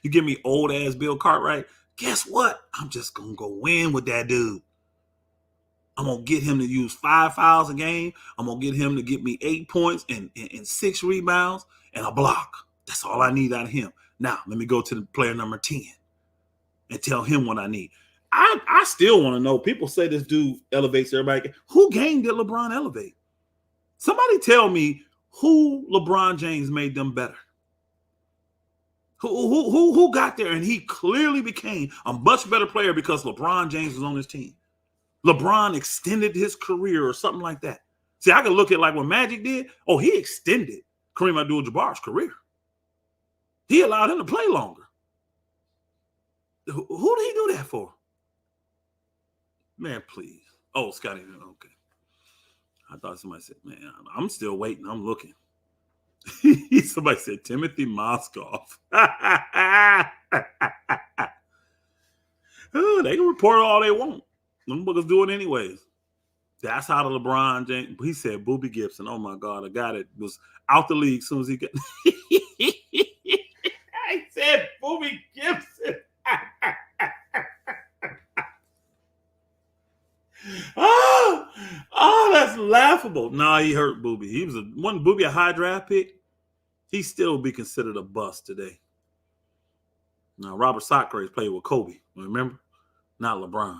You give me old ass Bill Cartwright, guess what? I'm just going to go win with that dude. I'm going to get him to use 5 fouls a game. I'm going to get him to get me 8 points and 6 rebounds and a block. That's all I need out of him. Now, let me go to the player number 10 and tell him what I need. I still want to know. People say this dude elevates everybody. Who game did LeBron elevate? Somebody tell me who LeBron James made them better. Who got there and he clearly became a much better player because LeBron James was on his team. LeBron extended his career or something like that. See, I can look at like what Magic did. Oh, he extended Kareem Abdul-Jabbar's career. He allowed him to play longer. Who did he do that for? Man, please. Oh, Scotty. Okay. I thought somebody said, man, I'm still waiting. I'm looking. Somebody said Timothy Moskoff. Oh, they can report all they want. Them bookers do it anyways. That's how the LeBron James. He said Booby Gibson. Oh my God, a guy that was out the league as soon as he got. I said Booby Gibson. oh, that's laughable. Nah, he hurt Booby. He was one Booby a high draft pick. He still would be considered a bust today. Now, Robert Socrates played with Kobe. Remember, not LeBron.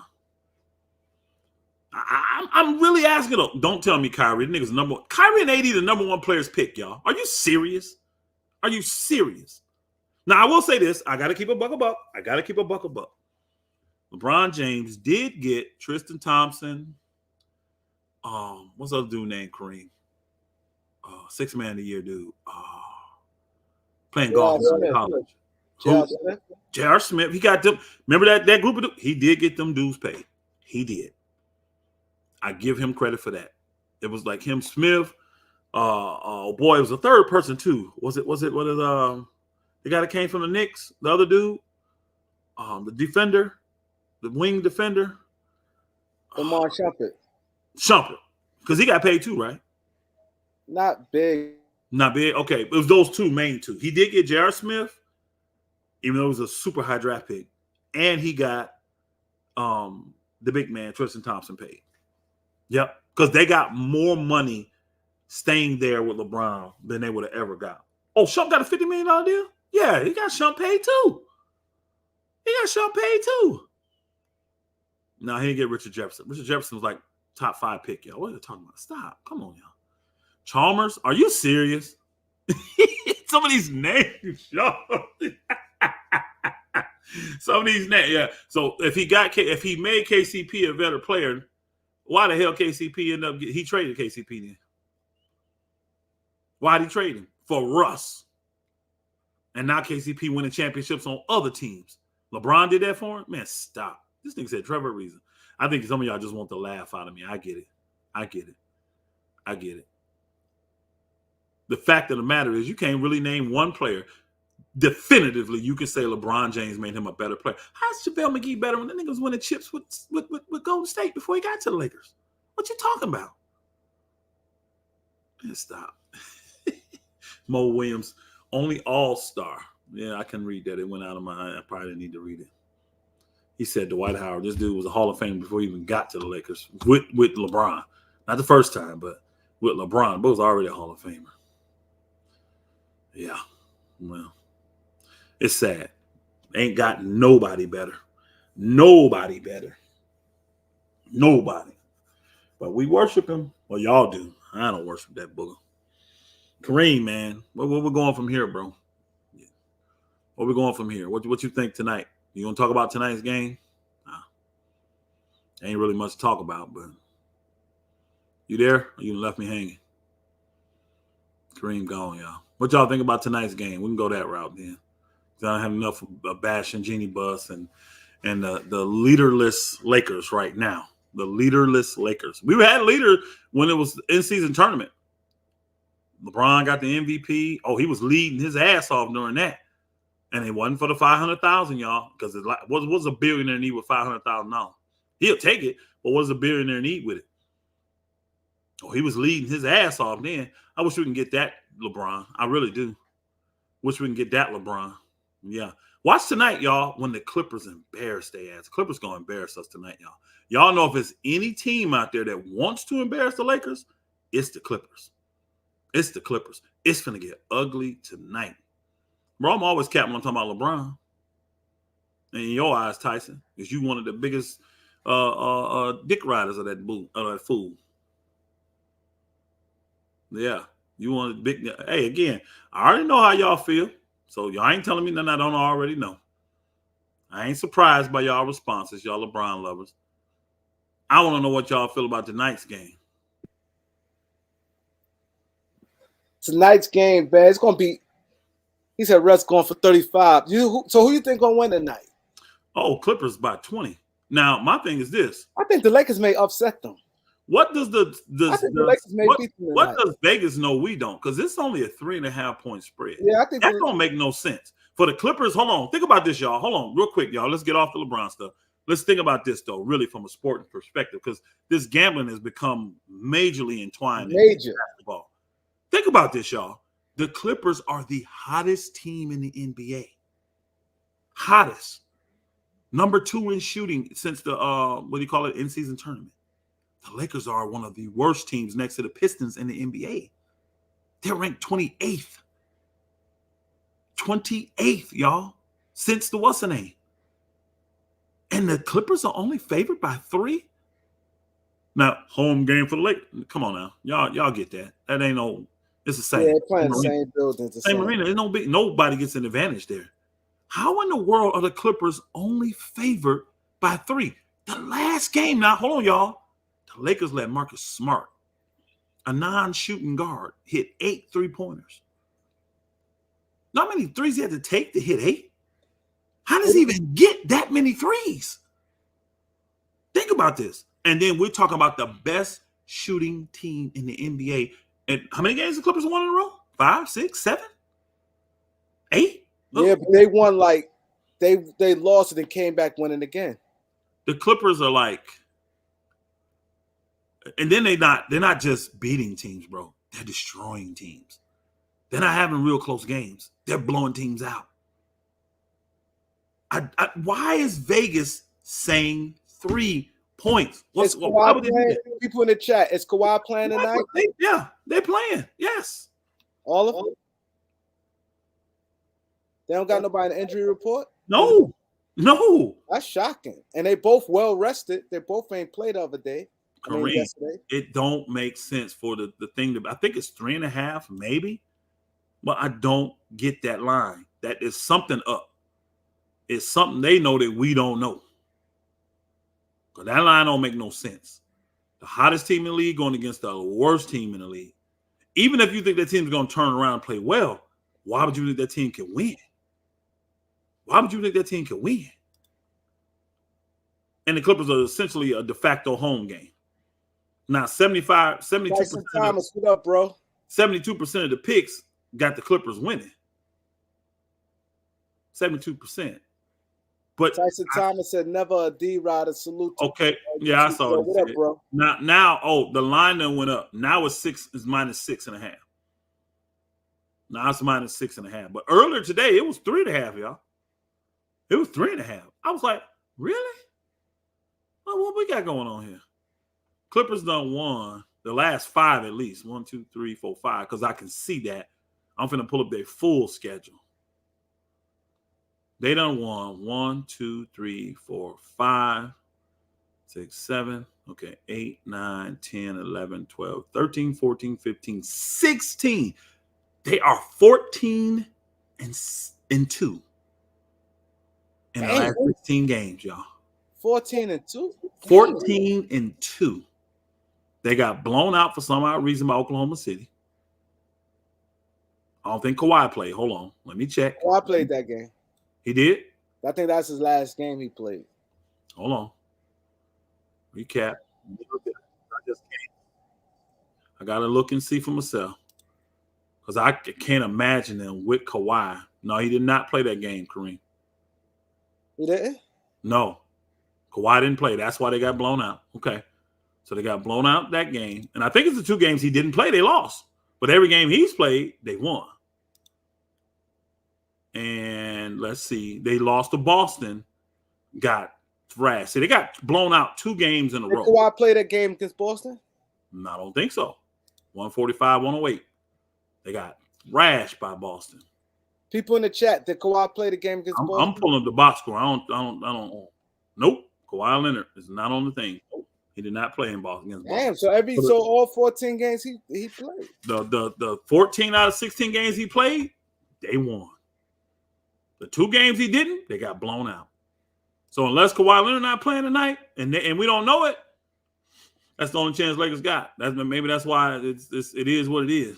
I'm really asking though. Don't tell me Kyrie. The nigga's number one. Kyrie and AD the number one players pick, y'all. Are you serious? Are you serious? Now I will say this. I gotta keep a buck. LeBron James did get Tristan Thompson. What's the other dude named Kareem? 6 man of the year dude. Playing golf in college. J.R. Smith. He got them. Remember that group of dudes? He did get them dudes paid. He did. I give him credit for that. It was like him, Smith. Boy, it was a third person too. Was it the guy that came from the Knicks? The other dude, the defender, the wing defender, Lamar Shumpert, because he got paid too, right? Not big. Okay, it was those two main two. He did get J.R. Smith, even though it was a super high draft pick, and he got the big man Tristan Thompson paid. Yep, because they got more money staying there with LeBron than they would have ever got. Oh, Shump got a $50 million deal? Yeah, he got Shump paid too. No, he didn't get Richard Jefferson. Richard Jefferson was like top 5 pick, y'all. What are you talking about? Stop. Come on, y'all. Chalmers, are you serious? Some of these names, y'all. Some of these names, yeah. So if he made KCP a better player, why the hell KCP ended up he traded KCP then? Why did he trade him? For Russ. And now KCP winning championships on other teams. LeBron did that for him? Man, stop. This thing said Trevor Ariza. I think some of y'all just want to laugh out of me. I get it. The fact of the matter is you can't really name one player. Definitively, you can say LeBron James made him a better player. How's JaVale McGee better when the nigga was winning chips with Golden State before he got to the Lakers? What you talking about? Man, stop. Mo Williams, only all-star. Yeah, I can read that. It went out of my eye. I probably didn't need to read it. He said Dwight Howard, this dude was a Hall of Famer before he even got to the Lakers with LeBron. Not the first time, but with LeBron. But was already a Hall of Famer. Yeah, well, it's sad. Ain't got nobody better. Nobody. But we worship him. Well, y'all do. I don't worship that booger. Kareem, man, where we going from here, bro? Where we going from here? What you think tonight? You gonna talk about tonight's game? Nah. Ain't really much to talk about, but you there? Or you left me hanging? Kareem gone, y'all. What y'all think about tonight's game? We can go that route then. I don't have enough of Bash and Genie Bus and the leaderless Lakers right now. The leaderless Lakers. We had leader when it was in-season tournament. LeBron got the MVP. Oh, he was leading his ass off during that. And it wasn't for the $500,000, y'all, because it was a billionaire need with $500,000. He'll take it, but what does a billionaire need with it? Oh, he was leading his ass off then. I wish we can get that LeBron. I really do. Wish we can get that LeBron. Yeah. Watch tonight, y'all, when the Clippers embarrass their ass. Clippers going to embarrass us tonight, y'all. Y'all know if it's any team out there that wants to embarrass the Lakers, it's the Clippers. It's the Clippers. It's going to get ugly tonight. Bro, I'm always capping when I'm talking about LeBron. And in your eyes, Tyson, is you one of the biggest dick riders of that fool. Yeah. You want a big. Hey, again, I already know how y'all feel. So y'all ain't telling me nothing I don't already know. I ain't surprised by y'all responses, y'all LeBron lovers. I want to know what y'all feel about tonight's game. Tonight's game, man, it's going to be, he said Russ going for 35. So who you think going to win tonight? Oh, Clippers by 20. Now, my thing is this. I think the Lakers may upset them. What does I think the Lakers may beat them what tonight. does Vegas know we don't? Because it's only a 3.5 point spread. Yeah, I think That don't make no sense. For the Clippers, hold on. Think about this, y'all. Hold on, real quick, y'all. Let's get off the LeBron stuff. Let's think about this though, really from a sporting perspective, because this gambling has become majorly entwined in basketball. Think about this, y'all. The Clippers are the hottest team in the NBA. Hottest. Number 2 in shooting since the what do you call it, in-season tournament. The Lakers are one of the worst teams next to the Pistons in the NBA. They're ranked 28th. 28th, y'all, since the what's the name. And the Clippers are only favored by 3. Now, home game for the Lakers. Come on now. Y'all get that. That ain't no, it's the same. Yeah, they're playing the same buildings. Same arena. There's no big, nobody gets an advantage there. How in the world are the Clippers only favored by 3? The last game, now, hold on, y'all. The Lakers let Marcus Smart, a non-shooting guard, hit 8 3-pointers. Not many threes he had to take to hit 8. How does he even get that many threes? Think about this. And then we're talking about the best shooting team in the NBA. And how many games the Clippers won in a row? 5, 6, 7, 8? Yeah, but they won like they lost and then came back winning again. The Clippers are like, and then they're not just beating teams, bro. They're destroying teams. They're not having real close games. They're blowing teams out. Why is Vegas saying 3 points? Why would they do that? People in the chat, is Kawhi playing tonight? Yeah, they're playing. Yes. All of them? They don't got nobody in the injury report? No. That's shocking. And they both well rested. They both ain't played the other day. Kareem, it don't make sense for the thing I think it's 3.5, maybe. But I don't get that line. That is something up. It's something they know that we don't know. Because that line don't make no sense. The hottest team in the league going against the worst team in the league. Even if you think that team's going to turn around and play well, why would you think that team can win? Why would you think that team can win? And the Clippers are essentially a de facto home game. Now, 72%. Thomas, what up, bro? 72% of the picks got the Clippers winning. 72%. But Tyson Thomas said never a D-Rider salute. Okay. Yeah, I saw it. What up, bro? Now, the line then went up. Now it's minus 6.5. Now it's minus 6.5. But earlier today, it was 3.5, y'all. It was 3.5. I was like, really? Well, what we got going on here? Clippers done won the last 5 at least. 1, 2, 3, 4, 5. Because I can see that. I'm finna pull up their full schedule. They done won 1, 2, 3, 4, 5, 6, 7. Okay, 8, 9, 10, 11, 12, 13, 14, 15, 16. They are 14 and 2 in the last 16 games, y'all. 14 and 2? 14 and 2. They got blown out for some odd reason by Oklahoma City. I don't think Kawhi played. Hold on. Let me check. Kawhi played that game. He did? I think that's his last game he played. Hold on. Recap. I just can't. I got to look and see for myself. Because I can't imagine them with Kawhi. No, he did not play that game, Kareem. He didn't? No. Kawhi didn't play. That's why they got blown out. Okay. So they got blown out that game. And I think it's the 2 games he didn't play, they lost. But every game he's played, they won. And let's see. They lost to Boston. Got thrashed. See, they got blown out 2 games in a row. Did Kawhi play that game against Boston? No, I don't think so. 145, 108. They got thrashed by Boston. People in the chat, did Kawhi play the game against Boston? I'm pulling up the box score. I don't. Nope. Kawhi Leonard is not on the thing. He did not play in Boston against Boston. Damn, so all 14 games he played. The 14 out of 16 games he played, they won. The 2 games he didn't, they got blown out. So unless Kawhi Leonard not playing tonight, and we don't know it, that's the only chance Lakers got. Maybe that's why it is what it is.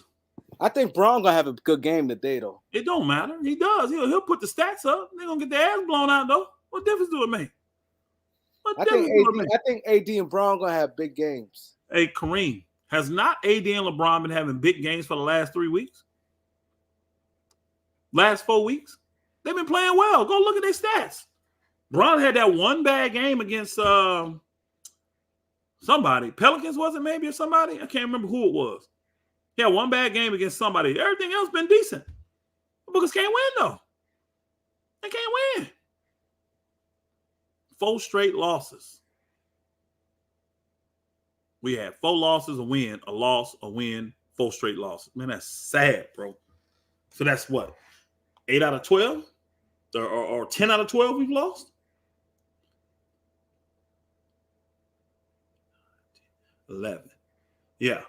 I think Braun gonna have a good game today, though. It don't matter. He does. He'll put the stats up. They're gonna get their ass blown out though. What difference do it make? What I think difference do it AD. make? I think AD and Braun gonna have big games. Hey, Kareem, has not AD and LeBron been having big games for the last 3 weeks? Last 4 weeks? They've been playing well. Go look at their stats. Braun had that one bad game against somebody. Pelicans, was it maybe, or somebody? I can't remember who it was. He had one bad game against somebody. Everything else been decent. The Bookers can't win, though. They can't win. 4 straight losses. We had 4 losses, a win, a loss, a win, 4 straight losses. Man, that's sad, bro. So that's what? 8 out of 12? Or 10 out of 12 we've lost? 11. Yeah.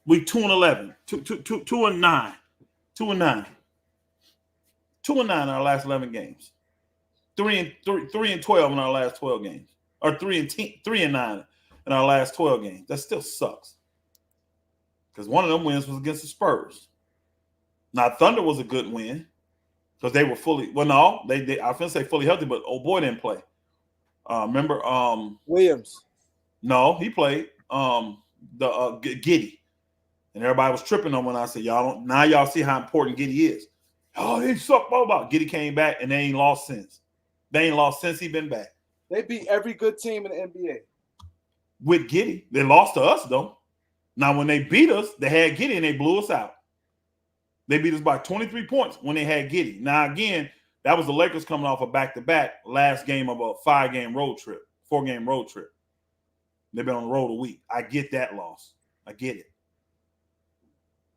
We 2-11. 2-9. 2-9. 2-9 in our last 11 games. 3-12 in our last 12 games. Or 3-9 in our last 12 games. That still sucks. Because one of them wins was against the Spurs. Now, Thunder was a good win. Because they were fully, well, no, I was going to say fully healthy, but old boy didn't play. Remember? Williams. No, he played. Giddey. And everybody was tripping on when I said, y'all see how important Giddey is. Oh, he sucked, blah, blah. Giddey came back and they ain't lost since. They ain't lost since he been back. They beat every good team in the NBA. With Giddey. They lost to us, though. Now, when they beat us, they had Giddey and they blew us out. They beat us by 23 points when they had Giddey. Now, again, that was the Lakers coming off a back-to-back last game of a 4-game road trip. They've been on the road a week. I get that loss. I get it.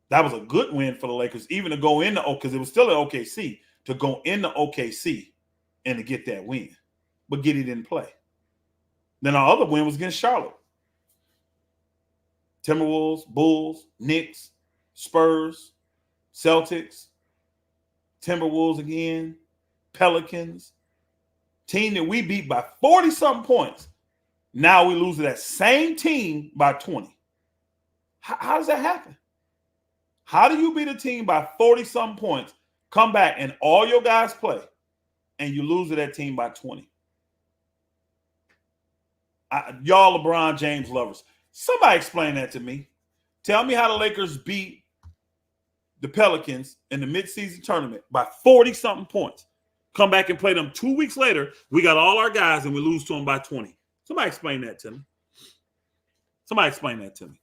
That was a good win for the Lakers, even to go into because it was still at OKC, to go into OKC and to get that win. But Giddey didn't play. Then our other win was against Charlotte. Timberwolves, Bulls, Knicks, Spurs, Celtics, Timberwolves again, Pelicans. Team that we beat by 40-something points. Now we lose to that same team by 20. How does that happen? How do you beat a team by 40-something points, come back and all your guys play, and you lose to that team by 20? Y'all LeBron James lovers, somebody explain that to me. Tell me how the Lakers beat the Pelicans in the midseason tournament by 40-something points. Come back and play them 2 weeks later. We got all our guys and we lose to them by 20. Somebody explain that to me. Somebody explain that to me.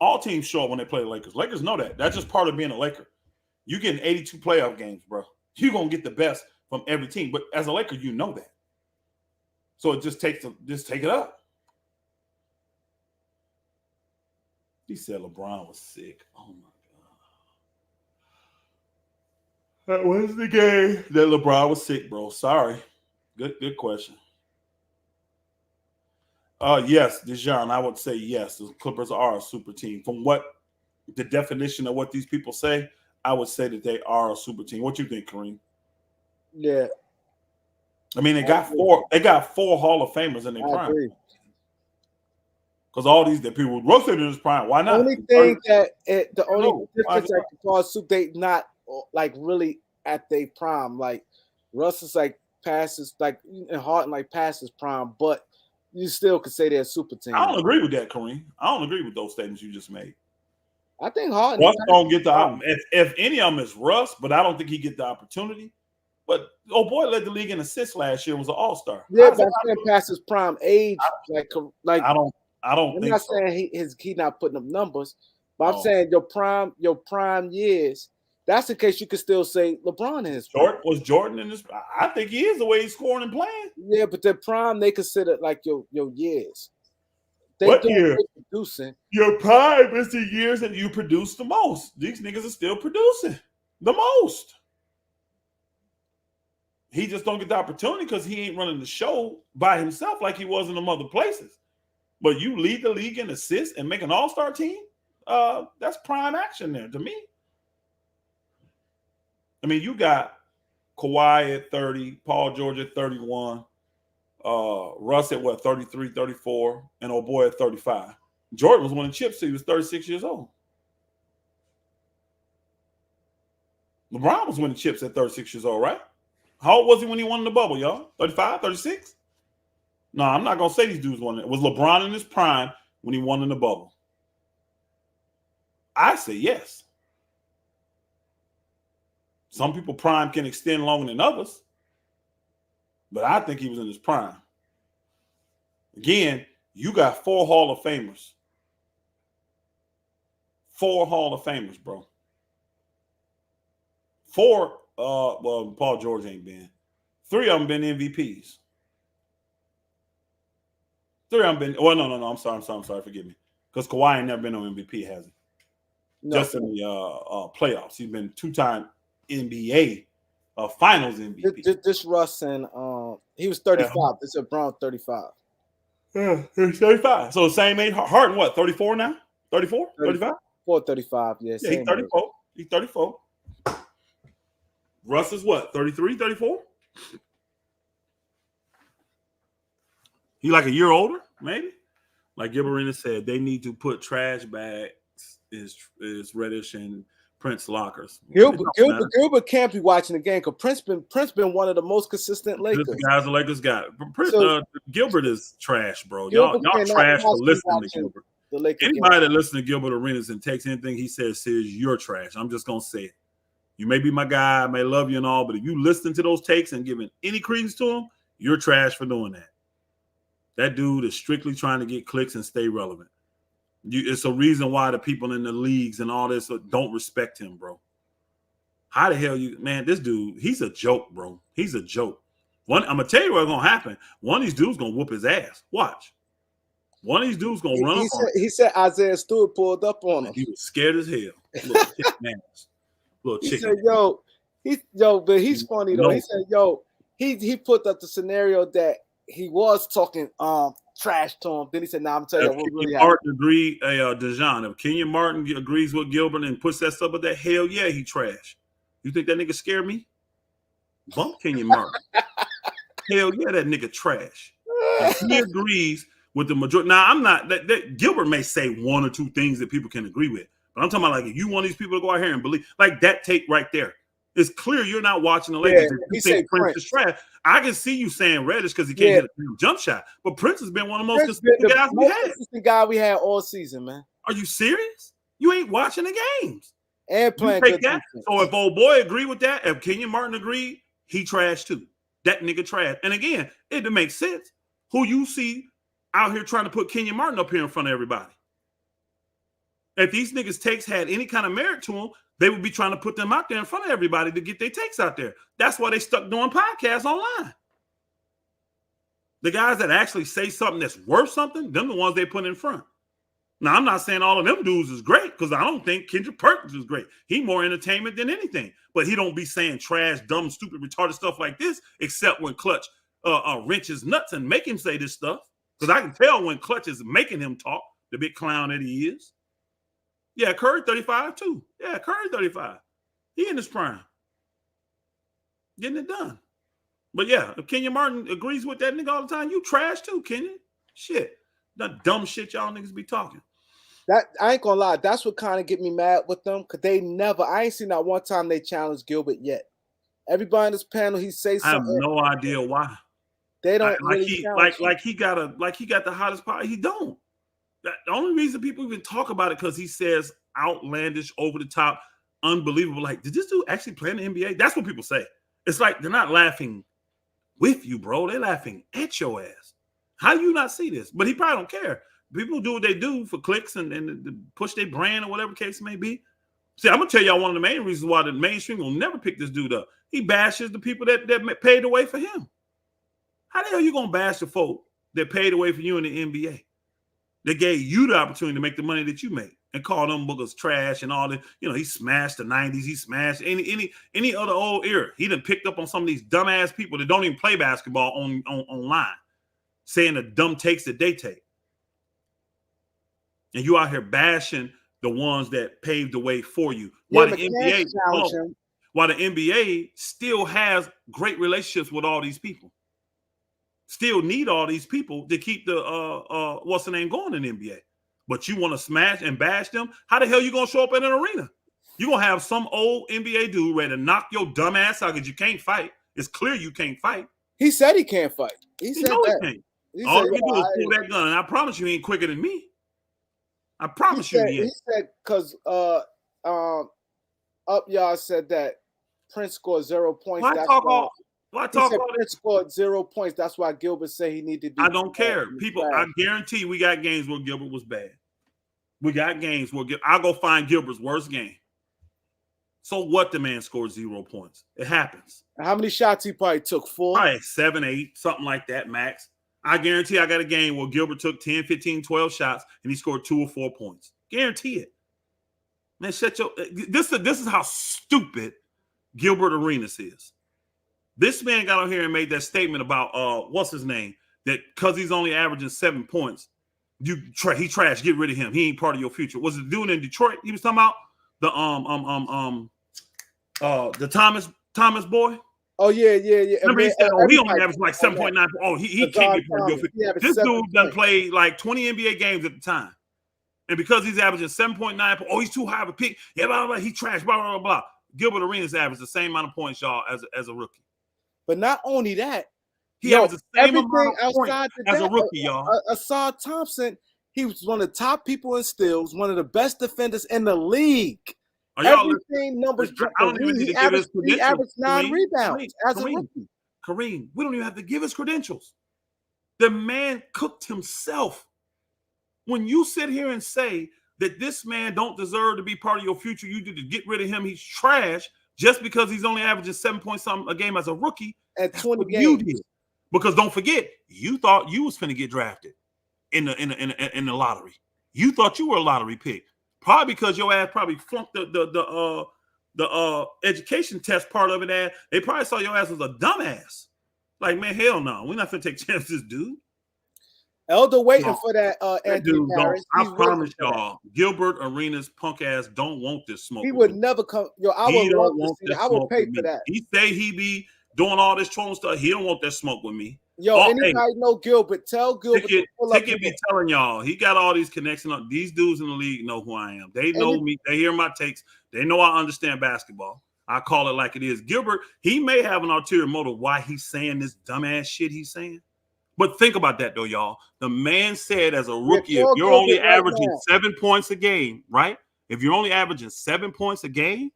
All teams show up when they play the Lakers. Lakers know that. That's just part of being a Laker. You getting 82 playoff games, bro. You're going to get the best from every team. But as a Laker, you know that. So it just takes just take it up. He said LeBron was sick. Oh, my God. That was the game that LeBron was sick, bro. Sorry. Good question. Yes, Dijon, I would say yes. The Clippers are a super team. From what the definition of what these people say, I would say that they are a super team. What you think, Kareem? Yeah. I mean, they got four Hall of Famers in their prime. Agree. Because all these that people Russ in his prime. Why not? The only thing the only difference that can cause soup, they not like really at their prime. Like Russ is like passes like and Harden like passes prime, but you still could say they're a super team. I don't agree with that, Kareem. I don't agree with those statements you just made. I think Harden Russ don't get the if any of them is Russ, but I don't think he get the opportunity. But boy led the league in assists last year, was an all-star. Yeah, but I'm saying past his prime age, like I don't I'm think not so. saying he not putting up numbers, but I'm saying your prime years. That's the case you could still say LeBron in his prime. Was Jordan in his? I think he is the way he's scoring and playing. Yeah, but the prime they consider like your years. What year? Producing. Your prime is the years that you produce the most. These niggas are still producing the most. He just don't get the opportunity because he ain't running the show by himself like he was in them other places. But you lead the league in assists and make an all-star team, that's prime action there to me. I mean, you got Kawhi at 30, Paul George at 31, Russ at 33, 34, and old boy at 35. Jordan was winning chips till he was 36 years old. LeBron was winning chips at 36 years old, right? How old was he when he won the bubble, y'all? 35, 36? No, I'm not gonna say these dudes won it. Was LeBron in his prime when he won in the bubble? I say yes. Some people prime can extend longer than others, but I think he was in his prime. Again, you got 4 Hall of Famers. 4 Hall of Famers, bro. 4, well, Paul George ain't been. 3 of them been MVPs. 3 of them been, well, no, I'm sorry, forgive me. Because Kawhi ain't never been on MVP, has he? No. Just in the playoffs. He's been 2-time NBA Finals MVP. This Russ and he was 35. This is Brown 35. Yeah, he's 35. So same age. Harden, what, 34 now? 34? 35? 35, yeah. Yeah, he's 34. Age. He's 34. Russ is what, 33, 34? He like a year older, maybe? Like Gilbert said, they need to put trash bags is Reddish and Prince lockers. Gilbert can't be watching the game because Prince been one of the most consistent Lakers. This guy's the Lakers guy. Gilbert is trash, bro. Y'all trash for listening to Gilbert. Anybody that listens to Gilbert Arenas and takes anything he says serious, you're trash. I'm just gonna say it. You may be my guy, I may love you and all, but if you listen to those takes and giving any credence to them, you're trash for doing that. That dude is strictly trying to get clicks and stay relevant. It's a reason why the people in the leagues and all this don't respect him, bro. How the hell man, this dude, he's a joke, bro. He's a joke. I'm going to tell you what's going to happen. One of these dudes going to whoop his ass. Watch. One of these dudes going to run up on him. He said Isaiah Stewart pulled up on him. He was scared as hell. Little chicken. He said, but he's funny, though. No. He said, he put up the scenario that he was talking trash to him. Then he said, I'm telling you what really happened. Dejan, if Kenyon Martin agrees with Gilbert and puts that stuff with that, hell yeah, he trash. You think that nigga scare me? Bump Kenyon Martin. Hell yeah, that nigga trash. If he agrees with the majority. Now, I'm not, Gilbert may say 1 or 2 things that people can agree with, but I'm talking about, like, if you want these people to go out here and believe, like that take right there. It's clear you're not watching the Lakers. Yeah, you think Prince is trash. I can see you saying Reddish because he can't hit a jump shot. But Prince has been one of the most consistent guys we had. The guy we had all season, man. Are you serious? You ain't watching the games. And playing good defense. So if old boy agree with that, if Kenyon Martin agreed, he trash too. That nigga trash. And again, it makes sense. Who you see out here trying to put Kenyon Martin up here in front of everybody? If these niggas' takes had any kind of merit to them, they would be trying to put them out there in front of everybody to get their takes out there. That's why they stuck doing podcasts online. The guys that actually say something that's worth something, them the ones they put in front. Now, I'm not saying all of them dudes is great because I don't think Kendrick Perkins is great. He more entertainment than anything. But he don't be saying trash, dumb, stupid, retarded stuff like this, except when Clutch wrenches nuts and make him say this stuff. Because I can tell when Clutch is making him talk, the big clown that he is. Yeah, Curry 35 too. Yeah, Curry 35. He in his prime. Getting it done. But yeah, if Kenyon Martin agrees with that nigga all the time, you trash too, Kenyon. Shit. That dumb shit y'all niggas be talking. That I ain't gonna lie, that's what kind of get me mad with them. Cause I ain't seen that one time they challenged Gilbert yet. Everybody in this panel, he say something. I have no idea why. They don't like he got the hottest part. He don't. The only reason people even talk about it because he says outlandish, over the top, unbelievable. Like, did this dude actually play in the NBA? That's what people say. It's like they're not laughing with you, bro. They're laughing at your ass. How do you not see this? But he probably don't care. People do what they do for clicks and push their brand or whatever case may be. See, I'm gonna tell y'all one of the main reasons why the mainstream will never pick this dude up. He bashes the people that paid the way for him. How the hell you gonna bash the folk that paid the way for you in the NBA? They gave you the opportunity to make the money that you make and call them boogers trash and all that. You know, he smashed the 90s. He smashed any other old era. He done picked up on some of these dumbass people that don't even play basketball online, saying the dumb takes that they take. And you out here bashing the ones that paved the way for you. While the NBA still has great relationships with all these people. Still need all these people to keep the what's the name going in the NBA. But you want to smash and bash them? How the hell you gonna show up in an arena? You're gonna have some old NBA dude ready to knock your dumb ass out because you can't fight. It's clear you can't fight. He said he can't fight. He You said know he that. can't. He All said, you can yo, do is pull that gun, and I promise you, he ain't quicker than me. I promise you, he he ain't. said because Up Y'all said that Prince scored 0 points. Why That's talk why all? Why he talk said all Prince this? scored 0 points. That's why Gilbert said he needed to I do don't care. in the People, I trash. guarantee we got games where Gilbert was bad. We got games where I'll go find Gilbert's worst game. So what? The man scored 0 points. It happens. How many shots he probably took? 4? Probably 7, 8, something like that, max. I guarantee I got a game where Gilbert took 10, 15, 12 shots and he scored 2 or 4 points. Guarantee it. Man, shut your. This is how stupid Gilbert Arenas is. This man got on here and made that statement about what's his name? That because he's only averaging 7 points, he trash. Get rid of him. He ain't part of your future. Was it doing in Detroit? He was talking about the Thomas boy. Oh yeah. Remember he said, he only averaged like 7.9. That. Oh, he can't get part of your future. This dude done played like 20 NBA games at the time. And because he's averaging 7.9, oh, he's too high of a pick. Yeah, blah, blah, blah. He trash, blah, blah, blah, blah. Gilbert Arenas averaged the same amount of points, y'all, as a rookie. But not only that, he averaged the same amount of points as a rookie, y'all. Asad Thompson, he was one of the top people in steals, one of the best defenders in the league. Everything numbers. I don't even need to give his credentials. He averaged 9 rebounds as a rookie. Kareem, we don't even have to give his credentials. The man cooked himself. When you sit here and say that this man don't deserve to be part of your future, you need to get rid of him. He's trash just because he's only averaging 7 point something a game as a rookie. At 20 games. You did. Because don't forget, you thought you was finna get drafted in the lottery. You thought you were a lottery pick. Probably because your ass probably flunked the education test part of it. They probably saw your ass as a dumbass. Like, man, hell no. We're not finna take chances, dude. Elder waiting for that Anthony Harris. I promise y'all, Gilbert Arenas punk ass don't want this smoke. He would never come. Yo, I would love to see that. I would pay for that. He say he be doing all this trolling stuff. He don't want that smoke with me. Yo, anybody know Gilbert? Tell Gilbert. Ticket be telling y'all. He got all these connections. These dudes in the league know who I am. They know me. They hear my takes. They know I understand basketball. I call it like it is. Gilbert, he may have an ulterior motive why he's saying this dumbass shit he's saying. But think about that, though, y'all. The man said as a rookie, if you're only averaging 7 points a game, right? If you're only averaging 7 points a game,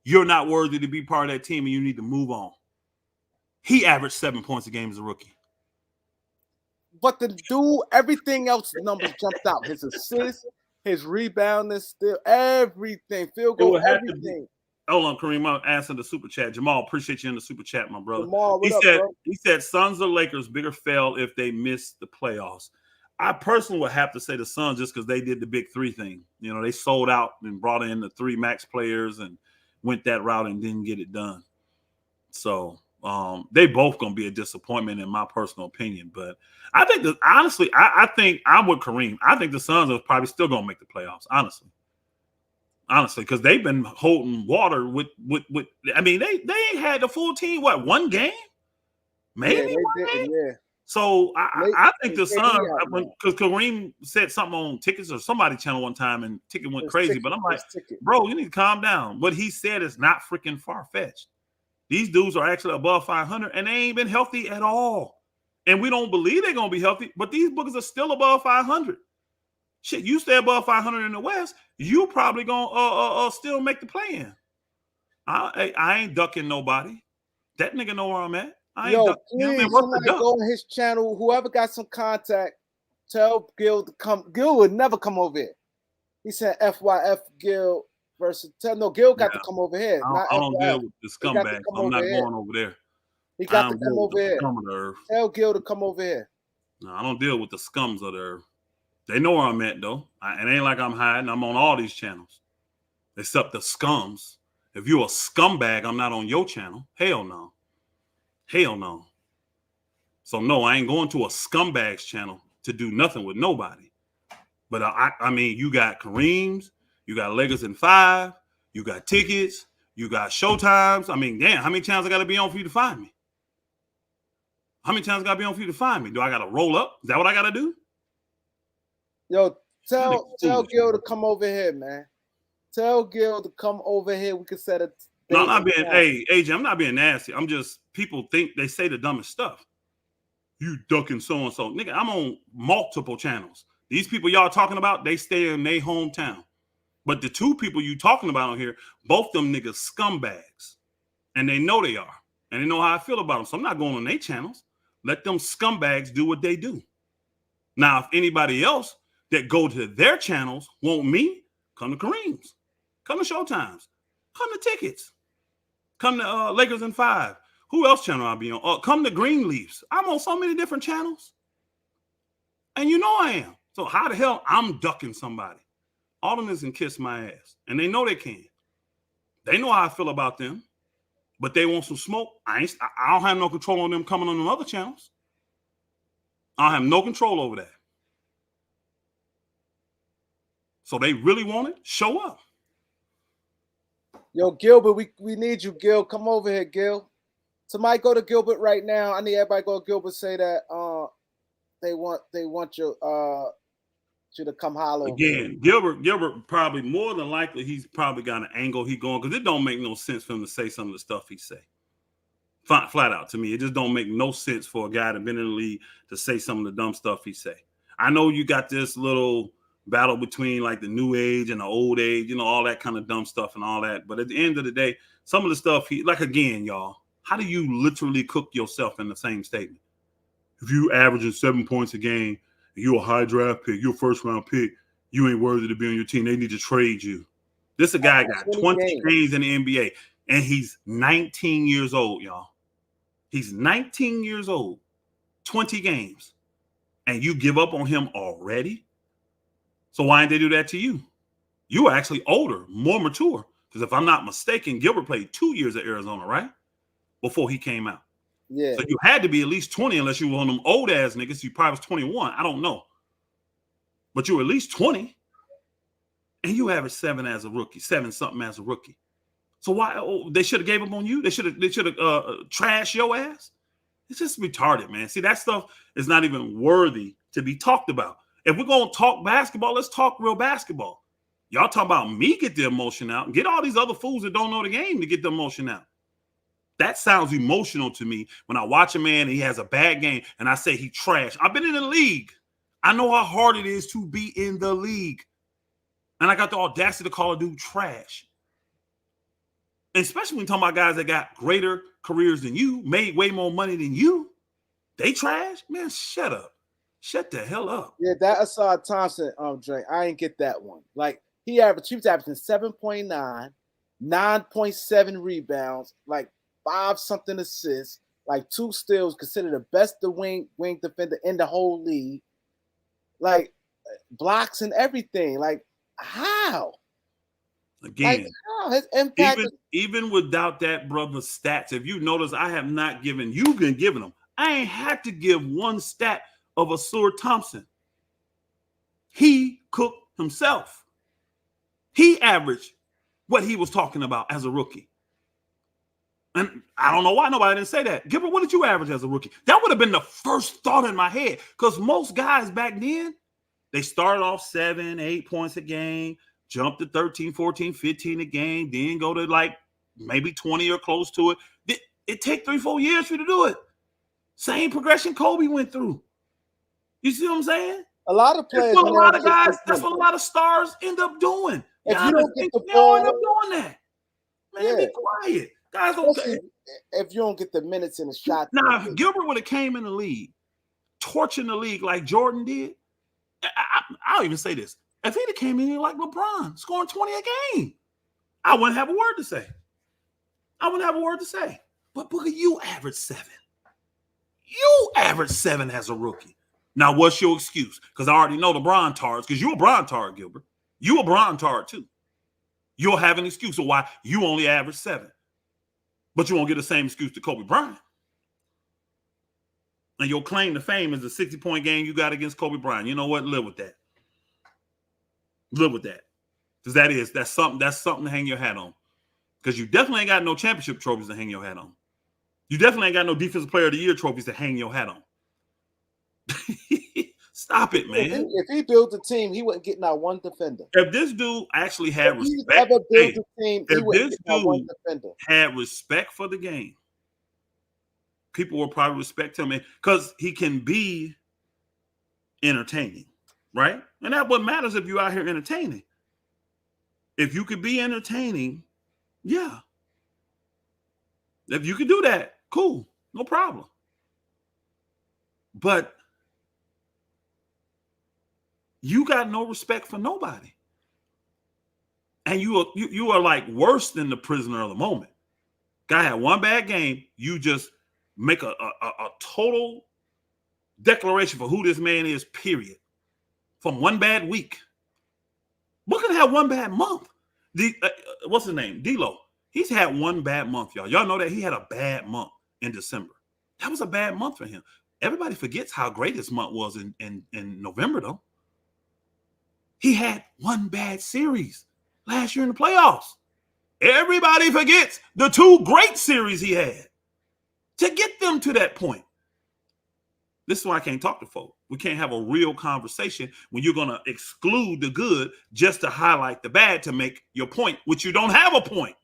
you're not worthy to be part of that team and you need to move on. He averaged 7 points a game as a rookie. But the dude, everything else numbers jumped out. His assists, his rebounding, still everything. Field goal, everything. Hold on, Kareem. I'm asking the super chat. Jamal, appreciate you in the super chat, my brother. Jamal, he said Suns or Lakers bigger fail if they miss the playoffs. I personally would have to say the Suns just because they did the big 3 thing. You know, they sold out and brought in the 3 max players and went that route and didn't get it done. So they both gonna be a disappointment in my personal opinion. But I think that honestly, I think I'm with Kareem. I think the Suns are probably still gonna make the playoffs, honestly, because they've been holding water with. I mean, they ain't had the full team. What, 1 game? Maybe one game. Yeah. So I think the Suns, because Kareem said something on Tickets or somebody channel one time, and Ticket went crazy. But I'm like, bro, you need to calm down. What he said is not freaking far fetched. These dudes are actually above 500, and they ain't been healthy at all. And we don't believe they're gonna be healthy. But these bookers are still above 500. Shit, you stay above 500 in the West, you probably gonna still make the play-in. I ain't ducking nobody. That nigga know where I'm at. I ain't ducking him. And somebody go on his channel. Whoever got some contact, tell Gil to come. Gil would never come over here. He said FYF Gil versus Gil got to come over here. I don't deal with the scumbags. I'm not going over there. He got to come over here. Tell Gil to come over here. No, I don't deal with the scums of the earth. They know where I'm at, though. It ain't like I'm hiding. I'm on all these channels, except the scums. If you're a scumbag, I'm not on your channel. Hell no. Hell no. So, no, I ain't going to a scumbag's channel to do nothing with nobody. But, I mean, you got Kareem's, you got Lakers in 5, you got Tickets, you got Showtimes. I mean, damn, how many channels I got to be on for you to find me? How many channels I got to be on for you to find me? Do I got to roll up? Is that what I got to do? Yo, tell Gil to come over here, man. Tell Gil to come over here. We can set a No, I'm date not and being, time. hey, AJ, I'm not being nasty. I'm just, people think they say the dumbest stuff. You ducking so and so. Nigga, I'm on multiple channels. These people y'all talking about, they stay in their hometown. But the two people you talking about on here, both them niggas scumbags. And they know they are. And they know how I feel about them. So I'm not going on their channels. Let them scumbags do what they do. Now, if anybody else that go to their channels want me, come to Kareem's. Come to Showtime's. Come to Tickets. Come to Lakers in 5. Who else channel I'll be on? Come to Greenleafs. I'm on so many different channels. And you know I am. So how the hell I'm ducking somebody? All them is can kiss my ass. And they know they can. They know how I feel about them. But they want some smoke. I don't have no control on them coming on them other channels. I have no control over that. So they really want it? Show up. Yo, Gilbert, we need you, Gil. Come over here, Gil. Somebody go to Gilbert right now. I need everybody go to Gilbert. Say that they want you to come holler. Again, Gilbert probably more than likely he's probably got an angle he going, because it don't make no sense for him to say some of the stuff he say. Flat out to me, it just don't make no sense for a guy that been in the league to say some of the dumb stuff he say. I know you got this little battle between like the new age and the old age, you know, all that kind of dumb stuff and all that. But at the end of the day, some of the stuff he, like, again, y'all, how do you literally cook yourself in the same statement? If you averaging 7 points a game, you're a high draft pick, you're a first round pick, you ain't worthy to be on your team. They need to trade you. This a guy got 20 games in the NBA, and he's 19 years old, y'all. He's 19 years old, 20 games, and you give up on him already? So why didn't they do that to you? You were actually older, more mature. Because if I'm not mistaken, Gilbert played 2 years at Arizona, right? Before he came out. Yeah. So you had to be at least 20 unless you were one of them old ass niggas. You probably was 21. I don't know. But you were at least 20. And you averaged 7 as a rookie, 7 something as a rookie. So why they should have gave up on you? They should have trashed your ass. It's just retarded, man. See, that stuff is not even worthy to be talked about. If we're gonna talk basketball, let's talk real basketball. Y'all talk about me get the emotion out, and get all these other fools that don't know the game to get the emotion out. That sounds emotional to me when I watch a man and he has a bad game and I say he trash. I've been in the league. I know how hard it is to be in the league. And I got the audacity to call a dude trash. And especially when you're talking about guys that got greater careers than you, made way more money than you. They trash? Man, shut up. Shut the hell up. Yeah, that Asad Thompson drink. I ain't get that one. Like he was averaging 7.9, 9.7 rebounds, like 5 something assists, like 2 steals, considered the best wing defender in the whole league. Like blocks and everything. Like how? Again, like, how? His impact even without that brother's stats, if you notice, I have not given, you've been giving them. I ain't had to give one stat of Asad Thompson. He cooked himself. He averaged what he was talking about as a rookie. And I don't know why nobody didn't say that. Gilbert, what did you average as a rookie? That would have been the first thought in my head, because most guys back then, they started off 7, 8 points a game, jumped to 13, 14, 15 a game, then go to like maybe 20 or close to it. It take 3, 4 years for you to do it. Same progression Kobe went through. You see what I'm saying? A lot of players. That's what a lot of guys, that's what a lot of stars end up doing. If you don't get the ball, end up doing that. Man, be quiet. Guys don't. If you don't get the minutes in the shot. Now, if Gilbert would have came in the league, torching the league like Jordan did, I'll even say this. If he'd have came in here like LeBron, scoring 20 a game, I wouldn't have a word to say. But Booker, you averaged 7. You averaged 7 as a rookie. Now, what's your excuse? Because I already know the Bron tards, because you're a Bron tard, Gilbert. You a Bron tard, too. You'll have an excuse of why you only average 7. But you won't get the same excuse to Kobe Bryant. And your claim to fame is the 60-point game you got against Kobe Bryant. You know what? Live with that. Live with that. Because that's something to hang your hat on. Because you definitely ain't got no championship trophies to hang your hat on. You definitely ain't got no defensive player of the year trophies to hang your hat on. Stop it, man. If he built a team, he wouldn't get not one defender. If this dude actually If had he's respect, ever built hey, a team, he if wouldn't this get not one dude defender. had respect for the game, people will probably respect him because he can be entertaining, right? And that's what matters if you're out here entertaining. If you could be entertaining, yeah. If you could do that, cool, no problem. But you got no respect for nobody. And you are like worse than the prisoner of the moment. Guy had one bad game, you just make a total declaration for who this man is, period. From one bad week. What can have one bad month? What's his name? D-Lo. He's had one bad month, y'all. Y'all know that he had a bad month in December. That was a bad month for him. Everybody forgets how great this month was in November, though. He had one bad series last year in the playoffs. Everybody forgets the two great series he had to get them to that point. This is why I can't talk to folks. We can't have a real conversation when you're going to exclude the good just to highlight the bad to make your point, which you don't have a point.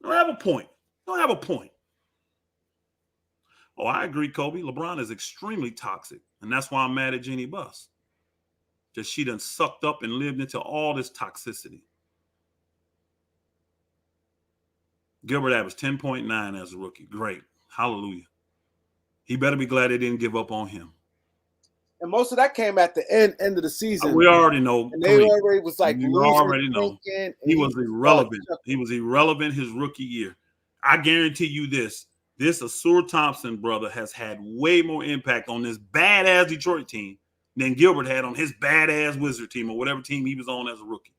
You don't have a point. You don't have a point. Oh, I agree, Kobe. LeBron is extremely toxic, and that's why I'm mad at Jeannie Buss. Just she done sucked up and lived into all this toxicity. Gilbert averaged 10.9 as a rookie. Great. Hallelujah. He better be glad they didn't give up on him. And most of that came at the end of the season. We already know. And they already was like you losing. Already know. He was irrelevant. He was irrelevant his rookie year. I guarantee you this. This Asur Thompson brother has had way more impact on this badass Detroit team than Gilbert had on his badass Wizard team or whatever team he was on as a rookie.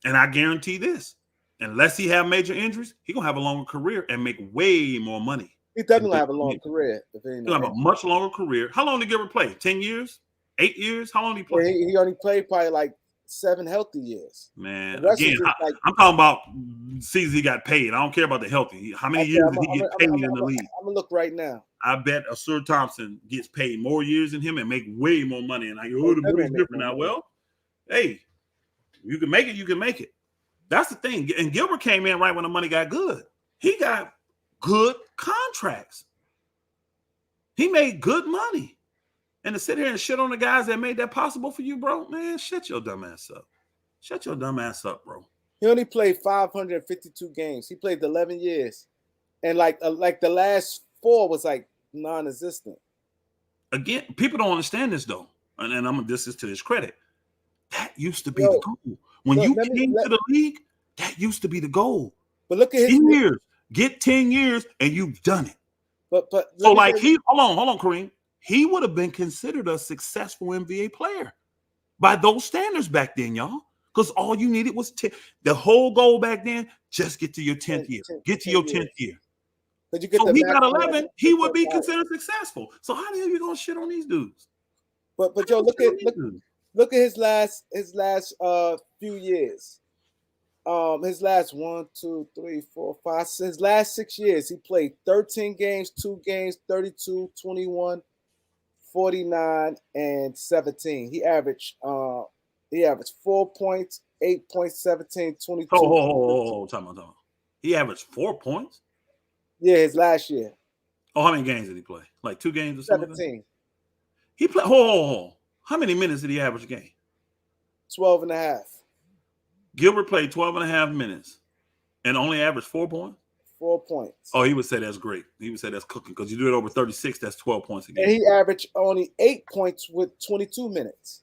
And I guarantee this. Unless he have major injuries, he's going to have a longer career and make way more money. He definitely have a long career. He'll have a much longer career. How long did Gilbert play? 10 years? 8 years? How long did he play? Yeah, he only played probably like 7 healthy years. Man, again, I'm talking about seasons he got paid. I don't care about the healthy. How many years did he get paid in the league? I'm going to look right now. I bet Asur Thompson gets paid more years than him and make way more money. And I go, oh, the money's different now. Well, hey, you can make it, you can make it. That's the thing. And Gilbert came in right when the money got good. He got good contracts. He made good money. And to sit here and shit on the guys that made that possible for you, bro, man, shut your dumb ass up. Shut your dumb ass up, bro. He only played 552 games. He played 11 years. And like the last 4 was like non-existent. Again, people don't understand this though. And this is to his credit. That used to be the goal. When you came to the league, that used to be the goal. But look at his 10 years. Get 10 years and you've done it. But so like hold on, Kareem. He would have been considered a successful NBA player by those standards back then, y'all. Because all you needed was the whole goal back then, just get to your 10th year. Get to your 10th year. So he got 11, he would be considered successful. So how the hell are you gonna shit on these dudes? But Joe, look at his last few years. His last 1, 2, 3, 4, 5, his last 6 years, he played 13 games, 2 games, 32, 21, 49, and 17. He averaged 4 points, 8 points, 17, 22. Time on. He averaged 4 points? Yeah, his last year. Oh, how many games did he play? Like 2 games or something? 17. He played how many minutes did he average a game? 12 and a half. Gilbert played 12 and a half minutes and only averaged 4 points? 4 points. Oh, he would say that's great. He would say that's cooking because you do it over 36, that's 12 points a game. And he averaged only 8 points with 22 minutes.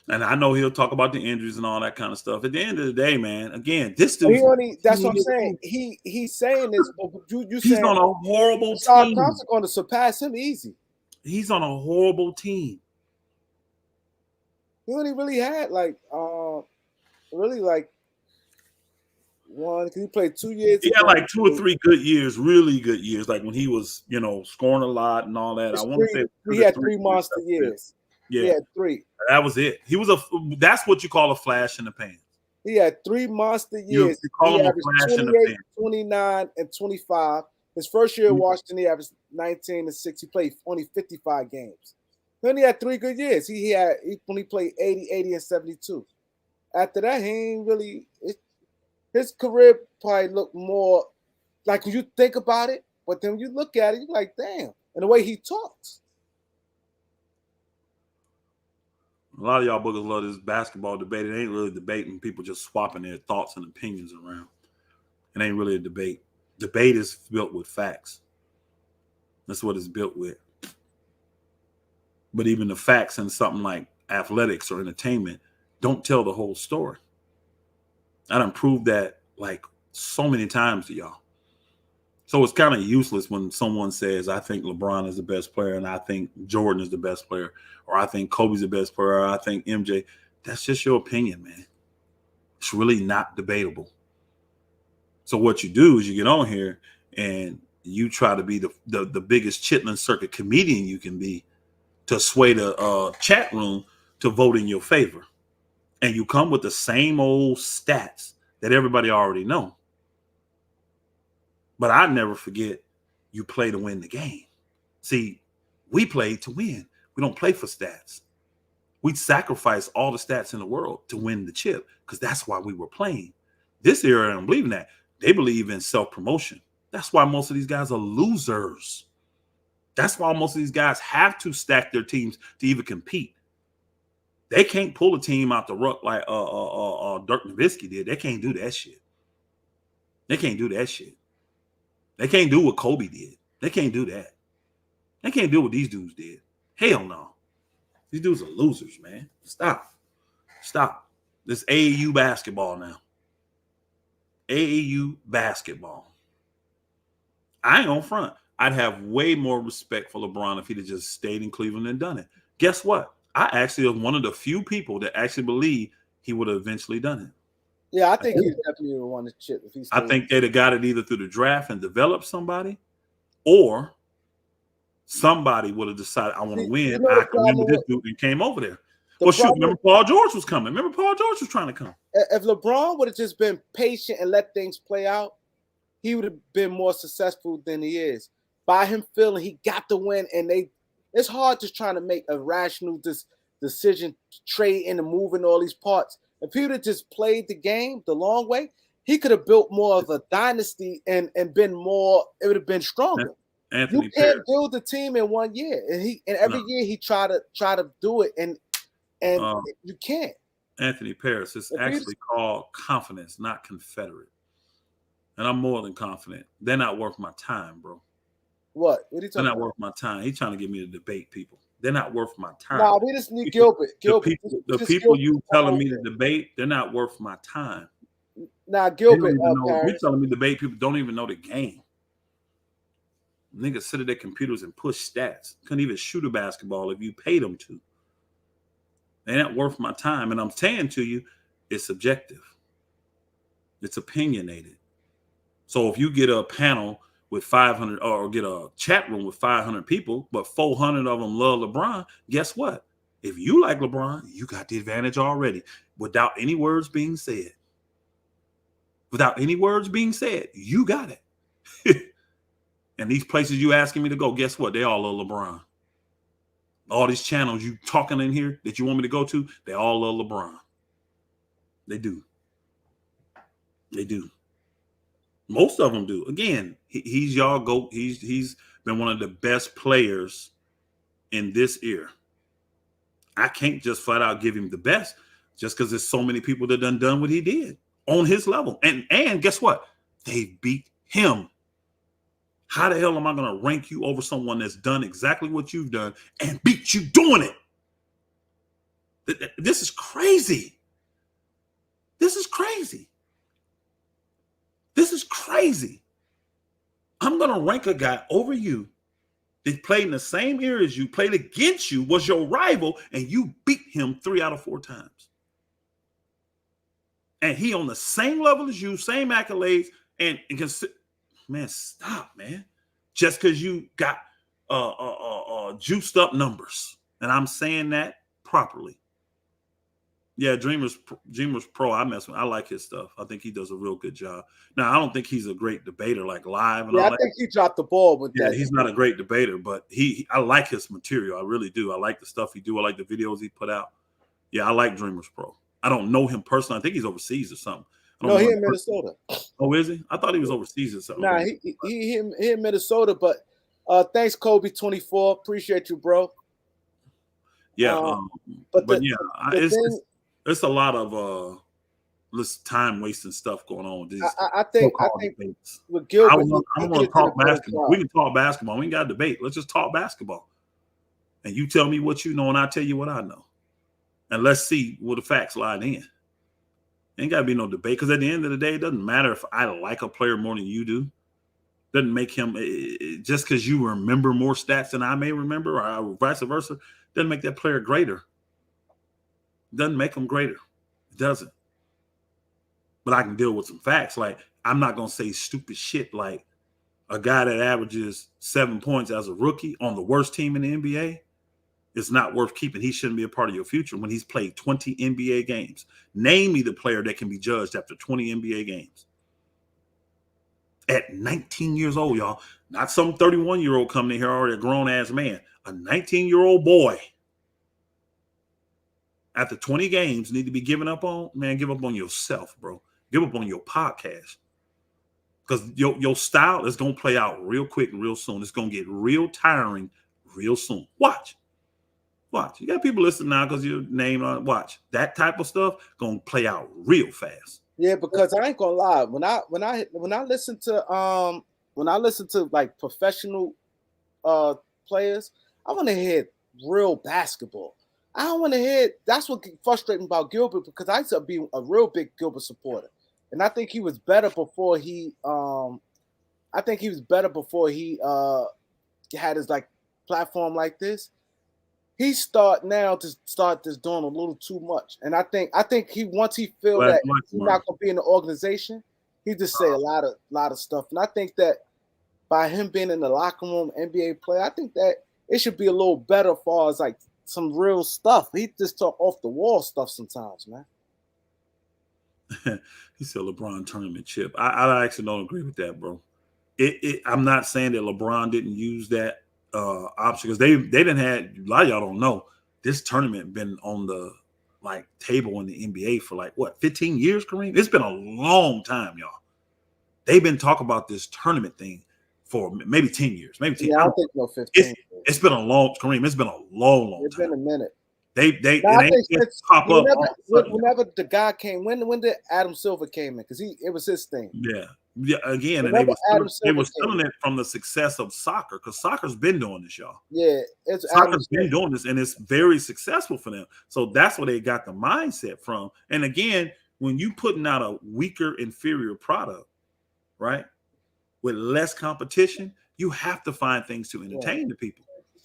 And I know he'll talk about the injuries and all that kind of stuff. At the end of the day, man, again, this dude. That's what I'm saying. He's saying this, but he's saying on a horrible team. Thompson going to surpass him easy. He's on a horrible team. He only really had one. He played 2 years. He had like 2 or 3 good years, really good years, like when he was, scoring a lot and all that. I want to say he had 3 monster years. Yeah, he had 3. That was it. That's what you call a flash in the pan. He had 3 monster years. You call him a flash in the pan. 29 and 25. His first year in Washington, he averaged 19 and 6. He played only 55 games. Then he had 3 good years. He when he played 80, 80, and 72. After that, he ain't really his career probably looked more like when you think about it, but then when you look at it, you're like, damn. And the way he talks. A lot of y'all boogers love this basketball debate. It ain't really debating. People just swapping their thoughts and opinions around. It ain't really a debate. Debate is built with facts. That's what it's built with. But even the facts in something like athletics or entertainment don't tell the whole story. I done proved that like so many times to y'all. So it's kind of useless when someone says, I think LeBron is the best player and I think Jordan is the best player, or I think Kobe's the best player, or I think MJ. That's just your opinion, man. It's really not debatable. So what you do is you get on here and you try to be the biggest Chitlin Circuit comedian you can be to sway the chat room to vote in your favor. And you come with the same old stats that everybody already know. But I never forget, you play to win the game. See, we play to win. We don't play for stats. We'd sacrifice all the stats in the world to win the chip because that's why we were playing. This era, I don't believe in that. They believe in self-promotion. That's why most of these guys are losers. That's why most of these guys have to stack their teams to even compete. They can't pull a team out the ruck like Dirk Nowitzki did. They can't do that shit. They can't do that shit. They can't do what Kobe did. They can't do that. They can't do what these dudes did. Hell no. These dudes are losers, man. Stop. Stop. This AAU basketball now. AAU basketball. I ain't on front. I'd have way more respect for LeBron if he'd have just stayed in Cleveland and done it. Guess what? I actually was one of the few people that actually believe he would have eventually done it. Yeah, I think he definitely would want to chip if he stayed. I think they'd have got it either through the draft and developed somebody, or somebody would have decided, I want to win. I can win with this dude and came over there. Well, shoot, remember Paul George was coming. Remember Paul George was trying to come. If LeBron would have just been patient and let things play out, he would have been more successful than he is. By him feeling he got the win, and it's hard just trying to make a rational decision, trading and moving all these parts. If he would have just played the game the long way, he could have built more of a dynasty and been more. It would have been stronger. Anthony you can't Paris. build a team in 1 year, and every year he try to do it, and you can't. Anthony Paris. It's actually called confidence, not Confederate. And I'm more than confident. They're not worth my time, bro. What are you talking They're not about? worth my time. He's trying to get me to debate people. They're not worth my time. Nah, we just need Gilbert. The people you telling me to debate, they're not worth my time. Now, Gilbert, you're telling me to debate people don't even know the game. Niggas sit at their computers and push stats. Couldn't even shoot a basketball if you paid them to. They're not worth my time. And I'm saying to you, it's subjective. It's opinionated. So if you get a panel with 500 or get a chat room with 500 people, but 400 of them love LeBron, guess what? If you like LeBron, you got the advantage already without any words being said. Without any words being said, you got it. And these places you asking me to go, guess what? They all love LeBron. All these channels you talking in here that you want me to go to, they all love LeBron. They do. They do. Most of them do. Again, he's y'all GOAT. He's been one of the best players in this era. I can't just flat out give him the best just because there's so many people that done what he did on his level. And guess what? They beat him. How the hell am I going to rank you over someone that's done exactly what you've done and beat you doing it? This is crazy. This is crazy. This is crazy. I'm going to rank a guy over you that played in the same era as you, played against you, was your rival, and you beat him 3 out of 4 times. And he on the same level as you, same accolades, and man, stop, man. Just because you got juiced up numbers. And I'm saying that properly. Yeah, Dreamers Pro. I mess with. I like his stuff. I think he does a real good job. Now, I don't think he's a great debater like live and Yeah, all I that. think he dropped the ball with Yeah, that. he's not a great debater, but I like his material. I really do. I like the stuff he do. I like the videos he put out. Yeah, I like Dreamers Pro. I don't know him personally. I think he's overseas or something. I don't No, know he him in personally. Minnesota. Oh, is he? I thought he was overseas or something. Nah, Okay. he in Minnesota. But thanks, Kobe 24. Appreciate you, bro. Yeah. Uh, but But yeah, the thing it's a lot of this time wasting stuff going on with these I so-called think debates. with Gilbert, I he could want to have did a talk better basketball. We job. can talk basketball. We ain't got to debate. Let's just talk basketball. And you tell me what you know, and I tell you what I know. And let's see where the facts lie in. Ain't got to be no debate because at the end of the day, it doesn't matter if I like a player more than you do. Doesn't make him just because you remember more stats than I may remember, or vice versa. Doesn't make that player greater. Doesn't make him greater. It doesn't. But I can deal with some facts. Like I'm not gonna say stupid shit like a guy that averages 7 points as a rookie on the worst team in the NBA is not worth keeping. He shouldn't be a part of your future when he's played 20 NBA games. Name me the player that can be judged after 20 NBA games. At 19 years old, y'all, not some 31-year-old coming in here already a grown ass man, a 19-year-old boy after 20 games need to be given up on. Man, give up on yourself, bro. Give up on your podcast. Because your style is going to play out real quick and real soon. It's going to get real tiring real soon. Watch. You got people listening now because your name on it. Watch. That type of stuff going to play out real fast. Yeah, because I ain't gonna lie. When I listen to like professional players, I want to hear real basketball. I don't want to hear. That's what frustrates me about Gilbert because I used to be a real big Gilbert supporter, and I think he was better before he. I think he was better before he had his like platform like this. He start now to start this doing a little too much, and I think he once he feel Last that night, he's not gonna be in the organization, he just say a lot of stuff, and I think that by him being in the locker room, NBA player, I think that it should be a little better as far as like some real stuff. He just talk off the wall stuff sometimes, man. He said LeBron tournament chip. I actually don't agree with that, bro. I'm not saying that LeBron didn't use that option because they didn't have a lot of y'all don't know this tournament been on the like table in the NBA for like what 15 years, Kareem? It's been a long time, y'all. They've been talking about this tournament thing for maybe 10 years, maybe 10. Yeah, I don't think no 15. It's been a long Kareem. It's been a long It's time. been a minute. They Now, it I ain't think just since pop up. whenever the guy came, when did Adam Silver came in? Because it was his thing. Yeah. Again, and Whenever Adam they Silver were came, stealing it from the success of soccer because soccer's been doing this, y'all. yeah, it's Adam Soccer's been Silver. doing this, and it's very successful for them. So that's where they got the mindset from. And again, when you putting out a weaker, inferior product, right, with less competition, you have to find things to entertain the people.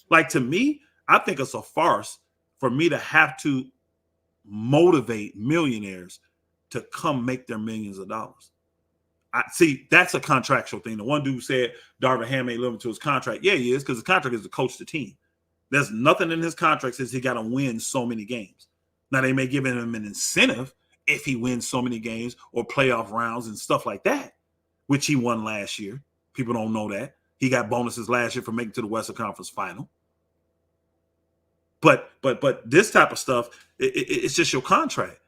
Like to me, I think it's a farce for me to have to motivate millionaires to come make their millions of dollars. I see that's a contractual thing. The one dude said Darvin Ham ain't living to his contract. Yeah, he is because his contract is to coach the team. There's nothing in his contract says he got to win so many games. Now they may give him an incentive if he wins so many games or playoff rounds and stuff like that, which he won last year. People don't know that he got bonuses last year for making to the Western Conference Final. But this type of stuff, it's just your contract.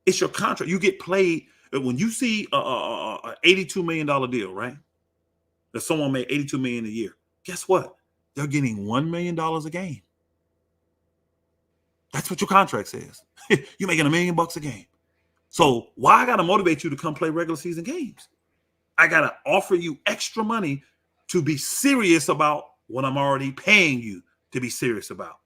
It's your contract. You get played when you see a $82 million deal, right? That someone made $82 million a year. Guess what? They're getting $1 million a game. That's what your contract says. You're making $1 million a game. So why I gotta motivate you to come play regular season games? I gotta offer you extra money to be serious about what I'm already paying you to be serious about.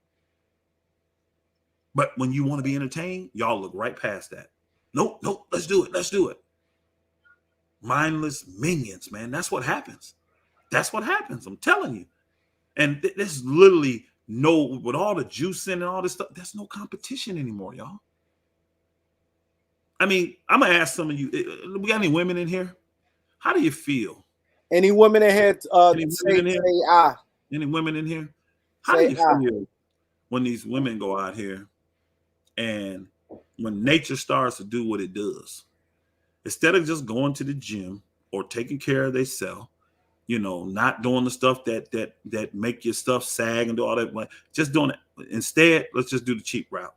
But when you want to be entertained, y'all look right past that. Nope, let's do it. Mindless minions, man. That's what happens. I'm telling you. And there's literally with all the juicing and all this stuff, there's no competition anymore, y'all. I mean, I'm going to ask some of you, we got any women in here? How do you feel? Any women in here? Say ah. Any women in here? How do you feel when these women go out here and, when nature starts to do what it does, instead of just going to the gym or taking care of themselves, not doing the stuff that make your stuff sag and do all that, just doing it. Instead, let's just do the cheap route.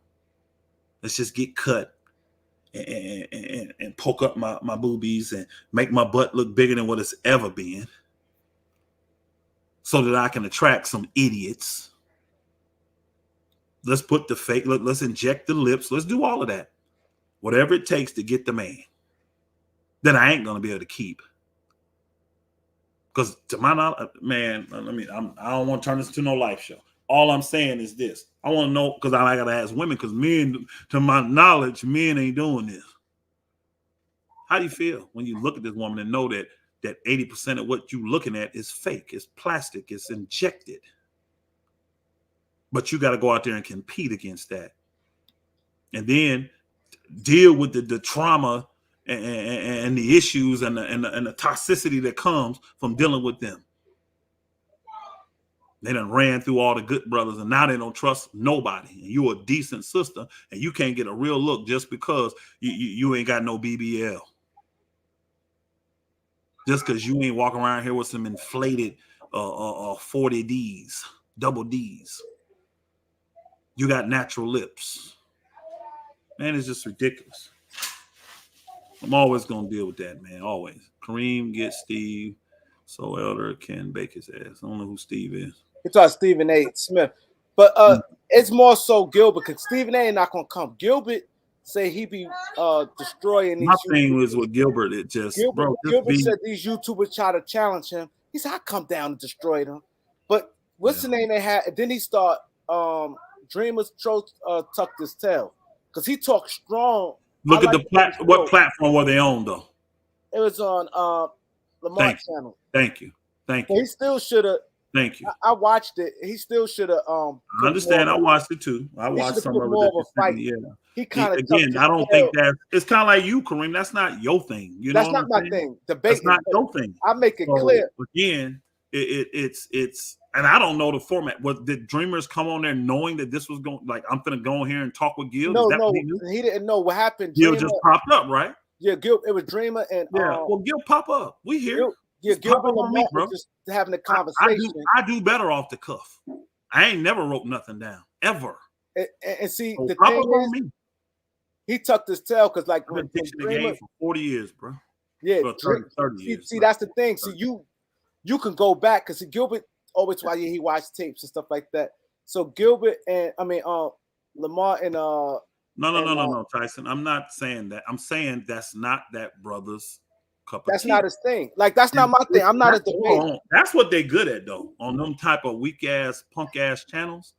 Let's just get cut and poke up my boobies and make my butt look bigger than what it's ever been, so that I can attract some idiots. Let's put the fake, let's inject the lips. Let's do all of that. Whatever it takes to get the man that I ain't going to be able to keep. Because to my knowledge, man, I don't want to turn this into no life show. All I'm saying is this. I want to know, because I got to ask women, because men, to my knowledge, men ain't doing this. How do you feel when you look at this woman and know that 80% of what you're looking at is fake, it's plastic, it's injected? But you got to go out there and compete against that. And then deal with the trauma and the issues and the toxicity that comes from dealing with them. They done ran through all the good brothers, and now they don't trust nobody. And you a decent sister, and you can't get a real look just because you ain't got no BBL. Just because you ain't walking around here with some inflated 40 Ds, double Ds. You got natural lips. Man, it's just ridiculous. I'm always going to deal with that, man. Always. Kareem gets Steve so Elder can bake his ass. I don't know who Steve is. He thought Stephen A. Smith. But it's more so Gilbert, because Stephen A. ain't not going to come. Gilbert say he be destroying these. My thing was with Gilbert, it just, Gilbert said these YouTubers try to challenge him. He said, I come down and destroy them. But what's the name they had? And then he start Dreamers tucked his tail, because he talked strong. Look at what platform were they on, though? It was on Lamar channel. Thank you. But he still should have. Thank you. I watched it. He still should have. I understand. I watched it too. I watched some of it. Yeah. He kind of again. I don't think that it's kind of like you, Kareem. That's not your thing. You know, that's not my thing. Debate. That's not your thing. I make it clear. Again, it's. And I don't know the format. Did Dreamers come on there knowing that this was going? Like, I'm gonna go in here and talk with Gil? No, he didn't know what happened. Gil just popped up, right? Yeah, Gil. It was Dreamer and well, Gil pop up. We here. Gil and Lamar were just having a conversation. I do better off the cuff. I ain't never wrote nothing down ever. And see, so the thing is, he tucked his tail because, like, I've been teaching the game for 40 years, bro. Yeah, 30 years. See, that's the thing. See, you can go back, because Gilbert always he watched tapes and stuff like that. So Gilbert and Lamar and No, Tyson. I'm not saying that. I'm saying that's not that brother's cup of tea. That's not his thing. Like, that's not my thing. I'm not a debater. That's what they good at, though, on them type of weak ass, punk ass channels.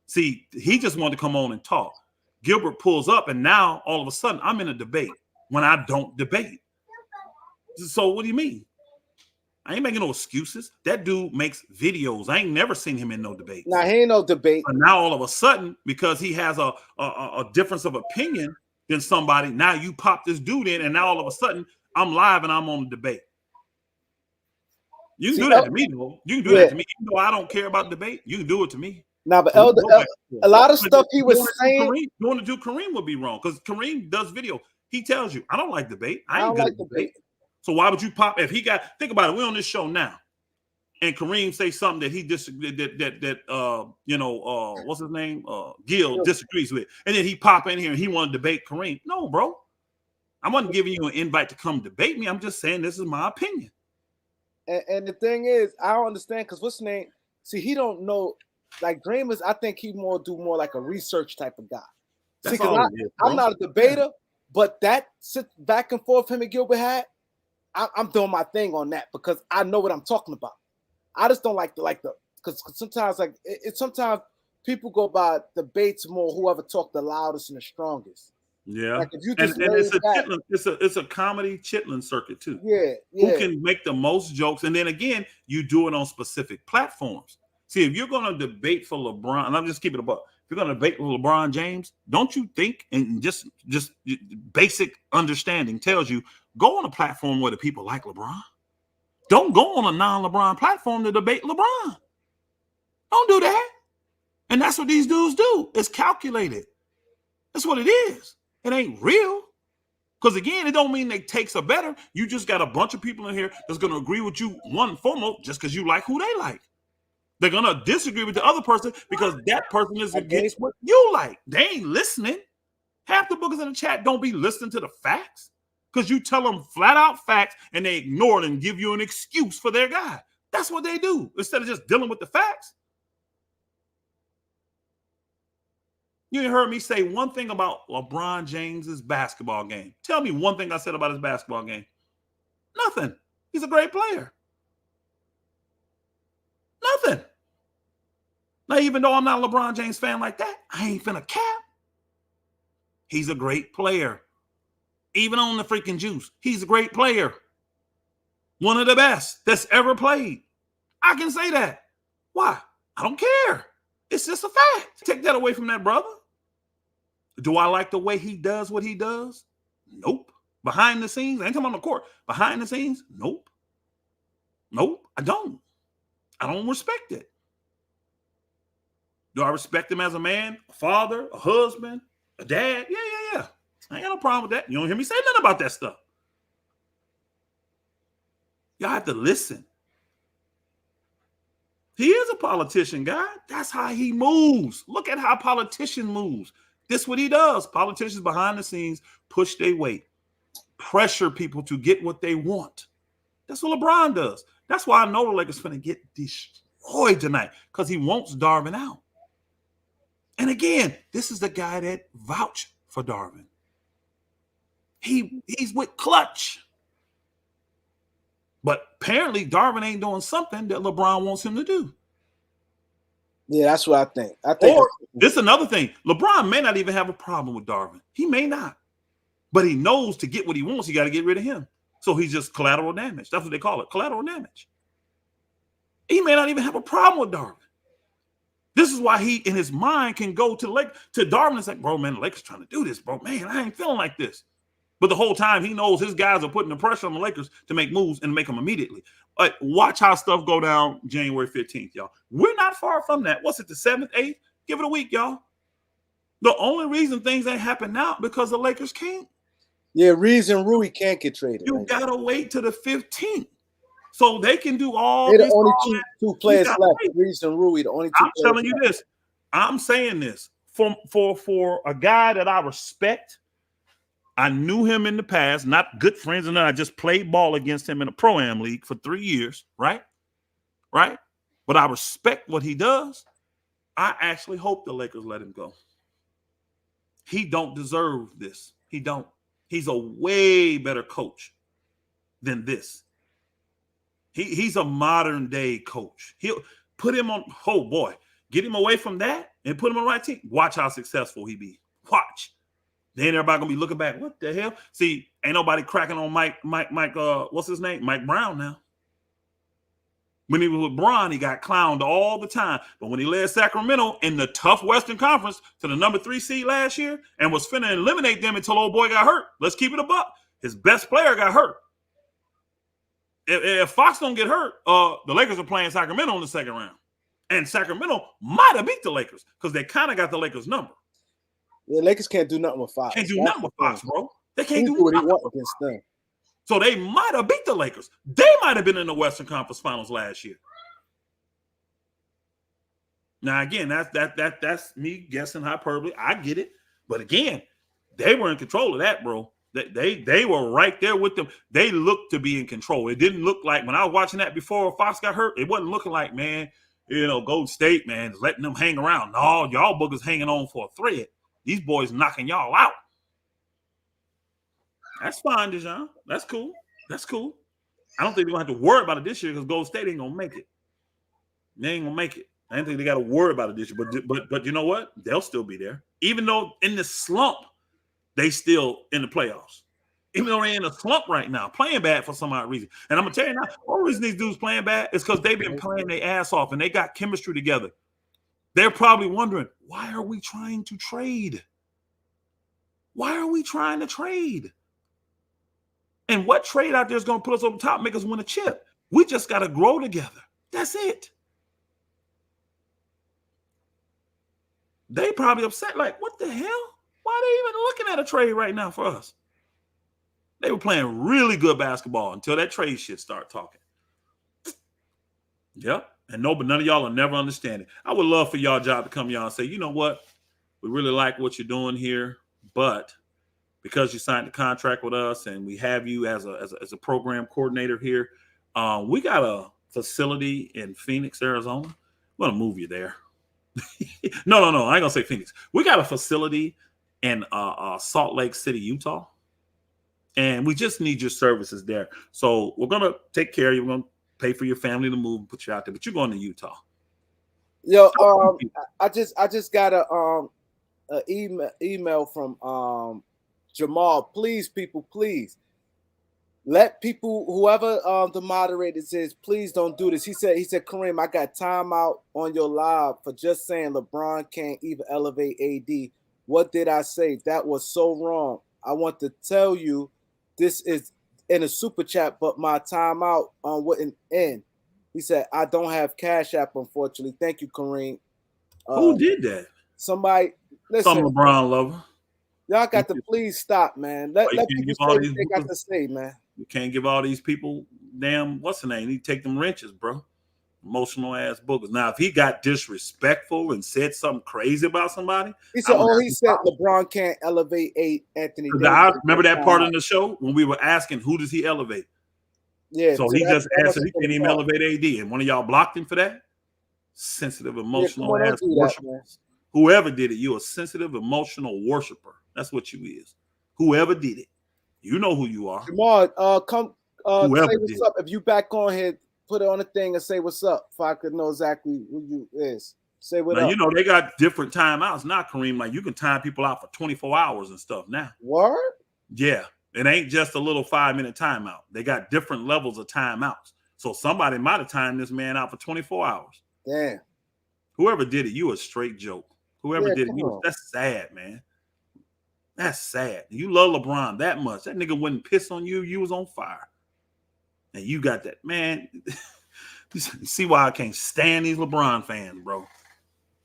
See, he just wanted to come on and talk. Gilbert pulls up, and now all of a sudden I'm in a debate when I don't debate. So what do you mean? I ain't making no excuses. That dude makes videos. I ain't never seen him in no debate. Nah, he ain't no debate. But now all of a sudden, because he has a difference of opinion than somebody, now you pop this dude in, and now all of a sudden I'm live and I'm on the debate. You can do that to me, though. You can do that to me. Even though I don't care about debate, you can do it to me. Now, but Elder, a lot of stuff he was saying. You want to do Kareem would be wrong, because Kareem does video. He tells you, I don't like debate. I ain't good at debate. So why would you pop if he got? Think about it. We're on this show now, and Kareem say something that he disagrees what's his name? Gil disagrees with, and then he pop in here and he want to debate Kareem. No, bro, I wasn't giving you an invite to come debate me. I'm just saying this is my opinion. And the thing is, I don't understand, because what's his name? See, he don't know. Like Dreamers, I think he do more like a research type of guy. See, because I'm not a debater, but that sit back and forth him and Gilbert had. I'm doing my thing on that, because I know what I'm talking about. I just don't like the because sometimes sometimes people go by debates more whoever talk the loudest and the strongest. Yeah, like if you just it's a comedy chitlin circuit too. Yeah. Who can make the most jokes, and then again you do it on specific platforms. See, if you're going to debate for LeBron, and I'm just keeping it above. If you're going to debate for LeBron James, don't you think, and just basic understanding tells you, go on a platform where the people like LeBron. Don't go on a non-LeBron platform to debate LeBron. Don't do that. And that's what these dudes do. It's calculated. That's what it is. It ain't real. Because again, it don't mean they takes are better. You just got a bunch of people in here that's going to agree with you one and foremost just because you like who they like. They're going to disagree with the other person because that person is I gave against what you like. They ain't listening. Half the bookers in the chat don't be listening to the facts because you tell them flat out facts and they ignore it and give you an excuse for their guy. That's what they do instead of just dealing with the facts. You ain't heard me say one thing about LeBron James's basketball game. Tell me one thing I said about his basketball game. Nothing. He's a great player. Nothing. Now, even though I'm not a LeBron James fan like that, I ain't finna cap. He's a great player. Even on the freaking juice, he's a great player. One of the best that's ever played. I can say that. Why? I don't care. It's just a fact. Take that away from that brother. Do I like the way he does what he does? Nope. Behind the scenes, I ain't talking about the court. Behind the scenes, nope. Nope, I don't. I don't respect it. Do I respect him as a man, a father, a husband, a dad? Yeah. I ain't got no problem with that. You don't hear me say nothing about that stuff. Y'all have to listen. He is a politician, guy. That's how he moves. Look at how a politician moves. This is what he does. Politicians behind the scenes push their weight, pressure people to get what they want. That's what LeBron does. That's why I know the Lakers finna get destroyed tonight because he wants Darvin out. And again, this is the guy that vouched for Darvin. He's with Clutch. But apparently Darvin ain't doing something that LeBron wants him to do. Yeah, that's what I think. Or this is another thing. LeBron may not even have a problem with Darvin. He may not. But he knows to get what he wants, he got to get rid of him. So he's just collateral damage. That's what they call it, collateral damage. He may not even have a problem with Darvin. This is why he, in his mind, can go to Darvin and say, bro, man, the Lakers trying to do this, bro. Man, I ain't feeling like this. But the whole time, he knows his guys are putting the pressure on the Lakers to make moves and make them immediately. Watch how stuff go down January 15th, y'all. We're not far from that. What's it, the 7th, 8th? Give it a week, y'all. The only reason things ain't happen now because the Lakers can't. Yeah, Reeves and Rui can't get traded. You got to wait till the 15th. So they can do all They're this. The only two players left. Reeves and Rui, the only two. I'm telling you this. I'm saying this for a guy that I respect. I knew him in the past, not good friends, and then I just played ball against him in a Pro-Am league for 3 years, right? Right? But I respect what he does. I actually hope the Lakers let him go. He don't deserve this. He don't. He's a way better coach than this. He's a modern day coach. He'll put him on, oh boy, get him away from that and put him on the right team. Watch how successful he be. Watch. Then everybody gonna be looking back. What the hell? See, ain't nobody cracking on Mike, what's his name? Mike Brown now. When he was with Bron, he got clowned all the time. But when he led Sacramento in the tough Western Conference to the number 3 seed last year and was finna eliminate them until old boy got hurt. Let's keep it a buck. His best player got hurt. If Fox don't get hurt, the Lakers are playing Sacramento in the second round. And Sacramento might have beat the Lakers because they kind of got the Lakers' number. The Lakers can't do nothing with Fox. Can't do nothing with Fox, bro. They can't do what he nothing wants against them. So they might have beat the Lakers. They might have been in the Western Conference Finals last year. Now, again, that's me guessing hyperbole. I get it. But again, they were in control of that, bro. They were right there with them. They looked to be in control. It didn't look like, when I was watching that before Fox got hurt, it wasn't looking like, man, Golden State, man, is letting them hang around. No, y'all boogers hanging on for a thread. These boys knocking y'all out. That's fine, Dejan. That's cool. That's cool. I don't think they're going to have to worry about it this year because Golden State ain't going to make it. They ain't going to make it. I don't think they got to worry about it this year. But you know what? They'll still be there. Even though in the slump, they still in the playoffs. Even though they're in a slump right now, playing bad for some odd reason. And I'm going to tell you now, the only reason these dudes playing bad is because they've been playing their ass off and they got chemistry together. They're probably wondering, why are we trying to trade? Why are we trying to trade? And what trade out there is going to put us over top, make us win a chip? We just got to grow together. That's it. They probably upset, like, what the hell? Why are they even looking had a trade right now for us. They were playing really good basketball until that trade shit started talking. Yep. And no, but none of y'all will never understand it. I would love for y'all job to come y'all and say, you know what? We really like what you're doing here, but because you signed the contract with us and we have you as a program coordinator here, we got a facility in Phoenix, Arizona. We're gonna move you there. No. I ain't gonna say Phoenix. We got a facility in Salt Lake City, Utah, and we just need your services there. So we're gonna take care of you. We're gonna pay for your family to move and put you out there, but you're going to Utah. Yo, I just got a email from Jamal. Please, people, please let people, whoever the moderators is, please don't do this. He said, Kareem, I got timeout on your live for just saying LeBron can't even elevate AD. What did I say? That was so wrong. I want to tell you, this is in a super chat, but my timeout wouldn't end. He said, I don't have Cash App, unfortunately. Thank you, Kareem. Who did that? Somebody, some listen. LeBron lover. Y'all got to please stop, man. Let people say what they got to say, man. You can't give all these people damn, what's the name? You take them wrenches, bro. Emotional ass boogers. Now, if he got disrespectful and said something crazy about somebody, he said, he said LeBron can't elevate Anthony Davis. I remember that part in the show when we were asking, who does he elevate? Yeah. So he just answered, he can't even elevate AD. And one of y'all blocked him for that? Sensitive, emotional ass worshipers. Whoever did it, you're a sensitive, emotional worshiper. That's what you is. Whoever did it. You know who you are. Jamal, come say what's up. If you back on here, put it on the thing and say what's up. If I could know exactly who you is. Say what up. You know, they got different timeouts now, Kareem. Like you can time people out for 24 hours and stuff now. Word? Yeah. It ain't just a little 5-minute timeout. They got different levels of timeouts. So somebody might have timed this man out for 24 hours. Damn. Whoever did it, you a straight joke. Whoever did it, that's sad, man. That's sad. You love LeBron that much. That nigga wouldn't piss on you. You was on fire. And you got that. Man, you see why I can't stand these LeBron fans, bro.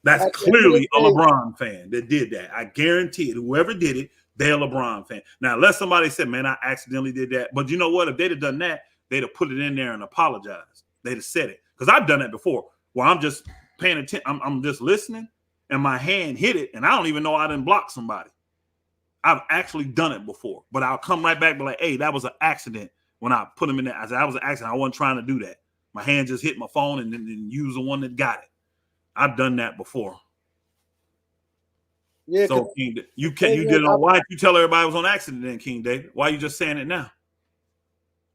That's clearly a LeBron fan that did that. I guarantee it. Whoever did it, they're a LeBron fan. Now, unless somebody said, man, I accidentally did that. But you know what? If they'd have done that, they'd have put it in there and apologized. They'd have said it. Because I've done that before where I'm just paying attention. I'm just listening and my hand hit it and I don't even know I didn't block somebody. I've actually done it before, but I'll come right back and be like, hey, that was an accident when I put them in there. I said, that was an accident. I wasn't trying to do that. My hand just hit my phone and then use the one that got it. I've done that before. Yeah. So King, you did it on. Why did you tell everybody it was on accident then, King David? Why are you just saying it now?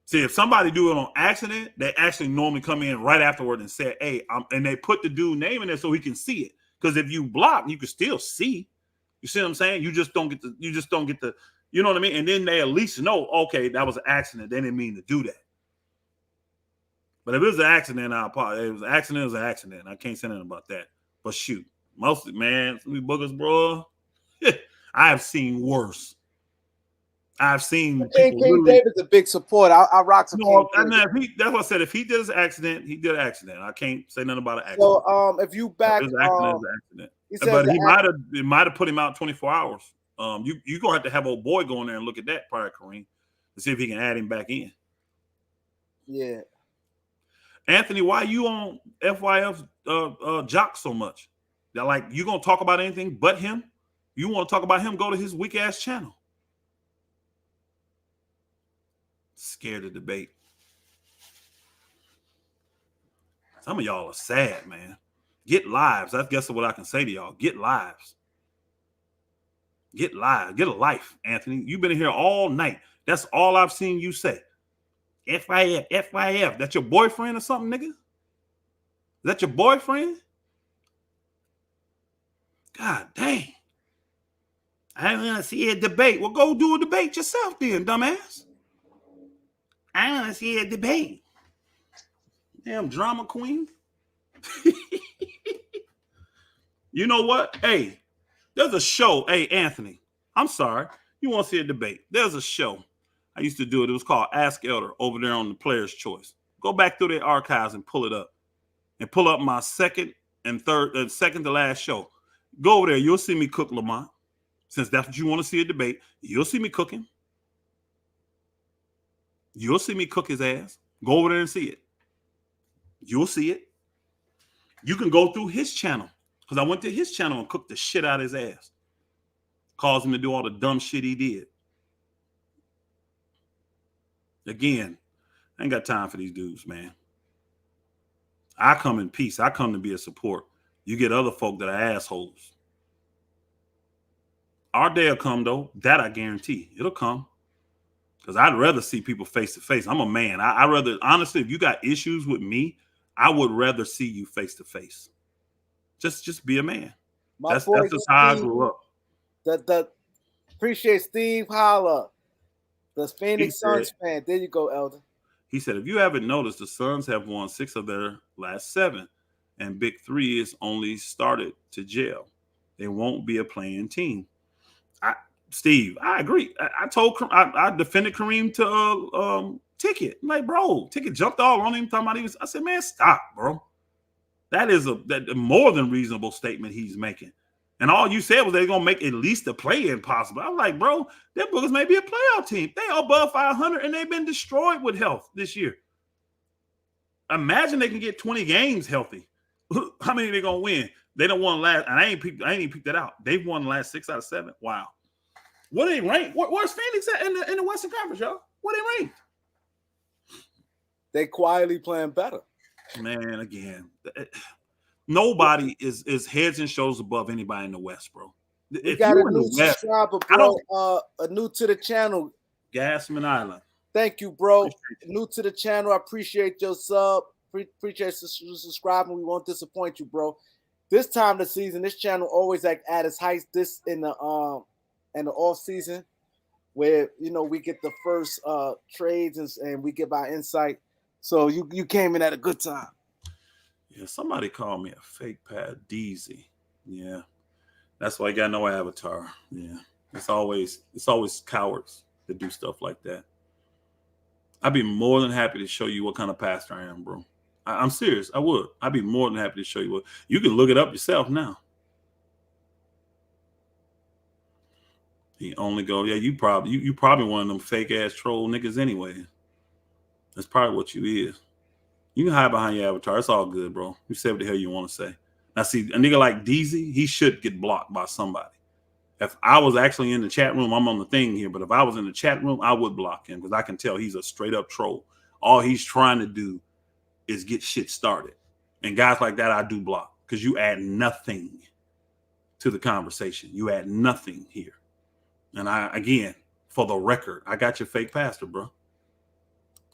See, if somebody do it on accident, they actually normally come in right afterward and say, hey, and they put the dude name in there so he can see it. Because if you block, you can still see. You see what I'm saying? You just don't get the, you know what I mean? And then they at least know, okay, that was an accident. They didn't mean to do that. But if it was an accident, I apologize. It was an accident, it was an accident. I can't say anything about that. But shoot, mostly, man, some of these boogers, bro, I have seen worse. I've seen King David's a big support. I rock some. No, that's what I said. If he did his accident, he did an accident. I can't say nothing about an accident. So, if you back, his accident is an accident. But he might have put him out 24 hours. You gonna have to have old boy go in there and look at that prior, Kareem, to see if he can add him back in. Yeah. Anthony, why you on FYF jock so much? That like you gonna talk about anything but him? You want to talk about him? Go to his weak ass channel. Scared to debate. Some of y'all are sad, man. Get lives. I guess what I can say to y'all. Get lives. Get lives. Get a life, Anthony. You've been here all night. That's all I've seen you say. FYF, FYF. That's your boyfriend or something, nigga? Is that your boyfriend? God dang. I don't want to see a debate. Well, go do a debate yourself then, dumbass. I want to see a debate. Damn drama queen. You know what? Hey, there's a show. Hey, Anthony, I'm sorry. You want to see a debate? There's a show. I used to do it. It was called Ask Elder over there on the Player's Choice. Go back through their archives and pull it up. And pull up my second to last show. Go over there. You'll see me cook Lamont. since that's what you want to see a debate, you'll see me cooking. You'll see me cook his ass. Go over there and see it. You'll see it. You can go through his channel because I went to his channel and cooked the shit out of his ass. Caused him to do all the dumb shit he did. Again, I ain't got time for these dudes, man. I come in peace. I come to be a support. You get other folk that are assholes. Our day will come, though. That I guarantee. It'll come. Because I'd rather see people face to face. I'm a man. I rather, honestly, if you got issues with me, I would rather see you face to face. Just be a man. That's just how I grew up. Appreciate Steve Holla, the Phoenix Suns fan. There you go, Elder. He said, if you haven't noticed, the Suns have won 6 of their last 7, and Big 3 is only started to gel. They won't be a playing team. Steve, I agree. I defended Kareem to Ticket. I'm like, bro, Ticket jumped all on him talking about I said, man, stop, bro. That is a more than reasonable statement he's making. And all you said was they're gonna make at least a play-in possible. I'm like, bro, them boogers may be a playoff team. They are above 500 and they've been destroyed with health this year. Imagine they can get 20 games healthy. How many are they gonna win? They don't won last, and I ain't even picked that out. They've won the last 6 out of 7. Wow. What they ranked? Where's Phoenix at in the Western Conference, y'all? What they ranked? They quietly playing better. Man, again, nobody is heads and shoulders above anybody in the West, bro. We got a new subscriber, bro. New to the channel. Gasman Island. Thank you, bro. New to the channel. I appreciate your sub. Appreciate you subscribing. We won't disappoint you, bro. This time of the season, this channel always at its height. This in the off season, where we get the first trades and we give our insight. So you came in at a good time. Yeah, somebody called me a fake Pat Deasy. Yeah, that's why I got no avatar. Yeah, it's always cowards that do stuff like that. I'd be more than happy to show you what kind of pastor I am, bro. I'm serious. I would. I'd be more than happy to show you what. You can look it up yourself now. He only go, yeah, you probably one of them fake ass troll niggas anyway. That's probably what you is. You can hide behind your avatar. It's all good, bro. You say what the hell you want to say. Now, see, a nigga like DZ, he should get blocked by somebody. If I was actually in the chat room, I'm on the thing here, but if I was in the chat room, I would block him because I can tell he's a straight up troll. All he's trying to do is get shit started. And guys like that, I do block because you add nothing to the conversation. You add nothing here. And again, for the record, I got your fake pastor, bro.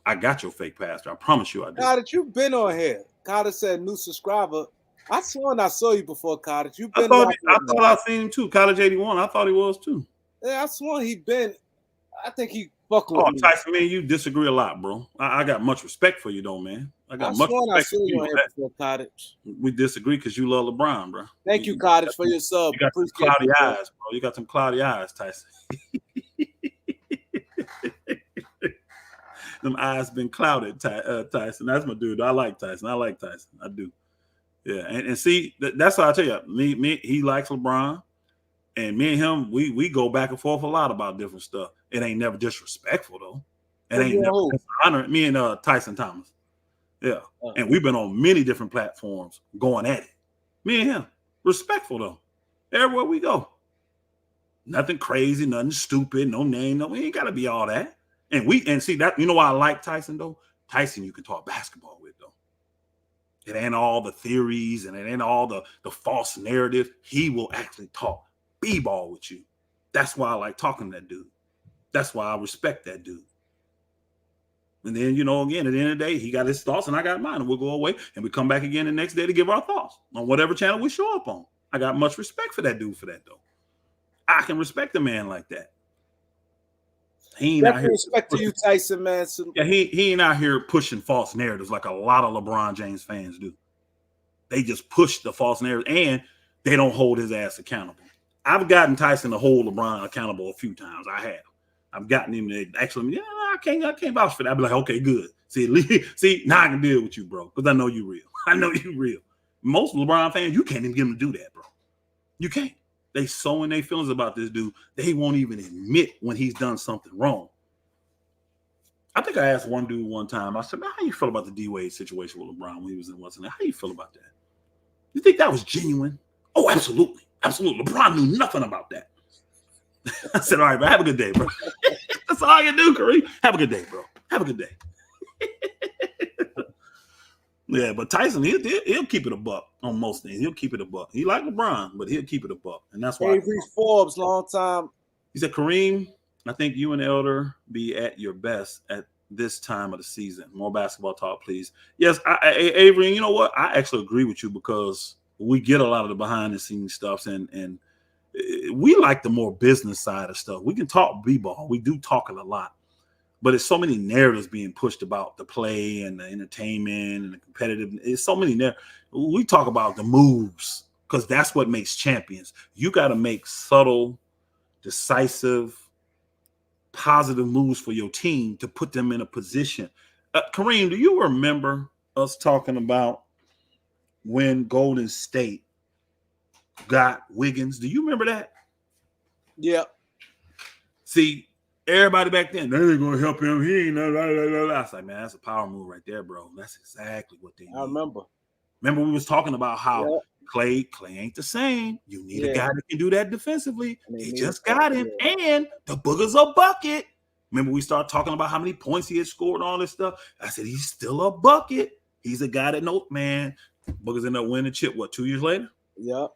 I got your fake pastor. I promise you I did. Cottage, you've been on here. Cottage said new subscriber. I sworn I saw you before, Cottage. You've been. I thought I seen him too. College 81. I thought he was too. Yeah, I sworn he'd been. I think he fucking with me. Tyson, man, you disagree a lot, bro. I got much respect for you, though, man. I got much respect I saw you on here before, Cottage. We disagree because you love LeBron, bro. Thank you, Cottage, for your sub. You got some cloudy eyes, bro. You got some cloudy eyes, Tyson. Them eyes been clouded, Tyson. That's my dude. I like Tyson. I do. Yeah, and see, that's how I tell you. Me, he likes LeBron, and me and him, we go back and forth a lot about different stuff. It ain't never disrespectful though. It ain't never dishonoring. Me and Tyson Thomas. Yeah, and we've been on many different platforms going at it. Me and him, respectful though. Everywhere we go, nothing crazy, nothing stupid, no name, no. We ain't got to be all that. And see that, you know why I like Tyson though? Tyson, you can talk basketball with though. It ain't all the theories and it ain't all the false narrative. He will actually talk b-ball with you. That's why I like talking to that dude. That's why I respect that dude. And then, again, at the end of the day, he got his thoughts and I got mine. And we'll go away and we come back again the next day to give our thoughts on whatever channel we show up on. I got much respect for that dude for that though. I can respect a man like that. He ain't out here respect to you, Tyson, man. Yeah, he ain't out here pushing false narratives like a lot of LeBron James fans do. They just push the false narrative and they don't hold his ass accountable. I've gotten Tyson to hold LeBron accountable a few times. I have. I've gotten him to actually, I can't vouch for that. I'd be like, okay, good. See, now I can deal with you, bro, because I know you real. I know you real. Most LeBron fans, you can't even get them to do that, bro. You can't. They so in their feelings about this dude, they won't even admit when he's done something wrong. I think I asked one dude one time, I said, man, how you feel about the D-Wade situation with LeBron when he was in Washington? How you feel about that? You think that was genuine? Oh, absolutely. Absolutely. LeBron knew nothing about that. I said, all right, but have a good day, bro. That's all I can do, Kareem. Have a good day, bro. Have a good day. Yeah, but Tyson, he'll keep it a buck on most things. He'll keep it a buck. He like LeBron, but he'll keep it a buck. And that's why. Avery Forbes, long time. He said, Kareem, I think you and Elder be at your best at this time of the season. More basketball talk, please. Yes, Avery, and you know what? I actually agree with you because we get a lot of the behind the scenes stuff, and we like the more business side of stuff. We can talk b-ball. We do talk it a lot. But it's so many narratives being pushed about the play and the entertainment and the competitive. It's so many narratives. We talk about the moves because that's what makes champions. You got to make subtle, decisive, positive moves for your team to put them in a position. Kareem, do you remember us talking about when Golden State got Wiggins? Do you remember that? Yeah. See, everybody back then, they ain't gonna help him. He ain't. I was like, man, that's a power move right there, bro. That's exactly what they need. I remember. Remember, we was talking about how Clay ain't the same. You need a guy that can do that defensively. They just got him, and the booger's a bucket. Remember, we started talking about how many points he had scored and all this stuff. I said, he's still a bucket. He's a guy that knows, man. Boogers ended up winning the chip, what, 2 years later? Yeah.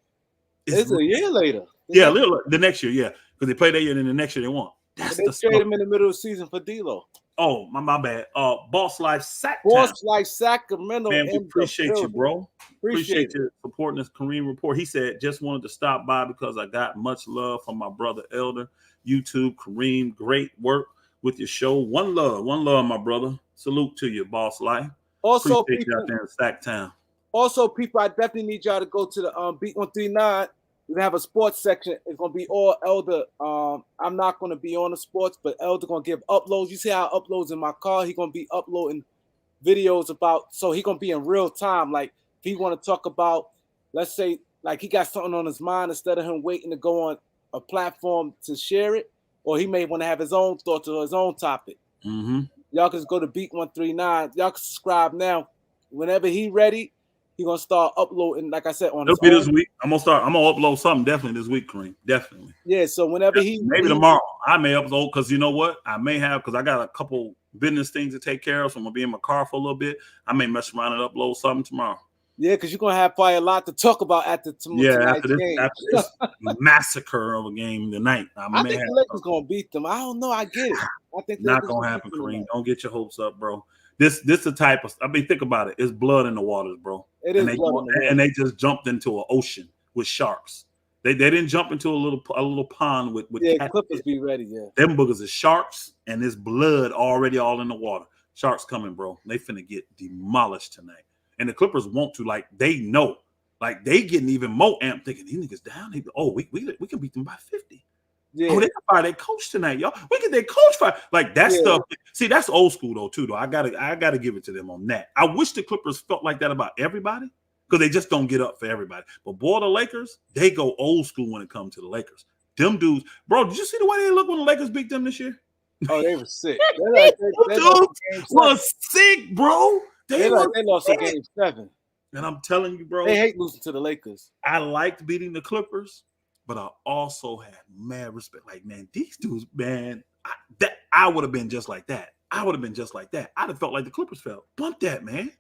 It's a year later. Yeah, the next year, yeah. Because they played that year, and then the next year they won. That's they traded him in the middle of the season for D'Lo. Oh, my bad. Boss Life Sac. Boss Life Sacramento. Man, we appreciate you, bro. Appreciate you supporting this Kareem report. He said, just wanted to stop by because I got much love from my brother Elder. YouTube, Kareem, great work with your show. One love, my brother. Salute to you, Boss Life. Also, appreciate you out there in Sacktown. Also, people, I definitely need y'all to go to the Beat 139. We're gonna have a sports section. It's gonna be all Elder. I'm not gonna be on the sports, but Elder gonna give uploads. You see how I uploads in my car? He gonna be uploading videos about. So he gonna be in real time. Like if he want to talk about, let's say, like he got something on his mind, instead of him waiting to go on a platform to share it, or he may want to have his own thoughts or his own topic. Mm-hmm. Y'all can just go to Beat 139. Y'all can subscribe now. Whenever he ready, he gonna start uploading, like I said, on It'll be this week. I'm gonna upload something definitely this week, Kareem. Definitely. Yeah. So whenever maybe tomorrow, I may upload because you know what? I may have because I got a couple business things to take care of. So I'm gonna be in my car for a little bit. I may mess around and upload something tomorrow. Yeah, because you're gonna have probably a lot to talk about after after this massacre of a game tonight. I think the Lakers gonna beat them. I don't know. I get it. I think not gonna happen, Kareem. Don't get your hopes up, bro. This the type of. I mean, think about it. It's blood in the waters, bro. It is blood and they just jumped into an ocean with sharks. They didn't jump into a little pond with Clippers be ready. Yeah, them boogers are sharks, and there's blood already all in the water. Sharks coming, bro. They finna get demolished tonight. And the Clippers want to, like, they know, like they getting even more amped, thinking these niggas down. We can beat them by 50. Yeah. Oh, they can fire their coach tonight, y'all. We get their coach fire. Like that stuff. See, that's old school though, too. Though I gotta give it to them on that. I wish the Clippers felt like that about everybody because they just don't get up for everybody. But boy, the Lakers, they go old school when it comes to the Lakers. Them dudes, bro. Did you see the way they look when the Lakers beat them this year? Oh, they were sick. They was sick, bro. They lost a game 7. And I'm telling you, bro, they hate losing to the Lakers. I liked beating the Clippers, but I also had mad respect. Like, man, these dudes, man, I would have been just like that. I'd have felt like the Clippers felt. Bump that, man.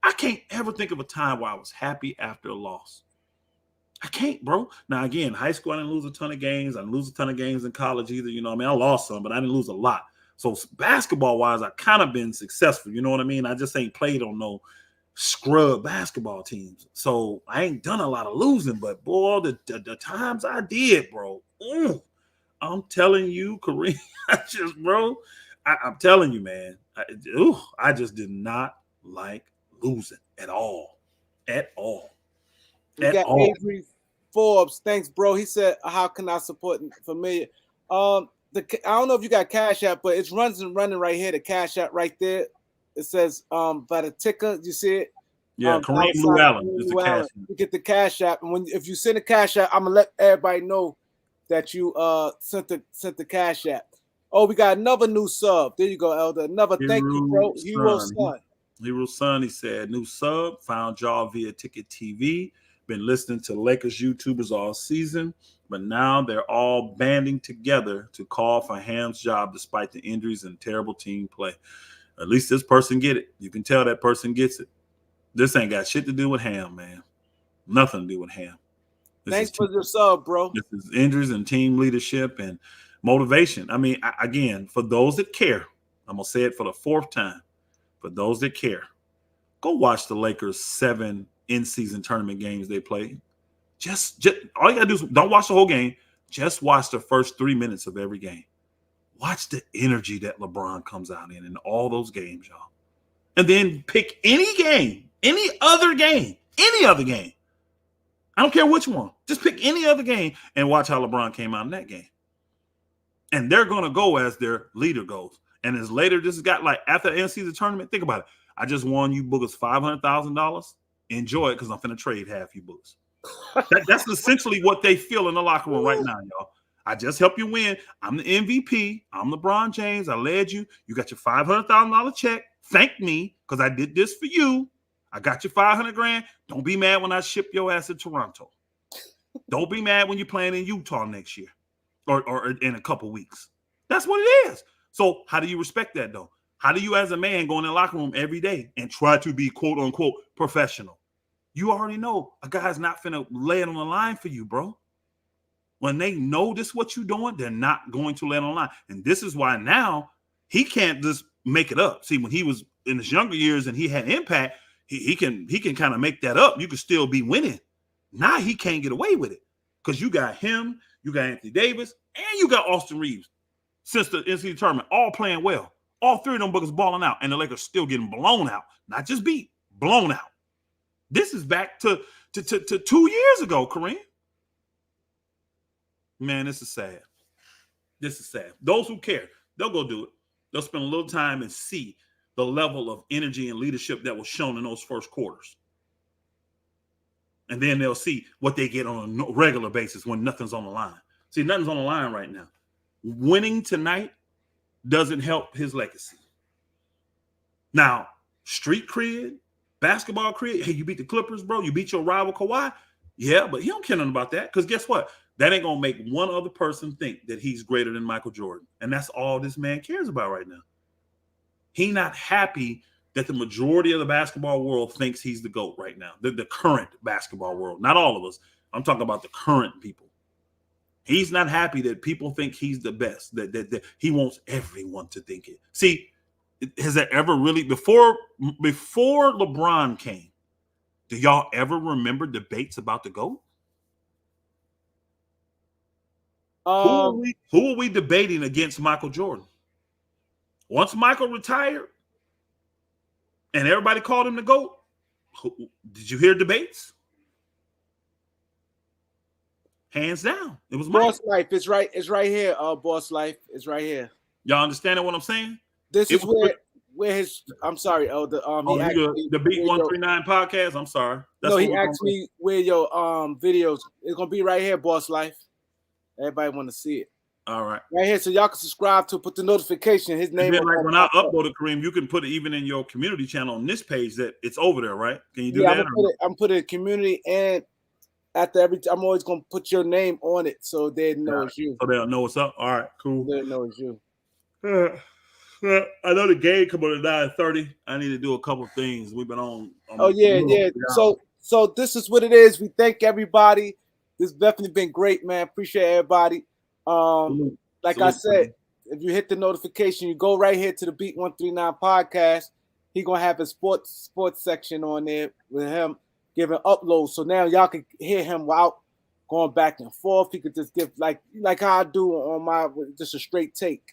I can't ever think of a time where I was happy after a loss. I can't, bro. Now, again, high school, I didn't lose a ton of games. I didn't lose a ton of games in college either. You know what I mean? I lost some, but I didn't lose a lot. So basketball-wise, I kind of been successful. You know what I mean? I just ain't played on no scrub basketball teams. So I ain't done a lot of losing, but boy, the times I did, bro. I'm telling you, Kareem, I'm telling you, man. I just did not like losing at all. At all. We got Avery Forbes. Thanks, bro. He said, how can I support familiar? I don't know if you got Cash App, but it's running right here, the Cash App right there. It says by the ticker, you see it? Yeah, Kareem Lou $, Allen is the Kareem cash. Allen. You get the Cash App, and if you send a Cash App, I'm gonna let everybody know that you sent the Cash App. Oh, we got another new sub. There you go, Elder. Another thank you, Hero bro. Hero Son. Son. Hero Son, he said, new sub, found y'all via Ticket TV. Been listening to Lakers YouTubers all season, but now they're all banding together to call for Ham's job despite the injuries and terrible team play. At least this person get it. You can tell that person gets it. This ain't got shit to do with Ham, man. Nothing to do with Ham. Thanks for the sub, bro. This is injuries and team leadership and motivation. I mean, again, for those that care, I'm gonna say it for the fourth time. For those that care, go watch the Lakers 7 in-season tournament games they played. Just all you gotta do is don't watch the whole game. Just watch the first 3 minutes of every game. Watch the energy that LeBron comes out in all those games, y'all. And then pick any game, any other game. I don't care which one. Just pick any other game and watch how LeBron came out in that game. And they're going to go as their leader goes. And as later, this has got like after the end-season tournament, think about it. I just won you boogers $500,000. Enjoy it because I'm finna trade half you boogers. That's essentially what they feel in the locker room right now, y'all. I just helped you win. I'm the MVP. I'm LeBron James. I led you. You got your $500,000 check. Thank me because I did this for you. I got you 500 grand. Don't be mad when I ship your ass to Toronto. Don't be mad when you're playing in Utah next year or in a couple weeks. That's what it is. So how do you respect that, though? How do you as a man go in the locker room every day and try to be quote unquote professional? You already know a guy's not finna lay it on the line for you, bro. When they know this is what you're doing, they're not going to lay it on the line. And this is why now he can't just make it up. See, when he was in his younger years and he had impact, he can kind of make that up. You can still be winning. Now he can't get away with it because you got him, you got Anthony Davis, and you got Austin Reeves since the NCAA tournament, all playing well. All three of them bookers balling out, and the Lakers still getting blown out, not just beat, blown out. This is back to 2 years ago, Kareem. Man, this is sad. This is sad. Those who care, they'll go do it. They'll spend a little time and see the level of energy and leadership that was shown in those first quarters. And then they'll see what they get on a regular basis when nothing's on the line. See, nothing's on the line right now. Winning tonight doesn't help his legacy. Now, street cred, basketball cred, hey, you beat the Clippers, bro. You beat your rival Kawhi. Yeah, but he don't care nothing about that because guess what? That ain't going to make one other person think that he's greater than Michael Jordan. And that's all this man cares about right now. He's not happy that the majority of the basketball world thinks he's the GOAT right now. The current basketball world. Not all of us. I'm talking about the current people. He's not happy that people think he's the best, that he wants everyone to think it. See, has that ever really, before LeBron came, do y'all ever remember debates about the GOAT? Who are we debating against Michael Jordan? Once Michael retired and everybody called him the GOAT, did you hear debates? Hands down. It was Boss Life. It's right here. Boss Life. It's right here. Y'all understanding what I'm saying? This is where his. I'm sorry. The Beat 139 podcast. I'm sorry. That's he asked me where your videos. It's gonna be right here, Boss Life. Everybody want to see it. All right. Right here, so y'all can subscribe to put the notification. His name. Like when I upload it, Kareem, you can put it even in your community channel on this page that it's over there, right? Can you do that? I'm put it community and. After every time, I'm always gonna put your name on it so they know it's you. So they'll know what's up. All right, cool. They know it's you. I know the game coming at 9:30. I need to do a couple things. We've been on. Yeah. So this is what it is. We thank everybody. This definitely been great, man. Appreciate everybody. Like I said, if you hit the notification, you go right here to the Beat 139 podcast. He gonna have a sports section on there with him. Giving uploads, so now y'all can hear him without going back and forth. He could just give like how I do on my just a straight take.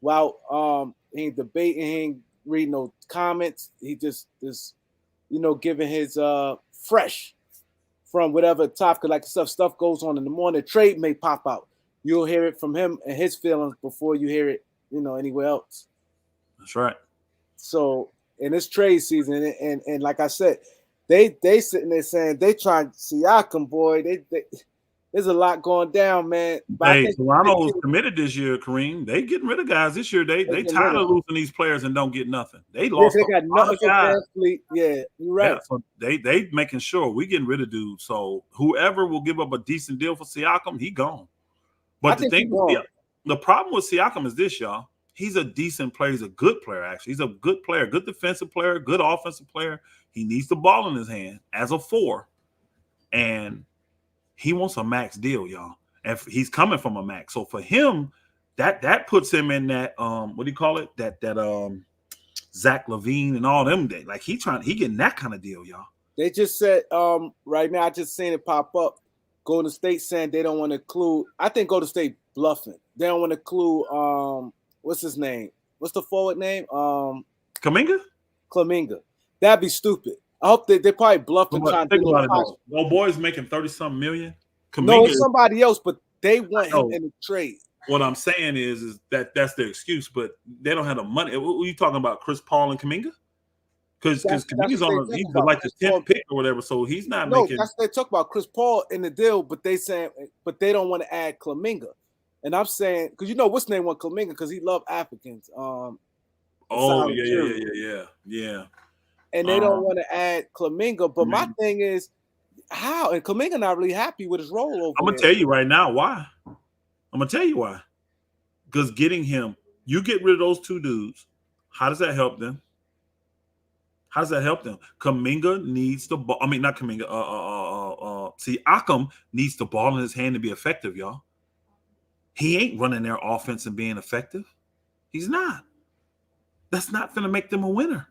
While he ain't debating, he ain't reading no comments. He just giving his fresh from whatever topic, like stuff goes on in the morning. Trade may pop out. You'll hear it from him and his feelings before you hear it, anywhere else. That's right. So in this trade season, and like I said. They sitting there saying they trying Siakam, boy. There's a lot going down, man. But I Hey, think Toronto's committed this year, Kareem. They getting rid of guys this year. they They getting rid tired of of them. losing these players and don't get nothing. They Yeah, lost they a got lot of nothing for guys. Van Fleet. Yeah, you're Yeah, right. so they making sure we getting rid of dudes. So whoever will give up a decent deal for Siakam, he gone. I But the think thing he's with gone. The problem with Siakam is this, y'all. He's a decent player. He's a good player, actually. He's a good player, good defensive player, good offensive player. He needs the ball in his hand as a four, and he wants a max deal, y'all. And he's coming from a max. So for him, that puts him in that what do you call it? That Zach Levine and all them day. Like he getting that kind of deal, y'all. They just said right now. I just seen it pop up. Golden State saying they don't want to include. I think Golden State bluffing. They don't want to include what's his name? What's the forward name? Kaminga? Cleminga. That'd be stupid. I hope they probably bluffing But trying to think do a little about it cash. though. No boy's making 30-something million. No, Kaminga it's is, somebody else, but they I want him know. in the trade. What I'm saying is that that's their excuse, but they don't have the money. What are you talking about, Chris Paul and Kaminga? Because That's Kaminga's what they he's talking about. like the Chris 10th Paul. pick or whatever, so he's not No, making. that's they talk about Chris Paul in the deal, but they don't want to add Cleminga. And I'm saying, because you know what's name want Cleminga because he loved Africans. Oh Asylum yeah, yeah, Jury. yeah, yeah, yeah, yeah. And they don't Um, want to add Cleminga. But my thing is, how? And Cleminga not really happy with his role over I'm gonna there. tell you right now why. I'm gonna tell you why. Because getting him, you get rid of those two dudes. How does that help them? How does that help them? Kaminga needs the ball. I mean, not Kaminga. See, Akam needs the ball in his hand to be effective, y'all. He ain't running their offense and being effective. He's not. That's not going to make them a winner.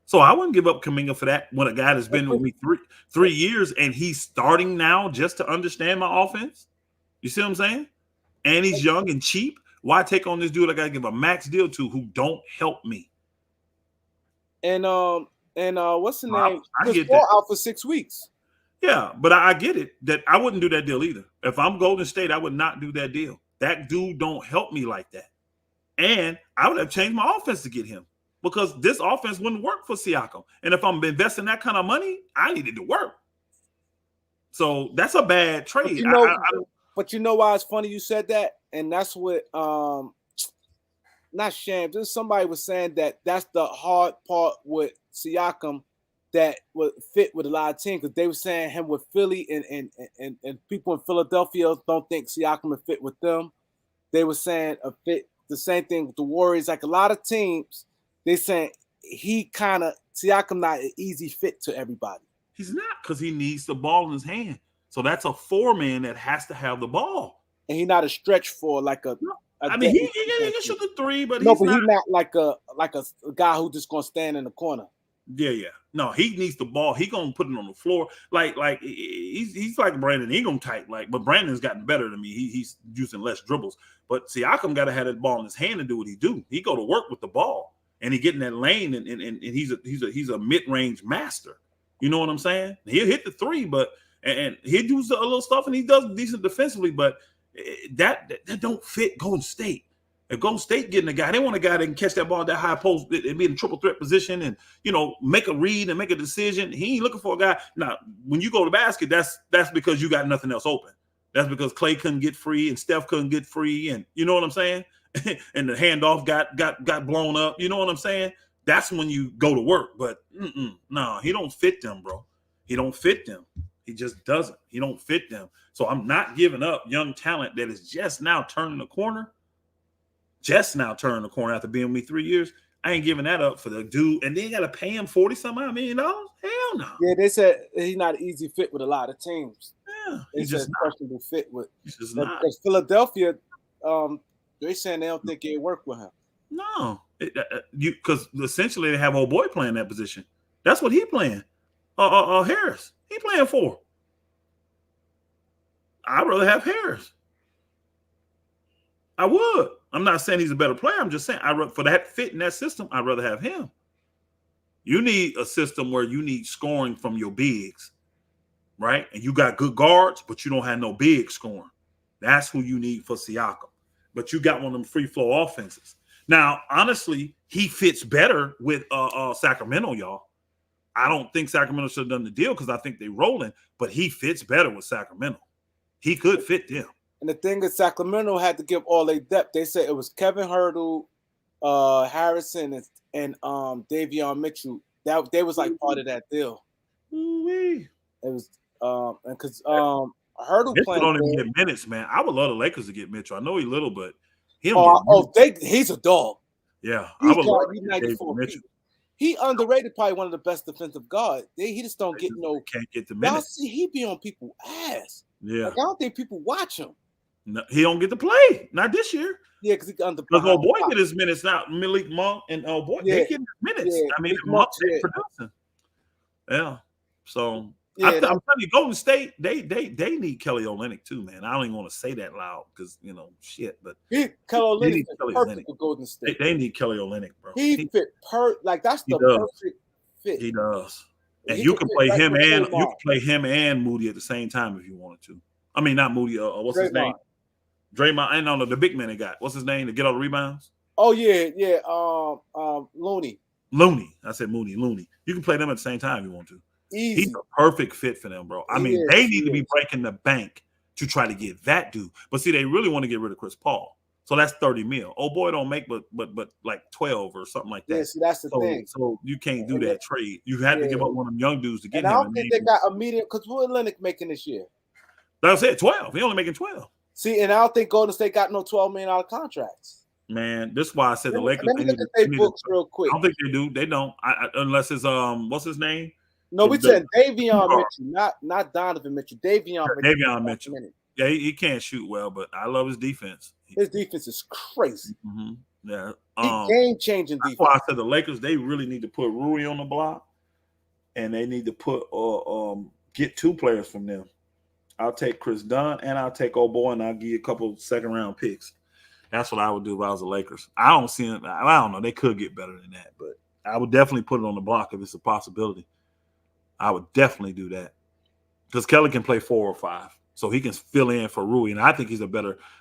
So I wouldn't give up Kaminga for that when a guy that's been with me three years and he's starting now just to understand my offense. You see what I'm saying? And he's young and cheap. Why take on this dude I got to give a max deal to who don't help me? And what's the name? I Chris get Paul that. out for 6 weeks. Yeah, but I get it that I wouldn't do that deal either. If I'm Golden State, I would not do that deal. That dude don't help me like that. And I would have changed my offense to get him because this offense wouldn't work for Siakam. And if I'm investing that kind of money, I need it to work. So that's a bad But trade. but you know why it's funny you said that, and that's what not Shams. There's somebody was saying that that's the hard part with Siakam that would fit with a lot of teams because they were saying him with Philly and people in Philadelphia don't think Siakam would fit with them. They were saying a fit the same thing with the Warriors. Like a lot of teams, they saying he kind of Siakam not an easy fit to everybody. He's not because he needs the ball in his hand. So that's a four-man that has to have the ball. And he not a stretch for like a. I mean, he can shoot the three, but no, he's but not. he's not like a guy who just gonna stand in the corner. Yeah. No, he needs the ball. He gonna put it on the floor. Like he's like Brandon Ingram type. Like, but Brandon's gotten better than me. He's using less dribbles. But Siakam got to have that ball in his hand to do what he do. He go to work with the ball, and he get in that lane, and he's a mid range master. You know what I'm saying? He'll hit the three, but and he'll do a little stuff, and he does decent defensively. But that don't fit Golden State. If Golden State getting a guy, they want a guy that can catch that ball at that high post and be in a triple threat position and, make a read and make a decision. He ain't looking for a guy. Now, when you go to basket, that's because you got nothing else open. That's because Clay couldn't get free and Steph couldn't get free. And you know what I'm saying? And the handoff got blown up. You know what I'm saying? That's when you go to work. But no, he don't fit them, bro. He don't fit them. He just doesn't. He don't fit them. So I'm not giving up young talent that is just now turning the corner. Just now turning the corner after being with me 3 years. I ain't giving that up for the dude. And then you got to pay him $40-some million. Hell no. Yeah, they said he's not an easy fit with a lot of teams. Yeah, he's just questionable fit with. He's just not. Because Philadelphia, they saying they don't think it'll work with him. No, because essentially they have old boy playing that position. That's what he playing. Harris, he playing for. I'd rather have Harris. I would. I'm not saying he's a better player. I'm just saying for that fit in that system, I'd rather have him. You need a system where you need scoring from your bigs, right? And you got good guards, but you don't have no big scoring. That's who you need for Siakam. But you got one of them free flow offenses. Now, honestly, he fits better with Sacramento, y'all. I don't think Sacramento should have done the deal because I think they're rolling, but he fits better with Sacramento. He could fit them. And the thing is, Sacramento had to give all their depth. They said it was Kevin Hurdle, Harrison, and Davion Mitchell. That they was like part of that deal. Ooh-wee. It was and because Hurdle Mitchell playing don't even good. get minutes, man. I would love the Lakers to get Mitchell. I know he's little, but he don't get minutes. He's a dog. Yeah, I He would love got to you get David 94 Mitchell. feet. He underrated, probably one of the best defensive guards. He just don't get no. Can't get the Y'all minutes. see, he be on people's ass. Yeah, Like, I don't think people watch him. no, he don't get to play. Not this year. Yeah, because he under. Because old boy get his minutes now. Malik Monk and old boy they get minutes. Yeah, I mean, Monk, they producing. Yeah. So yeah, I'm telling you, Golden State, they need Kelly Olynyk too, man. I don't even want to say that loud because shit, but Kelly Olynyk is perfect for Golden State. They need Kelly Olynyk, bro. He fit like that's the perfect fit. He does. And you can play him and Moody at the same time if you wanted to. I mean, not Moody. What's his name? Draymond. I don't know the big man they got. What's his name to get all the rebounds? Oh yeah. Looney. I said Moody. Looney. You can play them at the same time if you want to. Easy. He's a perfect fit for them, bro. I mean, they need to be breaking the bank to try to get that dude. But see, they really want to get rid of Chris Paul. So that's 30 mil. Oh boy, don't make but like 12 or something like that. Yeah, see, that's the thing. So you can't do that trade. You had to give up one of them young dudes to get him. I don't think they got a medium because what Olynyk making this year? That's it, 12. He only making 12. See, and I don't think Golden State got no $12 million contracts. Man, this is why I said the Lakers. Let me look at their books real quick. I don't think they do. They don't. Unless it's what's his name? No, we said Davion Mitchell, not Donovan Mitchell. Davion Mitchell. Yeah, he can't shoot well, but I love his defense. His defense is crazy. Mm-hmm. Yeah, game-changing defense. That's why I said the Lakers. They really need to put Rui on the block, and they need to put get two players from them. I'll take Chris Dunn and I'll take old boy, and I'll give you a couple second-round picks. That's what I would do if I was the Lakers. I don't see it. I don't know. They could get better than that, but I would definitely put it on the block if it's a possibility. I would definitely do that because Kelly can play 4 or 5, so he can fill in for Rui. And I think he's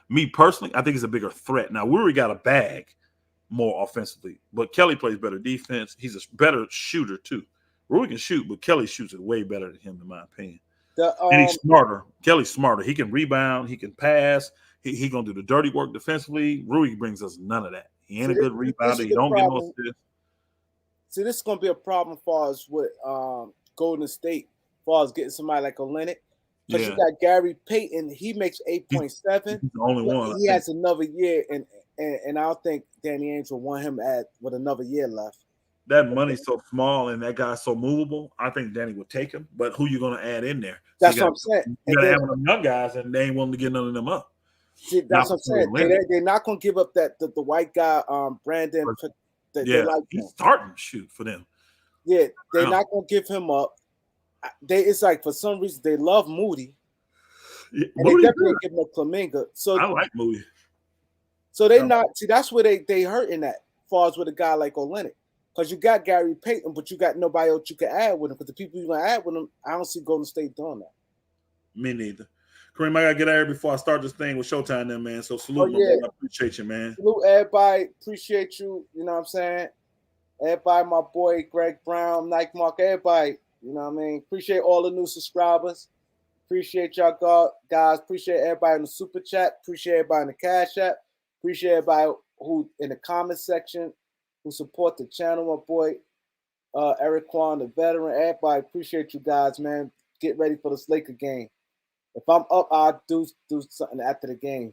me personally, I think he's a bigger threat. Now, Rui got a bag more offensively, but Kelly plays better defense. He's a better shooter too. Rui can shoot, but Kelly shoots it way better than him, in my opinion. And he's smarter. Kelly's smarter. He can rebound. He can pass. He gonna do the dirty work defensively. Rui brings us none of that. He ain't a good rebounder. He don't get no assists. See, this is gonna be a problem for us with Golden State, as far as getting somebody like Olynyk. Because you got Gary Payton, he makes 8.7. He's the only one. He has another year, and I don't think Danny Ainge will want him with another year left. That money's so small and that guy's so movable. I think Danny would take him. But who you gonna add in there? That's what I'm saying. You gotta have one of them young guys, and they ain't willing to get none of them up. See, that's what I'm saying. They're not gonna give up the white guy, Brandon. He's starting to shoot for them. Yeah, they're not gonna give him up. It's like for some reason they love Moody. Yeah, and they definitely give him a Kuminga. So I like Moody. So they not see that's where they hurting at, as far as with a guy like Olynyk. Because you got Gary Payton, but you got nobody else you can add with him. Because the people you're gonna add with him, I don't see Golden State doing that. Me neither. Kareem, I gotta get out here before I start this thing with Showtime, then, man. So salute, my brother. I appreciate you, man. Salute everybody. Appreciate you. You know what I'm saying? Everybody, my boy Greg Brown, Nike Mark, everybody. You know what I mean? Appreciate all the new subscribers. Appreciate y'all guys. Appreciate everybody in the super chat. Appreciate everybody in the Cash App. Appreciate everybody who in the comment section who support the channel. My boy Eric Quan, the veteran. Everybody, appreciate you guys, man. Get ready for this Laker game. If I'm up, I'll do something after the game.